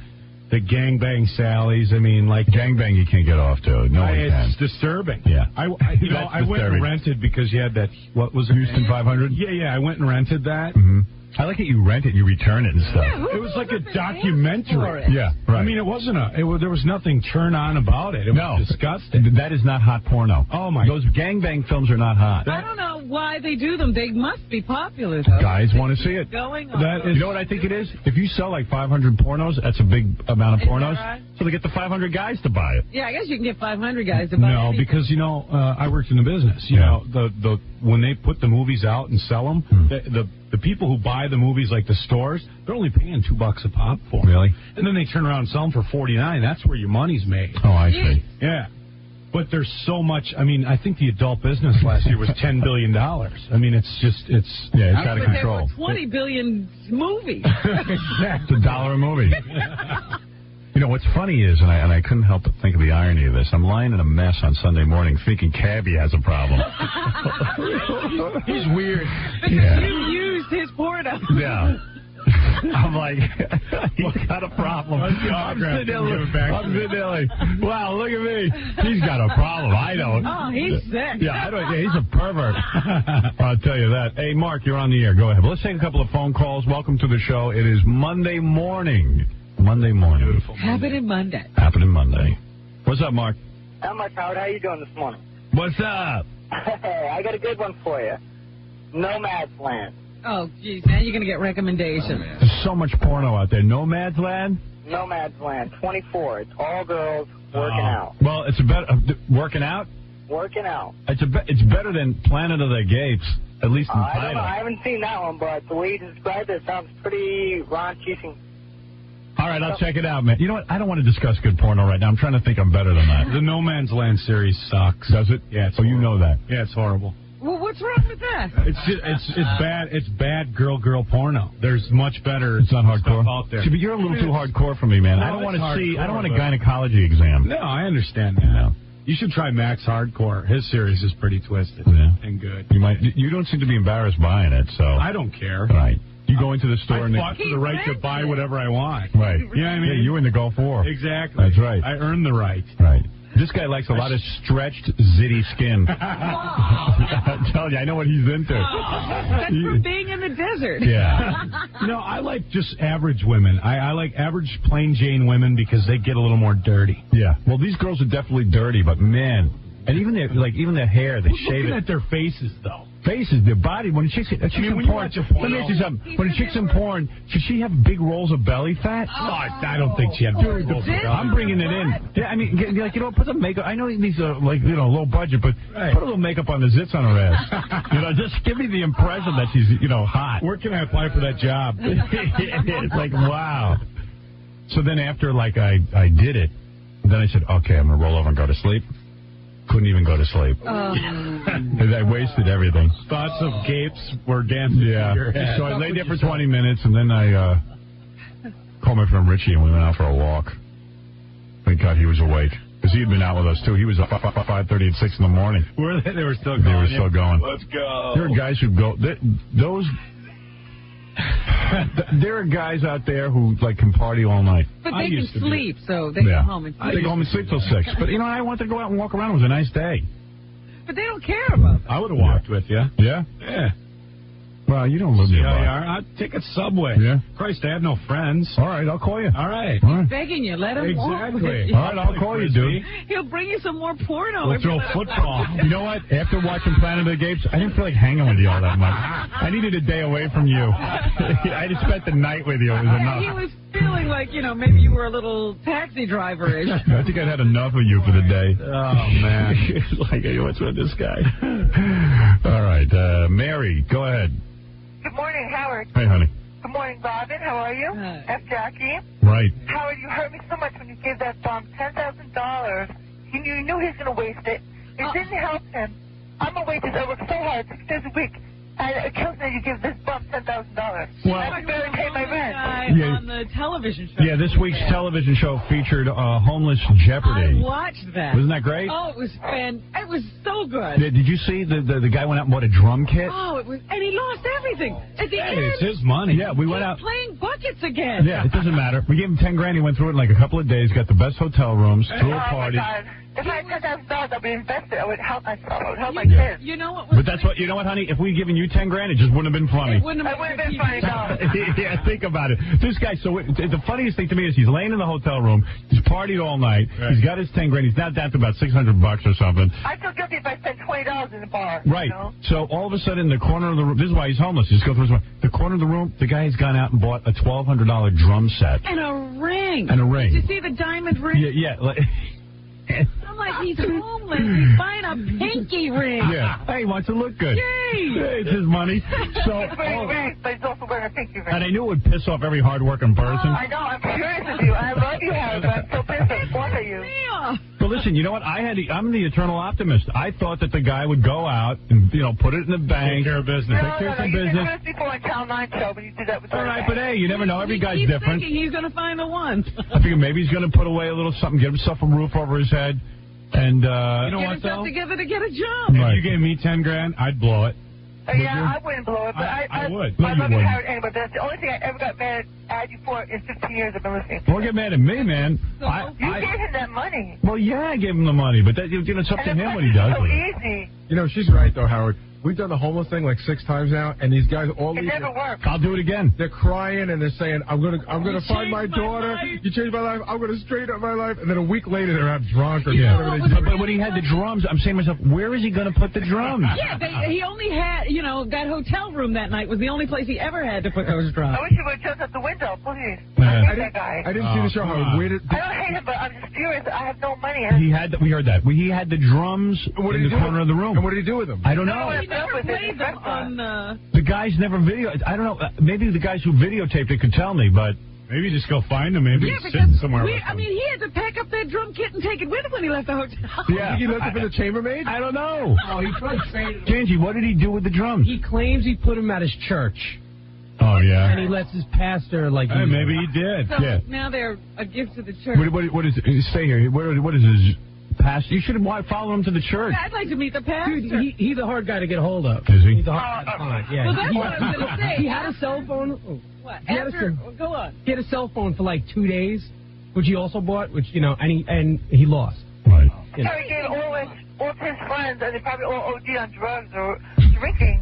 gangbang Sallies. I mean, like... Gangbang you can't get off to. No one can. It's disturbing. Yeah. I went and rented because you had that... What was it? Houston 500? Yeah. I went and rented that. Mm-hmm. I like it. You rent it, you return it and stuff. Yeah, it was like a documentary. Yeah, right. I mean, it wasn't there was nothing turn on about it. It was disgusting. That is not hot porno. Oh, my. Those gangbang films are not hot. I don't know why they do them. They must be popular, though. Guys want to see it. Going on. You know what I think it is? If you sell like 500 pornos, that's a big amount of pornos. Right? So they get the 500 guys to buy it. Yeah, I guess you can get 500 guys to buy it. No, because, you know, I worked in the business. You know, the when they put the movies out and sell them, the people who buy the movies, like the stores, they're only paying $2 a pop for them. Really? And then they turn around and sell them for $49. That's where your money's made. Oh, I see. Yeah. But there's so much. I mean, I think the adult business last year was $10 billion. I mean, it's out of control. There were 20 billion movies. It's $1 a movie. You know, what's funny is, and I couldn't help but think of the irony of this, I'm lying in a mess on Sunday morning thinking Cabby has a problem. He's weird. Because you used his porno. Yeah. I'm like, he's got a problem. I'm Vanilli. Wow, look at me. He's got a problem. I don't. Oh, he's sick. Yeah, I don't. Yeah, he's a pervert. I'll tell you that. Hey, Mark, you're on the air. Go ahead. Let's take a couple of phone calls. Welcome to the show. It is Monday morning. Beautiful. Happening Monday. Happening Monday. What's up, Mark? Not much, Howard. How you doing this morning? What's up? Hey, I got a good one for you. Nomadland. Oh, geez, now you're going to get recommendations. There's so much porno out there. Nomadland? Nomadland, 24. It's all girls working out. Well, it's working out? Working out. It's better than Planet of the Apes, at least in I title. don't know. I haven't seen that one, but the way you described it sounds pretty raunchy. All right, I'll check it out, man. You know what? I don't want to discuss good porno right now. I'm trying to think I'm better than that. The No Man's Land series sucks. Does it? Yeah. It's horrible. You know that. Yeah, it's horrible. Well, what's wrong with that? It's bad. It's bad girl porno. There's much better. It's not hardcore stuff out there. See, but you're a little too hardcore for me, man. No, I don't want to see. hardcore, I don't want a gynecology exam. No, I understand that. No. You should try Max Hardcore. His series is pretty twisted and good. You don't seem to be embarrassed buying it, so I don't care. Right. You go into the store and I fought for the right to buy whatever I want. Right. You know what I mean? Yeah, you were in the Gulf War. Exactly. That's right. I earned the right. Right. This guy likes a lot of stretched, zitty skin. I'm telling you, I know what he's into. That's from being in the desert. Yeah. No, I like just average women. I like average, plain Jane women because they get a little more dirty. Yeah. Well, these girls are definitely dirty, but man, and even their hair, they shave it. Looking at their faces, though. Faces, their body. When a chick's in porn, let me ask you something. When a chick's in porn, should she have big rolls of belly fat? Oh, I don't think she had big rolls of belly. I'm bringing it in. Yeah, I mean, put some makeup. I know these are low budget, but put a little makeup on the zits on her ass. Just give me the impression that she's hot. Where can I apply for that job? It's like, wow. So then after I did it, then I said, okay, I'm gonna roll over and go to sleep. Couldn't even go to sleep. I wasted everything. Thoughts of gapes were dancing in your head. So I lay there for 20 minutes, and then I called my friend Richie, and we went out for a walk. Thank God he was awake, because he had been out with us, too. He was up 5:30 and 6 in the morning. Were they? They were still going. They were still going. Let's go. There are guys who go... There are guys out there who can party all night. But they can sleep, so they go home and sleep. They go home and sleep till 6. But I wanted to go out and walk around. It was a nice day. But they don't care about that. I would have walked with you. Yeah? Yeah. Well, you don't live nearby. I'd take a subway. Yeah. Christ, I have no friends. All right, I'll call you. All right. He's begging you. Let him walk with Exactly. you. All right, I'll call you, dude. He'll bring you some more porno. We'll throw football. You know what? After watching Planet of the Apes, I didn't feel like hanging with you all that much. I needed a day away from you. I just spent the night with you. It was enough. He was feeling like, maybe you were a little taxi driver-ish. I think I'd had enough of you for the day. Oh, man. Hey, what's with this guy? All right, Mary, go ahead. Good morning, Howard. Hey, honey. Good morning, Robin. How are you? F. Jackie. Right. Howard, you hurt me so much when you gave that bum $10,000. You knew he was going to waste it. It didn't help him. I'm a waitress. I work so hard, 6 days a week. And it kills me you give this bum $10,000. Well, I can barely pay my rent. On the television show. Yeah, this week's television show featured Homeless Jeopardy. I watched that. Wasn't that great? Oh, it was It was so good. Did you see the guy went out and bought a drum kit? Oh, it was, and he lost everything at the end. It's his money. Yeah, we went out playing buckets again. Yeah, it doesn't matter. We gave him $10,000. He went through it in a couple of days. Got the best hotel rooms. Threw a party. Oh my God. If I had $10,000, I would invest it. I would help myself. I would help my kids. You know what? But that's what honey. If we'd given you $10,000, it just wouldn't have been funny. It wouldn't have been funny, no. Yeah, think about it. This guy. So the funniest thing to me is he's laying in the hotel room. He's partied all night. Right. He's got his $10,000. He's now down to about $600 or something. I feel guilty if I spent $20 $200 in the bar. Right. You know? So all of a sudden, in the corner of the room, this is why he's homeless. Just go through the corner of the room. The guy has gone out and bought a $1,200 drum set. And a ring. And a ring. Did you see the diamond ring? Yeah. I'm like, he's homeless. He's buying a pinky ring. Yeah. Hey, he wants to look good. Yay. Hey, it's his money. So, He's wearing rings, but he's also wearing a pinky ring. and I knew it would piss off every hard-working person. I know. I'm curious with you. I love you, Harry, but I'm so pissed at both of you. But listen, you know what? I'm the eternal optimist. I thought that the guy would go out and, put it in the bank. Take care of business. Take care of some business. You did this before on Channel 9 show, but you did that with All right, but hey, you never know. Every guy's different. Thinking he's going to find the one. I figure maybe he's going to put away a little something, get himself a roof over his head, and you know get what, himself though? together to get a job. If you gave me 10 grand, I'd blow it. Yeah, I wouldn't blow it, but I would. No, I you love you, wouldn't. Harry, anyway, but that's the only thing I ever got mad at you for in 15 years I've been listening. Don't get mad at me, man. You gave him that money. Well, yeah, I gave him the money, but that, it's up to him what he does So with it. easy. You know, she's right, though, Howard. We've done the homeless thing like 6 times now, and these guys all It never works. I'll do it again. They're crying and they're saying, "I'm gonna find my daughter. You changed my life. I'm gonna straighten up my life." And then a week later, they're out drunk or whatever they do. But when he had the drums, I'm saying to myself, where is he going to put the drums? Yeah, he only had, that hotel room that night was the only place he ever had to put those drums. I wish you would have jumped out the window, please. Man. I hate that guy. I didn't see the show, Howard. Where did? I don't hate him, but I'm just furious. I have no money. We heard that. He had the drums in the corner of the room. And what did he do with them? I don't know. He never played them on... The guys never I don't know. Maybe the guys who videotaped it could tell me, but... Maybe just go find him. Maybe he's because sitting somewhere. he had to pack up that drum kit and take it with him when he left the hotel. Yeah. He left it for the chambermaid? I don't know. Oh, he probably traded them. Genji, what did he do with the drums? He claims he put them at his church. Oh, yeah. And he lets his pastor, Hey, maybe he did. So yeah. now they're a gift to the church. What is it? Stay here. What is his pastor? You should have followed him to the church. I'd like to meet the pastor. Dude, he's a hard guy to get a hold of. Is he? He's a hard guy. Yeah. Well, that's what I was going to say. He had a cell phone. What? Go on. He had a cell phone for like 2 days, which he also bought, and he lost. Right. He gave all to his friends, and they probably all OD on drugs or drinking.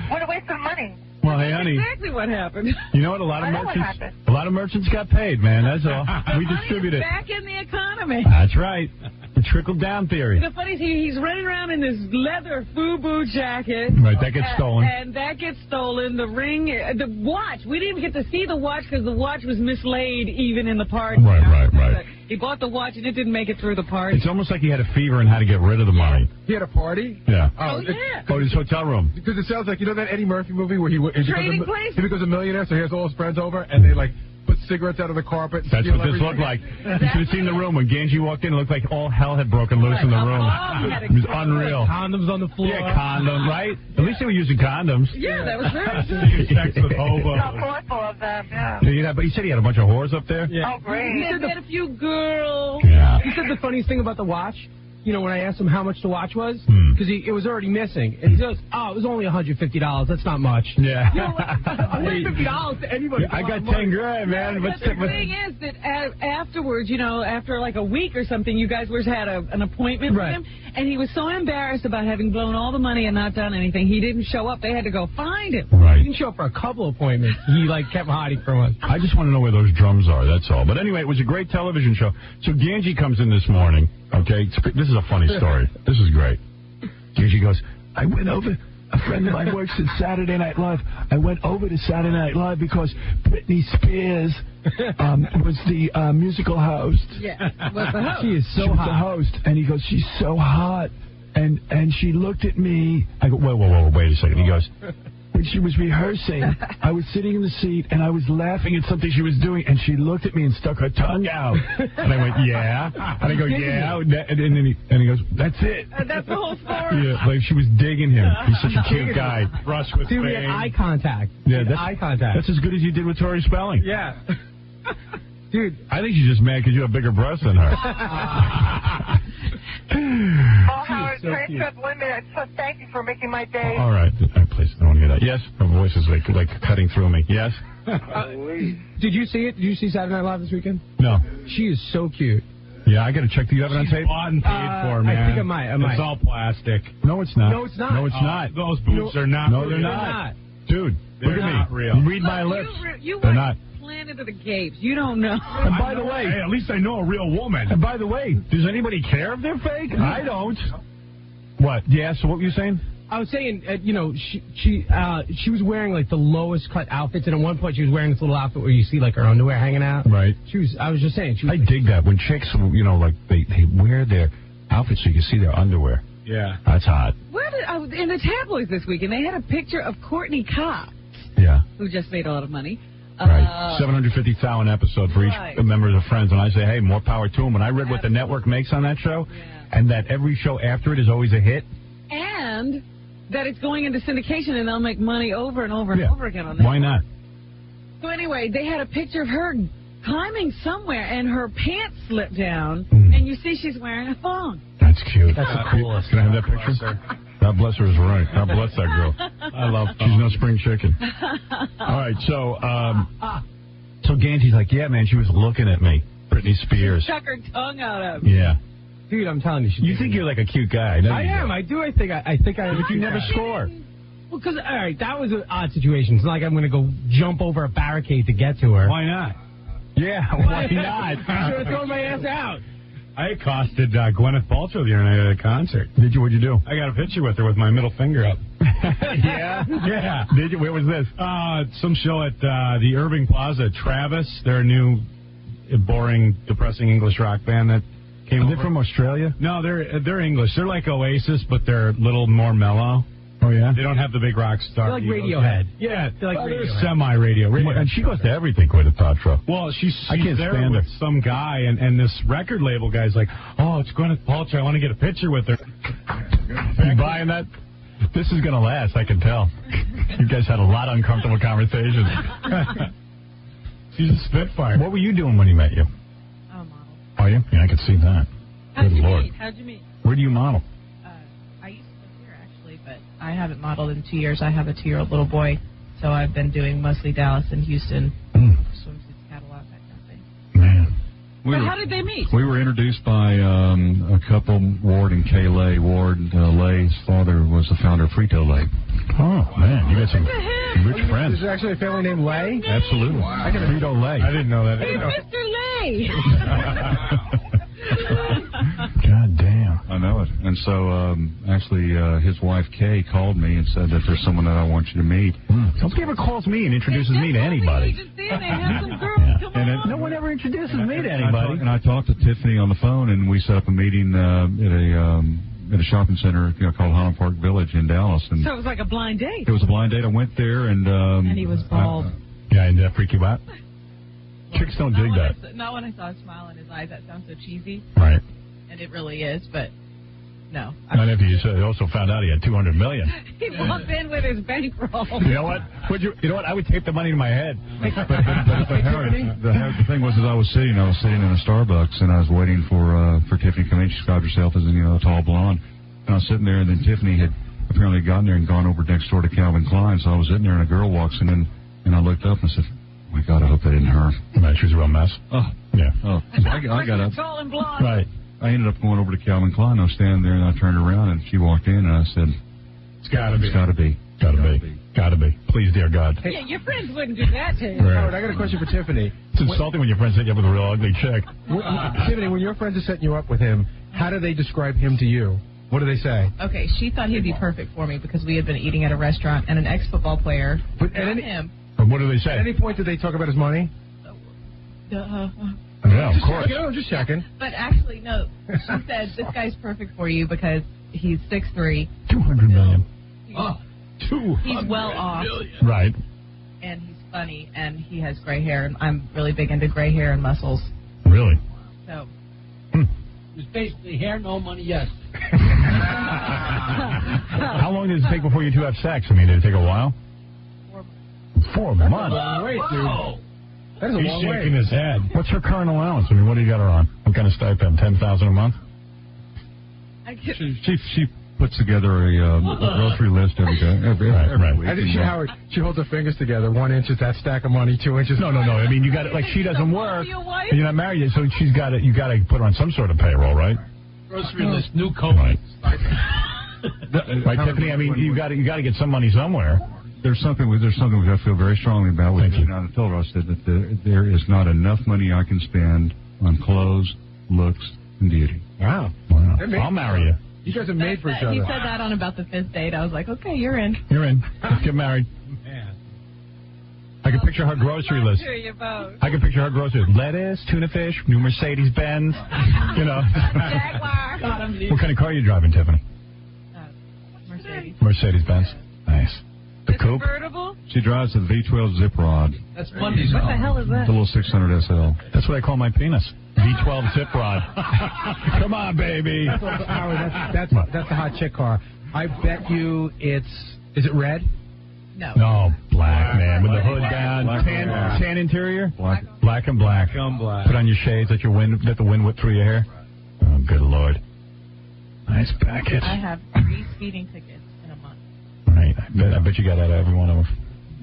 What a waste of money. Well, hey, honey. Exactly what happened. You know what? A lot of merchants got paid, man. That's all. We distribute it. Back in the economy. That's right. The trickle-down theory. The funny thing, he's running around in this leather FUBU jacket. Right, that gets stolen. And that gets stolen. The ring, the watch. We didn't even get to see the watch because the watch was mislaid even in the party. Right. He bought the watch and it didn't make it through the party. It's almost like he had a fever and had to get rid of the money. He had a party? Yeah. Oh, his hotel room. Because it sounds like, that Eddie Murphy movie where he becomes a millionaire, so he has all his friends over, and they, put cigarettes out on the carpet. That's what this looked like. You should have seen the room when Genji walked in. It looked like all hell had broken loose in the room. It was unreal. Condoms on the floor. Yeah, condoms, right? At least they were using condoms. Yeah, that was very Sex with hobos. How thoughtful of them, yeah. But he said he had a bunch of whores up there. Yeah. Oh, great. He said he had a few girls. Yeah. He said the funniest thing about the watch, when I asked him how much the watch was, because it was already missing. And he goes, it was only $150. That's not much. Yeah. $150 to anybody. I got 10 grand, man. But the thing is that afterwards, after like a week or something, you guys had an appointment with him, and he was so embarrassed about having blown all the money and not done anything. He didn't show up. They had to go find him. Right. He didn't show up for a couple appointments. He kept hiding from us. I just want to know where those drums are. That's all. But anyway, it was a great television show. So Genji comes in this morning. Okay, this is a funny story. This is great. Genji goes, I went over. A friend of mine works at Saturday Night Live. I went over to Saturday Night Live because Britney Spears was the musical host. Yeah, was the host. She is so hot. She was the host. And he goes, she's so hot. And she looked at me. I go, whoa, wait a second. He goes, when she was rehearsing, I was sitting in the seat, and I was laughing at something she was doing, and she looked at me and stuck her tongue out. And I went, yeah. And I go, yeah. And he goes, that's it. And that's the whole story. Yeah, like she was digging him. He's such a cute guy. Brush with Dude, we had eye contact. Yeah, that's eye contact. That's as good as you did with Tori Spelling. Yeah. Dude. I think she's just mad because you have bigger breasts than her. Oh, Howard, can I interrupt 1 minute? I just want to thank you for making my day. All right. Please, I don't want to hear that. Yes? Her voice is like cutting through me. Yes? Did you see it? Did you see Saturday Night Live this weekend? No. She is so cute. Yeah, I got to check. Do you have it on tape? Bought and paid for, man. I think I might. It's all plastic. No, it's not. No, it's not. No, it's not. Those boobs are not. No, they're not. Dude, look at not me. Real. Read my lips. They're not. Planet of the Apes. You don't know. And by the way, hey, at least I know a real woman. And by the way, does anybody care if they're fake? I don't. What? Yeah, so what were you saying? I was saying, she was wearing like the lowest cut outfits, and at one point she was wearing this little outfit where you see like her underwear hanging out. Right. I was just saying. I dig that when chicks, like they wear their outfits so you can see their underwear. Yeah. That's hot. I was in the tabloids this week, and they had a picture of Courtney Cox. Yeah. Who just made a lot of money. Right. 750,000 episode for each member of the Friends, and I say, hey, more power to them. When I read what the network makes on that show, and that every show after it is always a hit. And that it's going into syndication, and they'll make money over and over and over again on that. Why not? So anyway, they had a picture of her climbing somewhere, and her pants slipped down, and you see she's wearing a thong. That's cute. That's the coolest. Can I have that picture? God bless her is right. God bless that girl. I love her. She's no spring chicken. All right, so Ganty's like, yeah, man, she was looking at me. Britney Spears. She stuck her tongue out at me. Yeah. Dude, I'm telling you. You think you're like a cute guy. I am. I do. I think I But you never score. Well, because, all right, that was an odd situation. It's not like I'm going to go jump over a barricade to get to her. Why not? Yeah, why not? I should have thrown my ass out. I accosted Gwyneth Paltrow the other night at a concert. Did you? What'd you do? I got a picture with her with my middle finger up. Yeah? Yeah. Did you? Where was this? Some show at the Irving Plaza. Travis, their new boring, depressing English rock band that came over. Are they from Australia? No, they're English. They're like Oasis, but they're a little more mellow. Oh, yeah? They don't have the big rock star. They're like Radiohead. Yeah. They're like Radiohead. Semi-radio. And she goes to everything, Gwyneth Paltrow. Well, she's there with some guy, and this record label guy's like, oh, it's Gwyneth Paltrow. I want to get a picture with her. Are you buying that? This is going to last, I can tell. You guys had a lot of uncomfortable conversations. She's a spitfire. What were you doing when he met you? I'm a model. Are you? Yeah, I could see that. How'd Good you Lord. meet? How'd you meet? Where do you model? I used to live here, actually, but I haven't modeled in 2 years. I have a 2-year-old little boy, so I've been doing mostly Dallas and Houston, swimsuits, catalog, that kind of thing. Man. But how did they meet? We were introduced by a couple, Ward and Kay Lay. Ward Lay's father was the founder of Frito-Lay. Oh, man, you got some rich friends. Is there actually a family named Lay? Absolutely. Frito-Lay. I didn't know that. Hey, Mr. Lay! God damn. I know it. And so, actually, his wife, Kay, called me and said that there's someone that I want you to meet. Nobody ever calls me and introduces me to anybody. No one ever introduces me to anybody. And I talked to Tiffany on the phone, and we set up a meeting at a shopping center called Highland Park Village in Dallas. And so it was like a blind date. It was a blind date. I went there, and he was bald. Yeah, and that freak you out? Chicks don't dig that. Not when I saw a smile in his eyes. That sounds so cheesy. Right. And it really is, but no. Not after you also found out he had $200 million. He walked in with his bankroll. You know what? You know what? I would tape the money to my head. But Howard, the thing was, as I was sitting in a Starbucks, and I was waiting for Tiffany to come in. She described herself as a tall blonde. And I was sitting there, and then Tiffany had apparently gotten there and gone over next door to Calvin Klein. So I was sitting there, and a girl walks in, and I looked up and I said, oh my God, I hope that isn't her. Man, she was a real mess. Oh. Yeah. Oh. So I got up. Tall and blonde. Right. I ended up going over to Calvin Klein. I was standing there, and I turned around, and she walked in, and I said, it's got to be. It's got to be. Got to be. Got to be. Please, dear God. Yeah, your friends wouldn't do that to you. Right. Howard, I got a question for Tiffany. It's insulting when your friends set you up with a real ugly chick. Tiffany, when your friends are setting you up with him, how do they describe him to you? What do they say? Okay, she thought he'd be perfect for me because we had been eating at a restaurant, and an ex-football player him. But what do they say? At any point did they talk about his money? Yeah, of course. I'm just checking. But actually, no. She said, this guy's perfect for you because he's 6'3". $200 million. He's well off. Right. And he's funny, and he has gray hair, and I'm really big into gray hair and muscles. Really? So. It's basically hair, no money, yes. How long does it take before you two have sex? I mean, did it take a while? 4 months. 4 months. That's a long way, dude. That is a long way. He's shaking his head. What's her current allowance? I mean, what do you got her on? What kind of stipend? $10,000 a month? She puts together a grocery list every day. Every week. I think Howard, she holds her fingers together. 1 inch is that stack of money. 2 inches. No. I mean, you got it. Like she doesn't work. And you're not married yet, so she's got it. You got to put her on some sort of payroll, right? Grocery list, new coat. Right, Tiffany. I mean, you got to get some money somewhere. There's something which I feel very strongly about. With you. I told her, I said that there is not enough money I can spend on clothes, looks, and beauty. Wow. I'll marry you. You guys are made for each other. He said that on about the 5th date. I was like, okay, you're in. You're in. Let's get married. Man. I can picture her grocery list. You both. I can picture her grocery list. Lettuce, tuna fish, new Mercedes-Benz, you know. Jaguar. What kind of car are you driving, Tiffany? Mercedes. Mercedes-Benz. Nice. The coupe? Convertible? She drives a V12 zip rod. That's Mondays. What the hell is that? The little 600 SL. That's what I call my penis. V12 zip rod. Come on, baby. That's the hot chick car. I bet you is it red? No. No, black, man. With the hood down. Black. Tan interior? Black. Black and black. Put on your shades, let the wind whip through your hair. Oh, good Lord. Nice package. I have 3 speeding tickets in a month. Right. I bet you got out of every one of them.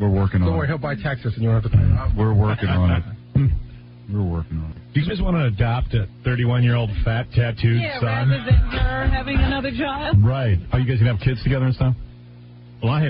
We're working on it. Don't worry, he'll buy Texas and you don't have to pay. We're working on it. We're working on it. Do you guys want to adopt a 31-year-old fat tattooed Yeah, son? rather than her having another child. Right. Are you guys going to have kids together and stuff? Well, I have